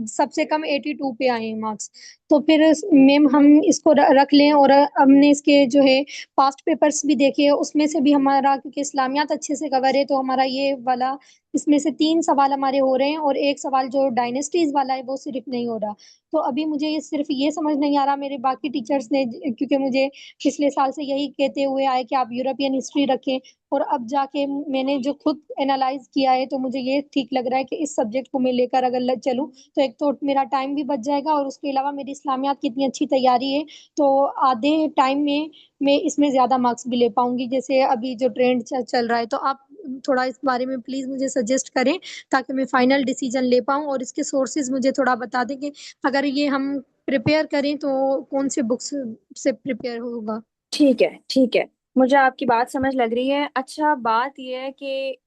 सबसे कम 82 पे आए हैं मार्क्स। तो फिर मैम हम इसको रख लें। और हमने इसके जो है पास्ट पेपर्स भी देखे, उसमें से भी हमारा, क्योंकि इस्लामियात अच्छे से कवर है, तो हमारा ये वाला, इसमें से 3 सवाल हमारे हो रहे हैं और एक सवाल जो डायनेस्टीज वाला है वो सिर्फ नहीं हो रहा। तो अभी मुझे ये सिर्फ ये समझ नहीं आ रहा, मेरे बाकी टीचर्स ने, क्योंकि मुझे पिछले साल से यही कहते हुए आए कि आप यूरोपियन हिस्ट्री रखें, और अब जाके मैंने जो खुद एनालाइज किया है तो मुझे ये ठीक लग रहा है कि इस सब्जेक्ट को मैं लेकर अगर चलूँ तो एक तो मेरा टाइम भी बच जाएगा, और उसके अलावा मेरी इस्लामियात की इतनी अच्छी तैयारी है तो आधे टाइम में मैं इसमें ज्यादा मार्क्स भी ले पाऊंगी, जैसे अभी जो ट्रेंड चल रहा है। तो आप थोड़ा इस बारे में प्लीज मुझे सजेस्ट करें, ताकि मैं फाइनल डिसीजन ले पाऊँ, और इसके सोर्सेज मुझे थोड़ा बता दें कि अगर ये हम प्रिपेयर करें तो कौन से बुक्स से प्रिपेयर होगा। ठीक है, ठीक है। मुझे आपकी बात समझ लग रही है। अच्छा, बात यह है कि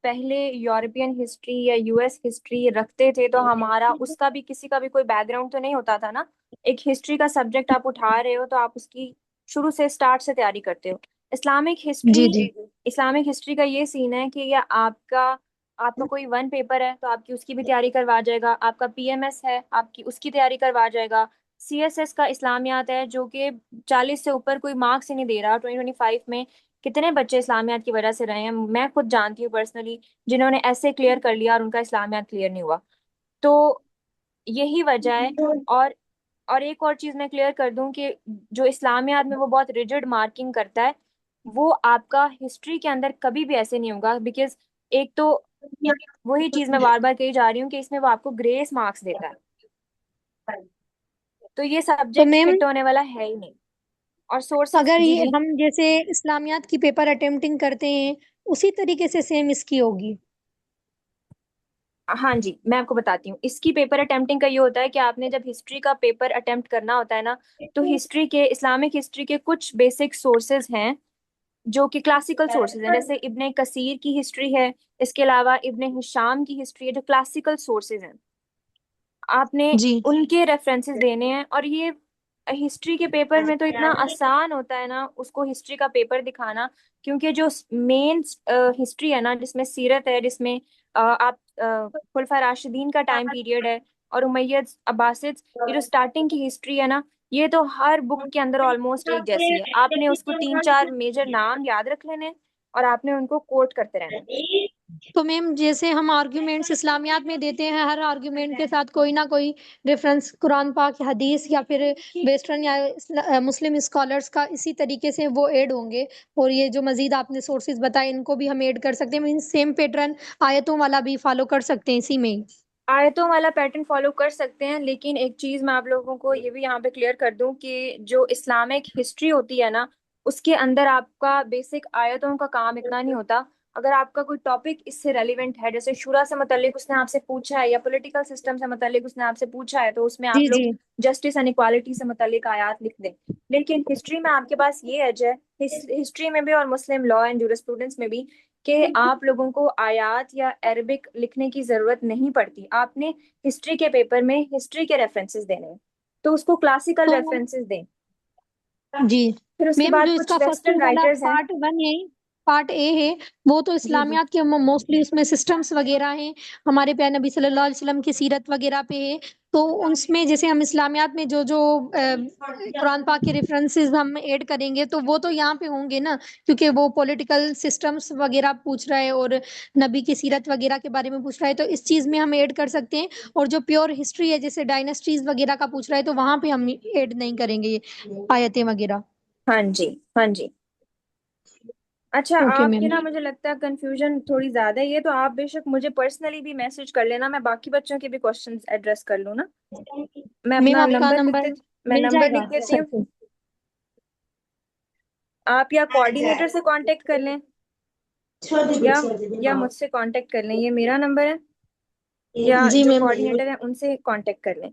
पहले यूरोपियन हिस्ट्री या यूएस हिस्ट्री रखते थे तो हमारा उसका भी किसी का भी कोई बैकग्राउंड तो नहीं होता था ना। एक हिस्ट्री का सब्जेक्ट आप उठा रहे हो तो आप उसकी शुरू से स्टार्ट से तैयारी करते हो। इस्लामिक हिस्ट्री, जी जी। इस्लामिक हिस्ट्री का ये सीन है कि ये आपका आपका कोई वन पेपर है तो आपकी उसकी भी तैयारी करवा जाएगा, आपका पीएमएस है आपकी उसकी तैयारी करवा जाएगा, सीएसएस का इस्लामियात है जो कि 40 से ऊपर कोई मार्क्स ही नहीं दे रहा। 2025 में कितने बच्चे इस्लामियात की वजह से रहे हैं, मैं खुद जानती हूँ पर्सनली, जिन्होंने ऐसे क्लियर कर लिया और उनका इस्लामियात क्लियर नहीं हुआ। तो यही वजह है। और और एक और चीज मैं क्लियर कर दूं कि जो इस्लामियात में वो बहुत रिजिड मार्किंग करता है, वो आपका हिस्ट्री के अंदर कभी भी ऐसे नहीं होगा। बिकॉज एक तो वही चीज मैं बार बार कही जा रही हूँ कि इसमें वो आपको ग्रेस मार्क्स देता है, तो ये तो सब्जेक्ट मैम, हिट होने वाला है ही नहीं। और सोर्सेज, अगर जी ये जी। हम जैसे इस्लामियात की पेपर अटेम्प्टिंग करते हैं, उसी तरीके से सेम इसकी होगी? हाँ जी, मैं आपको बताती हूँ। इसकी पेपर अटेम्प्टिंग का ये होता है कि आपने जब हिस्ट्री का पेपर अटेम्प्ट करना होता है ना, तो हिस्ट्री के, इस्लामिक हिस्ट्री के कुछ बेसिक सोर्सेज हैं जो कि क्लासिकल सोर्सेज हैं। जैसे इब्ने कसीर की हिस्ट्री है, इसके अलावा इब्ने हिशाम की हिस्ट्री है, जो क्लासिकल सोर्सेज हैं। आपने जी। उनके रेफरेंसेस देने हैं। और ये हिस्ट्री के पेपर में तो इतना आसान होता है ना उसको हिस्ट्री का पेपर दिखाना, क्योंकि जो मेन हिस्ट्री है ना, जिसमें सीरत है, जिसमें आप खुलफा राशिदीन का टाइम पीरियड है और उमैयद अब्बासिद, ये जो स्टार्टिंग की हिस्ट्री है ना, ये तो हर बुक के अंदर ऑलमोस्ट एक जैसी है। आपने उसको तीन चार मेजर नाम याद रख लेने हैं और आपने उनको कोट करते रहना है। तो मैम, जैसे हम आर्ग्यूमेंट्स इस्लामियात में देते हैं, हर आर्ग्यूमेंट के साथ कोई ना कोई रेफरेंस कुरान पाक, हदीस, या फिर वेस्टर्न या मुस्लिम स्कॉलर्स का इसी तरीके से वो ऐड होंगे। और ये जो मजीद आपने सोर्सेज बताए, इनको भी हम ऐड कर सकते हैं, मीन सेम पैटर्न आयतों वाला भी फॉलो कर सकते हैं इसी में ही। आयतों वाला पैटर्न फॉलो कर सकते हैं, लेकिन एक चीज मैं आप लोगों को ये भी यहाँ पे क्लियर कर दूं कि जो इस्लामिक हिस्ट्री होती है ना, उसके अंदर आपका बेसिक आयतों का काम इतना नहीं होता। अगर आपका कोई टॉपिक इससे रेलिवेंट है, जैसे शुरा से मुतल्लिक उसने आपसे पूछा है या पॉलिटिकल सिस्टम से मुतल्लिक उसने आपसे पूछा है, तो उसमें आप जी लोग जी। जस्टिस एंड इक्वालिटी से मुतल्लिक आयात लिख दें। लेकिन हिस्ट्री में आपके पास ये एज है, हिस्ट्री में भी और मुस्लिम लॉ एंड जूरिस्प्रूडेंस में भी, कि आप लोगों को आयात या अरबिक लिखने की जरूरत नहीं पड़ती। आपने हिस्ट्री के पेपर में हिस्ट्री के रेफरेंसेस देने हैं, तो उसको क्लासिकल तो रेफरेंसेस दें। जी फिर उसके मैम, जो बाद कुछ इसका फर्स्ट वेस्टर्न वाला राइटर्स हैं। पार्ट वन है, पार्ट ए है, वो तो जी जी। इस्लामियात के मोस्टली उसमें सिस्टम्स वगैरह हैं, हमारे प्यारे नबी सल्लल्लाहु अलैहि वसल्लम की सीरत वगैरह पे है। तो उसमें जैसे हम इस्लामियात में जो जो कुरान पाक के रेफरेंसेस हम ऐड करेंगे, तो वो तो यहाँ पे होंगे ना, क्योंकि वो पॉलिटिकल सिस्टम्स वगैरह पूछ रहा है और नबी की सीरत वगैरह के बारे में पूछ रहा है, तो इस चीज में हम ऐड कर सकते हैं। और जो प्योर हिस्ट्री है, जैसे डायनेस्टीज वगैरह का पूछ रहा है, तो वहां पे हम ऐड नहीं करेंगे ये आयतें वगैरह। हाँ जी, हाँ जी। अच्छा, ओके आपके मैम। ना मुझे लगता है कंफ्यूजन थोड़ी ज्यादा ही है, तो आप बेशक मुझे पर्सनली भी मैसेज कर लेना, मैं बाकी बच्चों के भी क्वेश्चंस एड्रेस कर लूँ ना। मैं मैम, अपना आपका नंबर लिख नंबर देती, मैं मिल नंबर लिख जाएगा देती सर हूँ। को? आप या कोऑर्डिनेटर से कांटेक्ट कर लें या मुझसे कांटेक्ट कर लें, ये मेरा नंबर है, या जी जो मैम। कोऑर्डिनेटर है उनसे कांटेक्ट कर लें।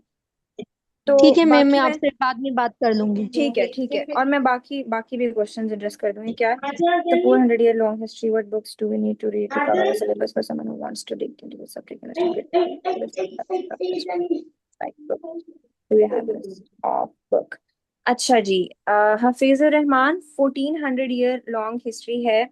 तो ठीक है मैम, मैं बाकी मैं, आपसे बाद में बात कर लूंगी। ठीक है, ठीक है। और मैं बाकी बाकी भी क्वेश्चंस एड्रेस कर दूंगी। क्या है? The 400-year long history, what books do we need to read to cover the syllabus for someone who wants to dig into the subject and understand it? Like book. Do you have a list of book? अच्छा जी, Hafizur Rahman 1400 year long history है।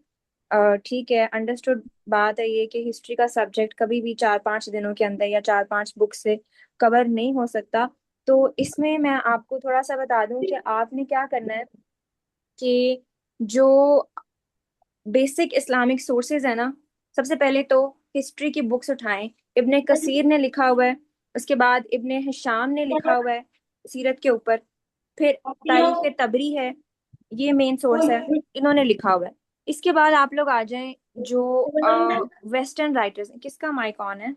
ठीक है, अंडरस्टूड। बात है ये कि हिस्ट्री का सब्जेक्ट कभी भी 4-5 दिनों के अंदर या 4-5 बुक से कवर नहीं हो सकता। तो इसमें मैं आपको थोड़ा सा बता दूं कि आपने क्या करना है कि जो बेसिक इस्लामिक सोर्सेज है ना, सबसे पहले तो हिस्ट्री की बुक्स उठाएं। इब्ने कसीर ने लिखा हुआ है, उसके बाद इब्ने हिशाम ने लिखा हुआ है सीरत के ऊपर, फिर तारीख तबरी है, ये मेन सोर्स है, इन्होंने लिखा हुआ है। इसके बाद आप लोग आ जाएं जो वेस्टर्न राइटर्स हैं। किसका माइक ऑन है?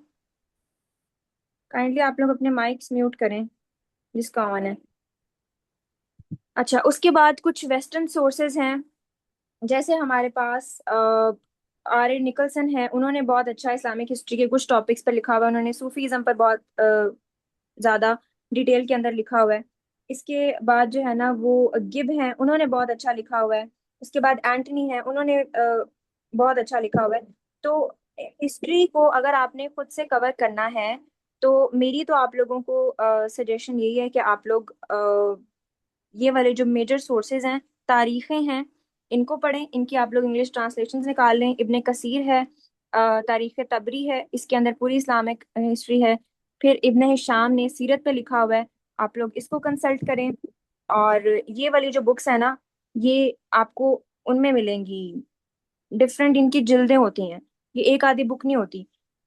काइंडली आप लोग अपने माइक्स म्यूट करें, जिसका ऑन है। अच्छा, उसके बाद कुछ वेस्टर्न सोर्सेज हैं, जैसे हमारे पास आर ए निकलसन है, उन्होंने बहुत अच्छा इस्लामिक हिस्ट्री के कुछ टॉपिक्स पर लिखा हुआ है। उन्होंने सूफीज्म पर बहुत ज्यादा डिटेल के अंदर लिखा हुआ है। इसके बाद जो है ना वो गिब है, उन्होंने बहुत अच्छा लिखा हुआ है। उसके बाद एंटनी है, उन्होंने बहुत अच्छा लिखा हुआ है। तो हिस्ट्री को अगर आपने खुद से कवर करना है तो मेरी तो आप लोगों को सजेशन यही है कि आप लोग ये वाले जो मेजर सोर्सेज हैं, तारीखें हैं, इनको पढ़ें। इनकी आप लोग इंग्लिश ट्रांसलेशंस निकाल लें। इब्ने कसीर है, तारीख तबरी है, इसके अंदर पूरी इस्लामिक हिस्ट्री है। फिर इब्ने हिशाम ने सीरत पे लिखा हुआ है, आप लोग इसको कंसल्ट करें। और ये वाली जो बुक्स है ना, ये आपको उनमें मिलेंगी। डिफरेंट इनकी जिल्दें होती हैं, ये एक आधी बुक नहीं होती।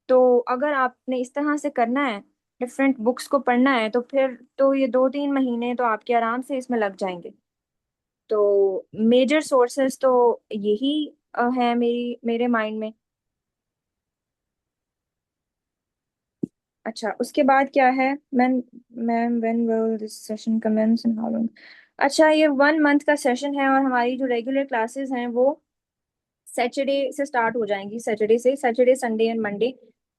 तो अगर आपने इस तरह से करना है, डिफरेंट बुक्स को पढ़ना है, तो फिर तो ये 2-3 महीने तो आपके आराम से इसमें लग जाएंगे। तो मेजर सोर्सेस तो यही है मेरे माइंड में। अच्छा, उसके बाद क्या है? Ma'am, ma'am when will this session commence and how long? अच्छा, ये 1 मंथ का सेशन है और हमारी जो रेगुलर क्लासेस हैं वो सैटरडे से स्टार्ट हो जाएंगी। सैटरडे संडे एंड मंडे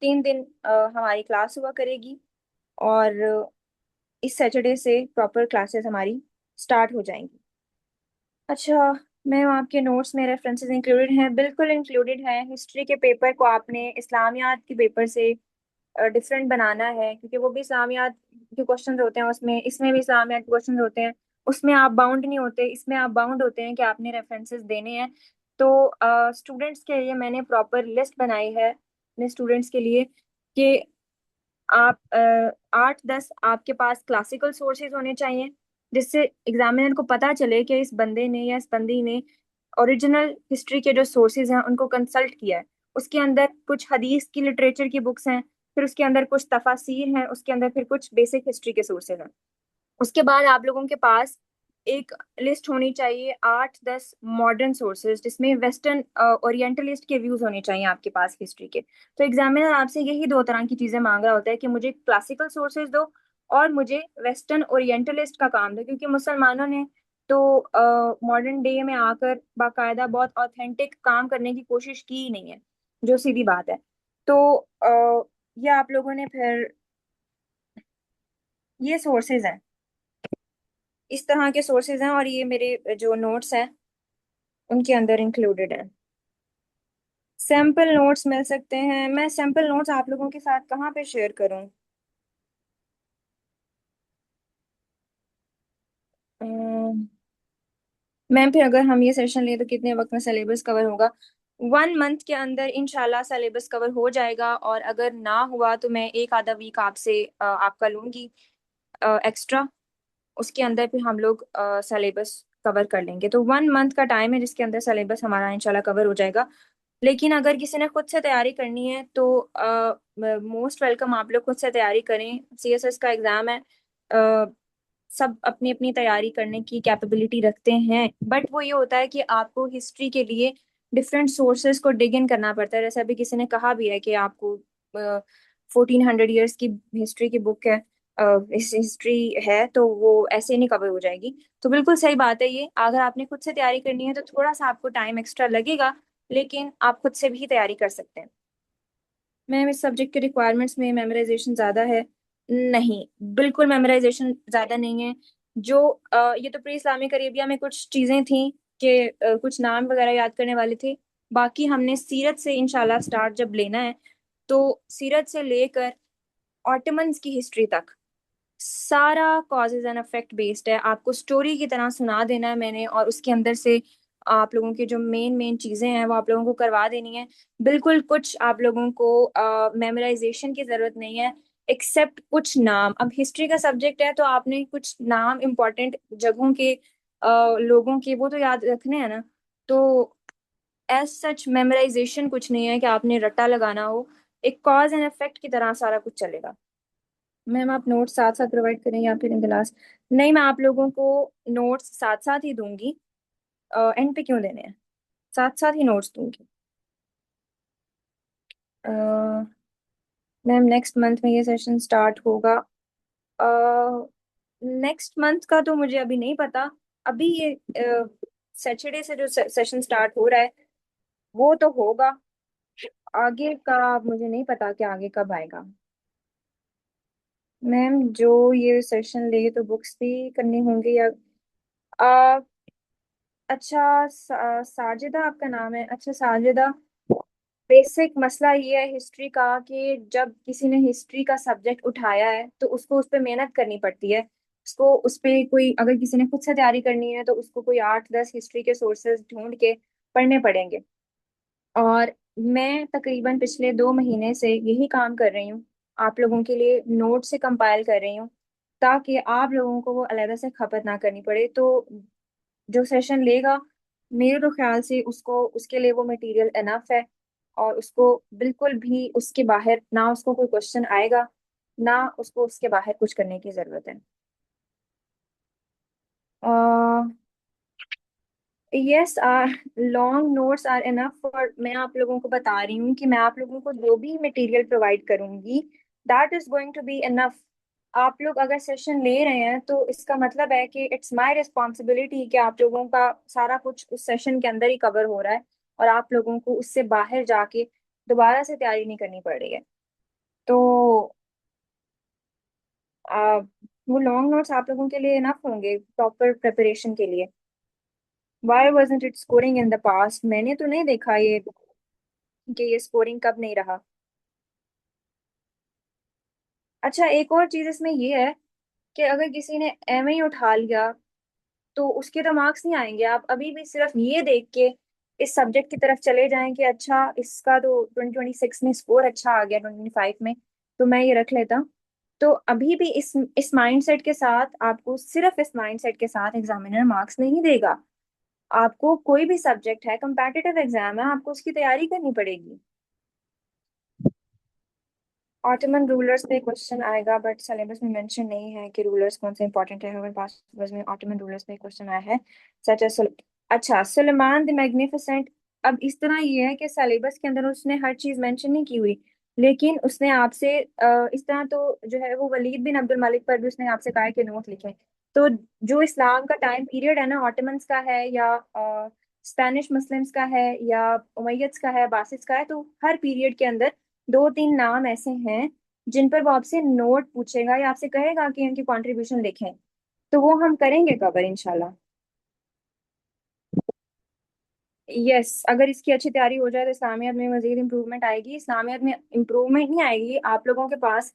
3 दिन हमारी क्लास हुआ करेगी। और इस सैटरडे से प्रॉपर क्लासेस हमारी स्टार्ट हो जाएंगी। अच्छा मैम, आपके नोट्स में रेफरेंसेस इंक्लूडेड हैं? बिल्कुल इंक्लूडेड हैं। हिस्ट्री के पेपर को आपने इस्लामियात के पेपर से डिफरेंट बनाना है, क्योंकि वो भी इस्लामियात के क्वेश्चन होते हैं उसमें, इसमें भी इस्लामियात के क्वेश्चन होते हैं। उसमें आप बाउंड नहीं होते, इसमें आप बाउंड होते हैं कि आपने रेफरेंसेस देने हैं। तो स्टूडेंट्स के लिए मैंने प्रॉपर लिस्ट बनाई है अपने स्टूडेंट्स के लिए कि आप 8-10 आपके पास क्लासिकल सोर्सेज होने चाहिए, जिससे एग्जामिनर को पता चले कि इस बंदे ने या इस बंदी ने ओरिजिनल हिस्ट्री के जो सोर्सेज हैं उनको कंसल्ट किया है। उसके अंदर कुछ हदीस की लिटरेचर की बुक्स हैं, फिर उसके अंदर कुछ तफासिर हैं, उसके अंदर फिर कुछ बेसिक हिस्ट्री के सोर्सेज हैं। उसके बाद आप लोगों के पास एक लिस्ट होनी चाहिए 8-10 मॉडर्न सोर्सेज, जिसमें वेस्टर्न ओरिएंटलिस्ट के व्यूज होने चाहिए आपके पास हिस्ट्री के। तो एग्जामिनर आपसे यही दो तरह की चीजें मांग रहा होता है कि मुझे क्लासिकल सोर्सेज दो और मुझे वेस्टर्न ओरिएंटलिस्ट का काम दो, क्योंकि मुसलमानों ने तो मॉडर्न डे में आकर बाकायदा बहुत ऑथेंटिक काम करने की कोशिश की ही नहीं है, जो सीधी बात है। तो ये आप लोगों ने फिर, ये सोर्सेज हैं, इस तरह के सोर्सेज हैं, और ये मेरे जो नोट्स हैं उनके अंदर इंक्लूडेड है। सैम्पल नोट्स मिल सकते हैं। मैं सैम्पल नोट्स आप लोगों के साथ कहाँ पे शेयर करूँ? मैम, फिर अगर हम ये सेशन लें तो कितने वक्त में सिलेबस कवर होगा? 1 मंथ के अंदर इंशाल्लाह सिलेबस कवर हो जाएगा, और अगर ना हुआ तो मैं एक आधा वीक आपसे आपका लूंगी एक्स्ट्रा। उसके अंदर फिर हम लोग सिलेबस कवर कर लेंगे। तो 1 मंथ का टाइम है जिसके अंदर सिलेबस हमारा इंशाल्लाह कवर हो जाएगा। लेकिन अगर किसी ने खुद से तैयारी करनी है तो मोस्ट वेलकम, आप लोग खुद से तैयारी करें। सीएसएस का एग्जाम है। अ, सब अपनी अपनी तैयारी करने की कैपेबिलिटी रखते हैं, बट वो ये होता है कि आपको हिस्ट्री के लिए डिफरेंट सोर्सेज को डिग इन करना पड़ता है। जैसे अभी किसी ने कहा भी है कि आपको 1400 ईयर्स की हिस्ट्री की बुक है, इस हिस्ट्री है, तो वो ऐसे नहीं कवर हो जाएगी। तो बिल्कुल सही बात है ये। अगर आपने खुद से तैयारी करनी है तो थोड़ा सा आपको टाइम एक्स्ट्रा लगेगा, लेकिन आप खुद से भी तैयारी कर सकते हैं। मैम, इस सब्जेक्ट के रिक्वायरमेंट्स में मेमोराइजेशन ज़्यादा है? नहीं, बिल्कुल मेमोराइजेशन ज़्यादा नहीं है। जो ये तो प्री इस्लामिक अरेबिया में कुछ चीज़ें थी कि कुछ नाम वगैरह याद करने वाले थे। बाकी हमने सीरत से इंशाल्लाह स्टार्ट जब लेना है, तो सीरत से लेकर ऑटमन्स की हिस्ट्री तक सारा कॉजेज एंड इफेक्ट बेस्ड है। आपको स्टोरी की तरह सुना देना है मैंने, और उसके अंदर से आप लोगों की जो मेन मेन चीजें हैं वो आप लोगों को करवा देनी है। बिल्कुल कुछ आप लोगों को मेमोराइजेशन की जरूरत नहीं है, एक्सेप्ट कुछ नाम। अब हिस्ट्री का सब्जेक्ट है तो आपने कुछ नाम इंपॉर्टेंट जगहों के, लोगों के, वो तो याद रखने हैं ना। तो एज सच मेमोराइजेशन कुछ नहीं है कि आपने रट्टा लगाना हो। एक कॉज एंड इफेक्ट की तरह सारा कुछ चलेगा। मैम, आप नोट्स साथ साथ प्रोवाइड करें या फिर इन क्लास? नहीं, मैं आप लोगों को नोट्स साथ साथ ही दूंगी। एंड पे क्यों देने हैं? साथ साथ ही नोट्स दूंगी। मैम, नेक्स्ट मंथ में ये सेशन स्टार्ट होगा? नेक्स्ट मंथ का तो मुझे अभी नहीं पता। अभी ये सैटरडे से जो सेशन स्टार्ट हो रहा है वो तो होगा। आगे का मुझे नहीं पता कि आगे कब आएगा। मैम जो ये सेशन ले तो बुक्स भी करनी होंगी या आ, अच्छा साजिदा आपका नाम है। अच्छा साजिदा, बेसिक मसला ये है हिस्ट्री का कि जब किसी ने हिस्ट्री का सब्जेक्ट उठाया है तो उसको उस पर मेहनत करनी पड़ती है। उसको उस पे कोई अगर किसी ने खुद से तैयारी करनी है तो उसको कोई 8-10 हिस्ट्री के सोर्सेज ढूंढ के पढ़ने पड़ेंगे। और मैं तकरीबन पिछले 2 महीने से यही काम कर रही हूँ, आप लोगों के लिए नोट से कंपाइल कर रही हूँ ताकि आप लोगों को वो अलग से खपत ना करनी पड़े। तो जो सेशन लेगा मेरे तो ख्याल से उसको उसके लिए वो मटेरियल इनफ है, और उसको बिल्कुल भी उसके बाहर ना उसको कोई क्वेश्चन आएगा, ना उसको उसके बाहर कुछ करने की जरूरत है। Yes, long notes are enough for, मैं आप लोगों को बता रही हूँ कि मैं आप लोगों को जो भी मटेरियल प्रोवाइड करूंगी that is going to be enough. आप लोग अगर सेशन ले रहे हैं तो इसका मतलब है कि इट्स माय रिस्पॉन्सिबिलिटी कि आप लोगों का सारा कुछ उस सेशन के अंदर ही कवर हो रहा है, और आप लोगों को उससे बाहर जाके दोबारा से तैयारी नहीं करनी पड़ रही है। तो आ, वो लॉन्ग नोट्स आप लोगों के लिए इनफ होंगे प्रॉपर प्रिपरेशन के लिए। Why wasn't it scoring in the past? मैंने तो नहीं देखा ये कि ये स्कोरिंग कब नहीं रहा। अच्छा एक और चीज इसमें ये है कि अगर किसी ने एम ही उठा लिया तो उसके तो मार्क्स नहीं आएंगे। आप अभी भी सिर्फ ये देख के इस सब्जेक्ट की तरफ चले जाएं कि अच्छा इसका तो 2026 में स्कोर अच्छा आ गया, 2025 में, तो मैं ये रख लेता हूँ। तो अभी भी इस माइंडसेट के साथ, आपको सिर्फ इस माइंडसेट के साथ एग्जामिनर मार्क्स नहीं देगा। आपको कोई भी सब्जेक्ट है, कंपेटिटिव एग्जाम है, आपको उसकी तैयारी करनी पड़ेगी। ऑटोमन रूलर्स पे क्वेश्चन आएगा बट सिलेबस में मेंशन नहीं है कि रूलर्स कौन से इंपॉर्टेंट है। हमारे पास सिलेबस में ऑटोमन रूलर्स पे क्वेश्चन आया है सच एज, अच्छा सुलेमान द मैग्निफिसेंट। अब इस तरह ये है कि सिलेबस के अंदर उसने हर चीज मेंशन नहीं की हुई, लेकिन उसने आपसे इस तरह तो जो है वो वलीद बिन अब्दुल मलिक पर भी उसने आपसे कहा है कि नोट लिखें। तो जो इस्लाम का टाइम पीरियड है ना, ऑटोमन्स का है या स्पेनिश मुस्लिम्स का है या उमैयद्स का है, बासिस का है, तो हर पीरियड के अंदर 2-3 नाम ऐसे हैं जिन पर वो आपसे नोट पूछेगा या आपसे कहेगा कि इनकी कंट्रीब्यूशन लिखें। तो वो हम करेंगे कवर इंशाल्लाह। यस, अगर इसकी अच्छी तैयारी हो जाए तो इस्लामियत में मजीद इम्प्रूवमेंट आएगी। इस्लामियत में इम्प्रूवमेंट नहीं आएगी, आप लोगों के पास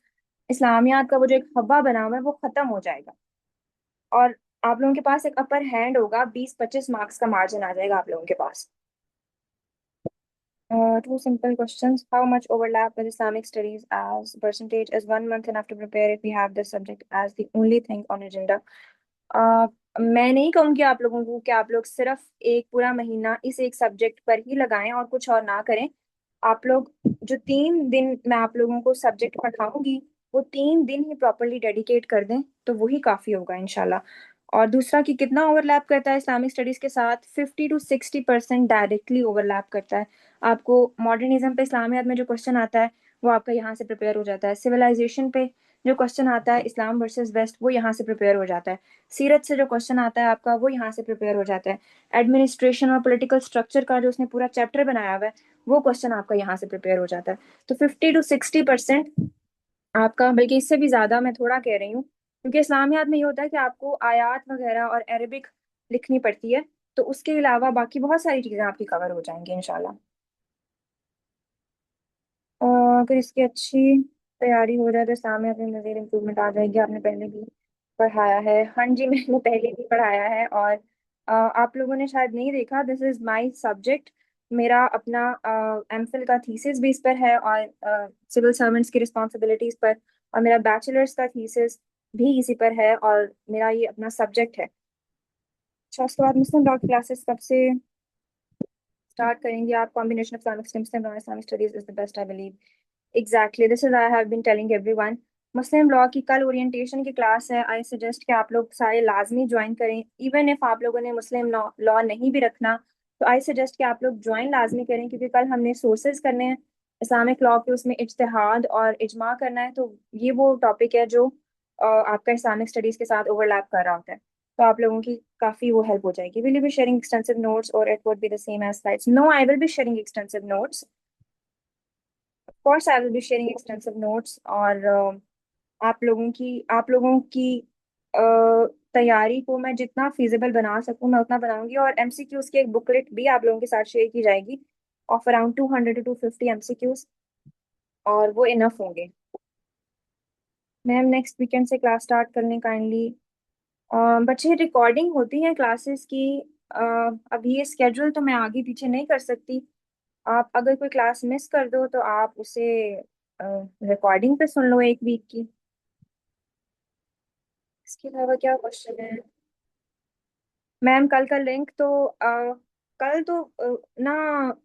इस्लामियात का वो जो एक हब्बा बना हुआ है वो खत्म हो जाएगा, और आप लोगों के पास एक अपर हैंड होगा, 20-25 मार्क्स का मार्जिन आ जाएगा आप लोगों के पास। Two simple questions. How much overlap with Islamic studies as percentage is 1 month enough to prepare if we have this subject as the only thing on agenda? Uh, मैं नहीं कहूँगी आप लोगों को कि आप लोग सिर्फ एक पूरा महीना इस एक सब्जेक्ट पर ही लगाएं और कुछ और ना करें। आप लोग जो 3 दिन मैं आप लोगों को सब्जेक्ट पढ़ाऊंगी वो 3 दिन ही प्रॉपरली डेडिकेट कर दें तो वही काफ़ी होगा इंशाल्लाह। और दूसरा कि कितना ओवरलैप करता है इस्लामिक स्टडीज़ के साथ, 50 to 60% डायरेक्टली ओवरलैप करता है। आपको मॉडर्निज्म पे इस्लामियत में जो क्वेश्चन आता है वो आपका यहाँ से प्रिपेयर हो जाता है। सिविलाइजेशन पे जो क्वेश्चन आता है इस्लाम वर्सेस वेस्ट वो यहाँ से प्रिपेयर हो जाता है। सीरत से जो क्वेश्चन आता है आपका वो यहाँ से प्रिपेयर हो जाता है। एडमिनिस्ट्रेशन और पॉलिटिकल स्ट्रक्चर का जो उसने पूरा चैप्टर बनाया हुआ है वो क्वेश्चन आपका यहाँ से प्रिपेयर हो जाता है। तो 50 to 60% आपका, बल्कि इससे भी ज्यादा मैं थोड़ा कह रही हूँ, क्योंकि इस्लामियात में ये होता है कि आपको आयात वगैरह और अरबिक लिखनी पड़ती है, तो उसके अलावा बाकी बहुत सारी चीजें आपकी कवर हो जाएंगी इंशाल्लाह। अगर इसकी अच्छी तैयारी हो जाए तो इस्लामियात में मजीद इम्प्रूवमेंट आ जाएगी। आपने पहले भी पढ़ाया है। हाँ जी मैंने पहले भी पढ़ाया है, और आप लोगों ने शायद नहीं देखा, दिस इज माय सब्जेक्ट। मेरा अपना एमफिल का थीसिस भी इस पर है, और सिविल सर्वेंट्स की रिस्पॉन्सिबिलिटीज पर, और मेरा बैचलर्स का थीसिस भी इसी पर है, और मेरा ये अपना सब्जेक्ट है। अच्छा उसके बाद मुस्लिम लॉ क्लासेस कब से स्टार्ट करेंगे आप? Combination of Islamic Muslim law and Islamic studies is the best I believe. Exactly this is I have been telling everyone. Muslim law की कल ओरिएंटेशन की क्लास है, आई सजेस्ट कि आप लोग सारे लाजमी ज्वाइन करें। इवन इफ आप लोगों ने मुस्लिम लॉ लॉ नहीं भी रखना तो आई सजेस्ट कि आप लोग ज्वाइन लाजमी करें, क्योंकि कल हमने सोर्सेज करने हैं इस्लामिक लॉ के, उसमें इज्तिहाद और इजमा करना है। तो ये वो टॉपिक है जो आपका इस्लामिक स्टडीज के साथ ओवरलैप कर रहा होता है। तो आप लोगों की काफी वो हेल्प हो जाएगी। Will you be sharing extensive notes और it would be the same as slides? No, I will be sharing extensive notes. Course I will be sharing extensive notes, और आप लोगों की अ, तैयारी को मैं जितना फिजिबल बना सकूं मैं उतना बनाऊंगी। और एमसीक्यूज की एक बुकलेट भी आप लोगों के साथ शेयर की जाएगी ऑफ अराउंड 200 to 250 एमसीक्यूज, और वो इनफ होंगे। मैम नेक्स्ट वीकेंड से क्लास स्टार्ट करने काइंडली। बच्चे रिकॉर्डिंग होती है क्लासेस की। अ, अभी ये स्केड्यूल तो मैं आगे पीछे नहीं कर सकती। आप अगर कोई क्लास मिस कर दो तो आप उसे रिकॉर्डिंग पे सुन लो 1 वीक की। इसके अलावा क्या क्वेश्चन है? मैम कल का लिंक तो कल तो ना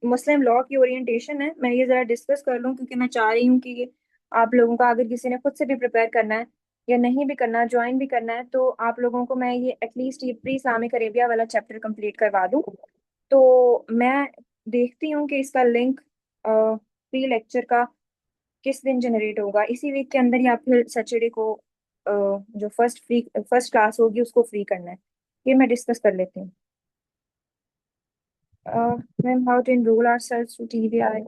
मुस्लिम लॉ की ओरिएंटेशन है। मैं ये जरा डिस्कस कर लूँ क्योंकि मैं चाह रही हूँ कि आप लोगों का अगर किसी ने खुद से भी प्रिपेयर करना है या नहीं भी करना, ज्वाइन भी करना है, तो आप लोगों को मैं ये एटलीस्ट ये प्री इस्लामिक अरेबिया वाला चैप्टर कंप्लीट करवा दूँ। तो मैं देखती हूँ कि इसका लिंक प्री लेक्चर का किस दिन जनरेट होगा, इसी वीक के अंदर या फिर सैटरडे को जो फर्स्ट क्लास होगी उसको फ्री करना है। ये मैं डिस्कस कर लेती हूँ। Ma'am how to enroll ourselves to TVI.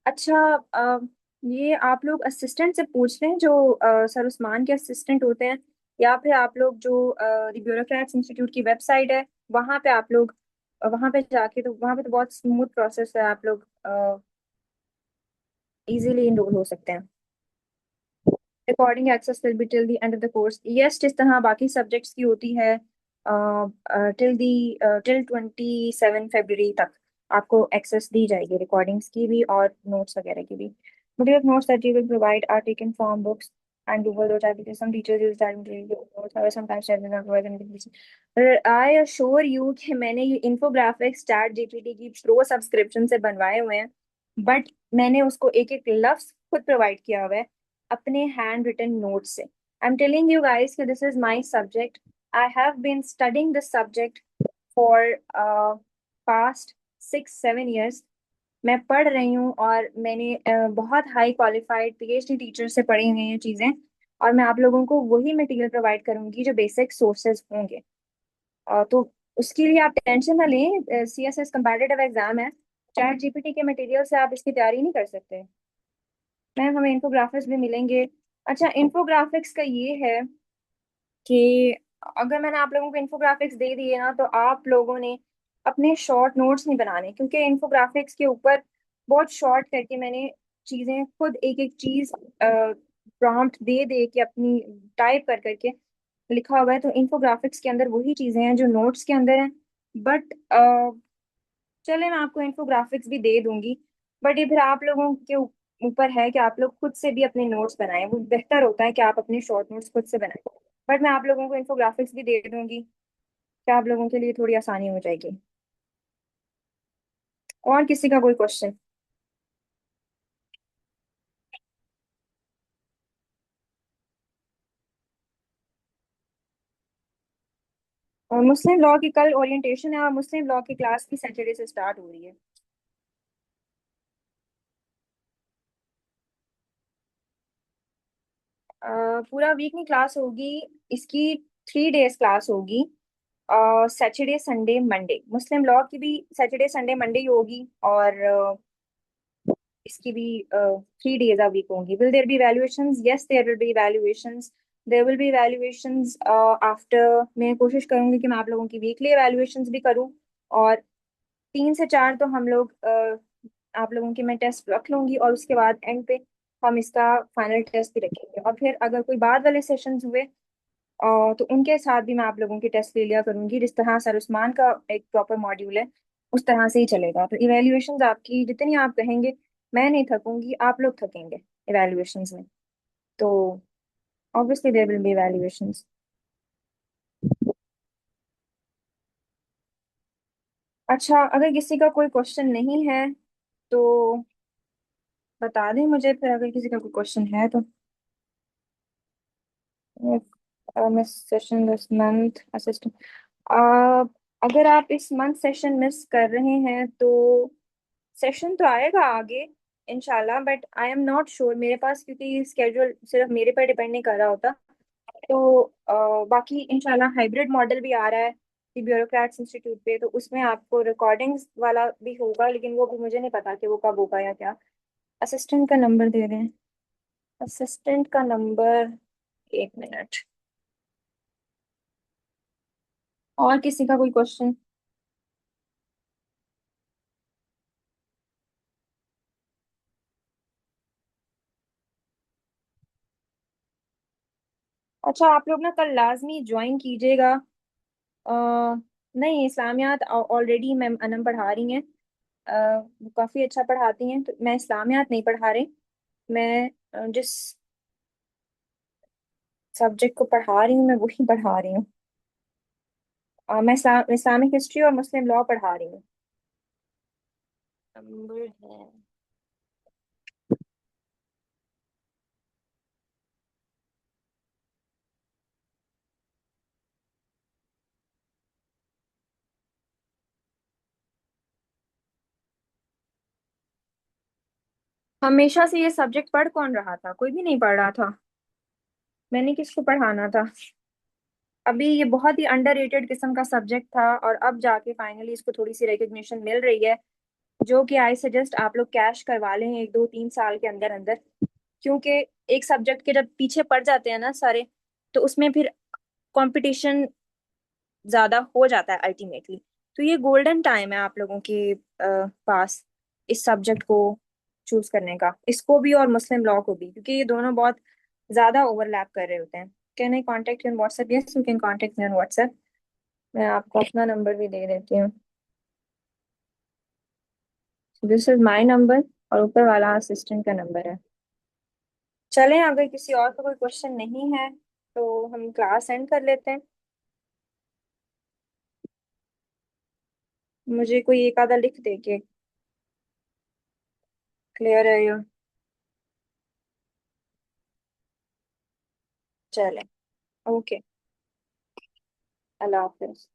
अच्छा, ये आप लोग असिस्टेंट से पूछ लें जो सर उस्मान के असिस्टेंट होते हैं, या फिर आप लोग जो द ब्यूरोक्रेट्स इंस्टीट्यूट की वेबसाइट है वहाँ पे आप लोग वहाँ पे जाके, तो वहाँ पे तो बहुत स्मूथ प्रोसेस है, आप लोग इजीली इनरोल हो सकते हैं। Recording access will be till the end of the course, yes, जिस तरह बाकी सब्जेक्ट्स की होती है टिल 27 फरवरी तक आपको एक्सेस दी जाएगी रिकॉर्डिंग्स की भी और नोट्स वगैरह की भी। Material notes that you will provide are taken from books and Google Notes application. Some teachers use that material notes, however, sometimes chat not provide them with this. I assure you कि मैंने ये infographics चैट जीपीटी की प्रो सब्सक्रिप्शन से बनवाए हुए हैं, बट मैंने उसको एक एक लफ्ज खुद प्रोवाइड किया हुआ है अपने हैंड रिटन नोट से। I am telling you guys कि this is my subject. I have been studying this subject for past 6-7 years। मैं पढ़ रही हूँ और मैंने बहुत हाई क्वालिफाइड पीएचडी टीचर से पढ़ी हुई हैं चीज़ें, और मैं आप लोगों को वही मटेरियल प्रोवाइड करूंगी जो बेसिक सोर्सेज होंगे। तो उसके लिए आप टेंशन ना लें, सीएसएस कंपेटिटिव एग्जाम है, चैट जीपीटी के मटेरियल से आप इसकी तैयारी नहीं कर सकते। मैम हमें इन्फोग्राफिक्स भी मिलेंगे। अच्छा, इन्फोग्राफिक्स का ये है कि अगर मैंने आप लोगों को इन्फोग्राफिक्स दे दिए ना, तो आप लोगों ने अपने शॉर्ट नोट्स नहीं बनाने, क्योंकि इन्फोग्राफिक्स के ऊपर बहुत शॉर्ट करके मैंने चीजें खुद एक एक चीज प्रॉम्प्ट दे दे के अपनी टाइप कर करके लिखा हुआ है। तो इन्फोग्राफिक्स के अंदर वही चीजें हैं जो नोट्स के अंदर हैं। बट चले, मैं आपको इन्फोग्राफिक्स भी दे दूंगी, बट ये फिर आप लोगों के ऊपर है कि आप लोग खुद से भी अपने नोट्स बनाएं। वो बेहतर होता है कि आप अपने शॉर्ट नोट्स खुद से बनाएं। बट मैं आप लोगों को इन्फोग्राफिक्स भी दे दूंगी, क्या आप लोगों के लिए थोड़ी आसानी हो जाएगी। और किसी का कोई क्वेश्चन? और मुस्लिम लॉ की कल ओरिएंटेशन है, और मुस्लिम लॉ की क्लास की सैटरडे से स्टार्ट हो रही है। पूरा वीक में क्लास होगी, इसकी 3 days क्लास होगी। सैटरडे संडे मंडे, मुस्लिम लॉ की भी सैटरडे संडे मंडे ही होगी, और इसकी भी 3 days a week होंगी। Will there be evaluations? Yes, there will be evaluations. There will be evaluations after, मैं कोशिश करूंगी कि मैं आप लोगों की वीकली वैल्यूएशंस भी करूं, और 3 से 4 तो हम लोग आप लोगों के मैं टेस्ट रख लूंगी, और उसके बाद एंड पे हम इसका फाइनल टेस्ट भी रखेंगे। और फिर अगर कोई बाद वाले सेशंस हुए तो उनके साथ भी मैं आप लोगों की टेस्ट ले लिया करूंगी। जिस तरह सर उस्मान का एक प्रॉपर मॉड्यूल है उस तरह से ही चलेगा। तो इवेल्युएशंस आपकी जितनी आप कहेंगे, मैं नहीं थकूंगी, आप लोग थकेंगे इवेल्युएशंस में। तो ऑब्वियसली देयर विल बी इवेल्युएशंस। अच्छा, अगर किसी का कोई क्वेश्चन नहीं है तो बता दें मुझे, फिर अगर किसी का कोई क्वेश्चन है तो। Miss session this month assistant, अगर आप इस मंथ सेशन मिस कर रहे हैं तो सेशन तो आएगा आगे इंशाल्लाह, but I am not sure मेरे पास, क्योंकि स्केड्यूल सिर्फ मेरे पर डिपेंड नहीं कर रहा होता। तो बाकी इंशाल्लाह हाइब्रिड मॉडल भी आ रहा है ब्यूरोक्रेट्स इंस्टीट्यूट पे, तो उसमें आपको रिकॉर्डिंग्स वाला भी होगा, लेकिन वो भी मुझे नहीं पता कि वो कब होगा या क्या। असिस्टेंट का नंबर दे दें। असिस्टेंट का नंबर, 1 मिनट। और किसी का कोई क्वेश्चन? अच्छा, आप लोग ना कल लाजमी ज्वाइन कीजिएगा। अ, नहीं, इस्लामियात ऑलरेडी मैम अनम पढ़ा रही हैं। वो काफ़ी अच्छा पढ़ाती हैं, तो मैं इस्लामियात नहीं पढ़ा रही। मैं जिस सब्जेक्ट को पढ़ा रही हूँ मैं वही पढ़ा रही हूँ। मैं इस्लामिक हिस्ट्री और मुस्लिम लॉ पढ़ा रही हूँ। नंबर है। हमेशा से ये सब्जेक्ट पढ़ कौन रहा था? कोई भी नहीं पढ़ रहा था। मैंने किसको पढ़ाना था? अभी ये बहुत ही अंडररेटेड किस्म का सब्जेक्ट था, और अब जाके फाइनली इसको थोड़ी सी रिकग्निशन मिल रही है, जो कि आई सजेस्ट आप लोग कैश करवा लें 1 2 3 साल के अंदर अंदर। क्योंकि एक सब्जेक्ट के जब पीछे पड़ जाते हैं ना सारे, तो उसमें फिर कंपटीशन ज्यादा हो जाता है अल्टीमेटली। तो ये गोल्डन टाइम है आप लोगों के पास इस सब्जेक्ट को चूज करने का, इसको भी और मुस्लिम लॉ को भी, क्योंकि ये दोनों बहुत ज्यादा ओवरलैप कर रहे होते हैं। Can eye contact you on WhatsApp? Yes, you can contact me on WhatsApp. मैं आपको अपना नंबर भी दे देती हूँ। दिस इज माई नंबर, और ऊपर वाला असिस्टेंट का नंबर है। चलें, अगर किसी और का कोई क्वेश्चन नहीं है तो हम क्लास एंड कर लेते हैं। मुझे कोई एक आधा लिख दे के क्लियर है ये। चलें। ओके। अल्लाह हाफिज।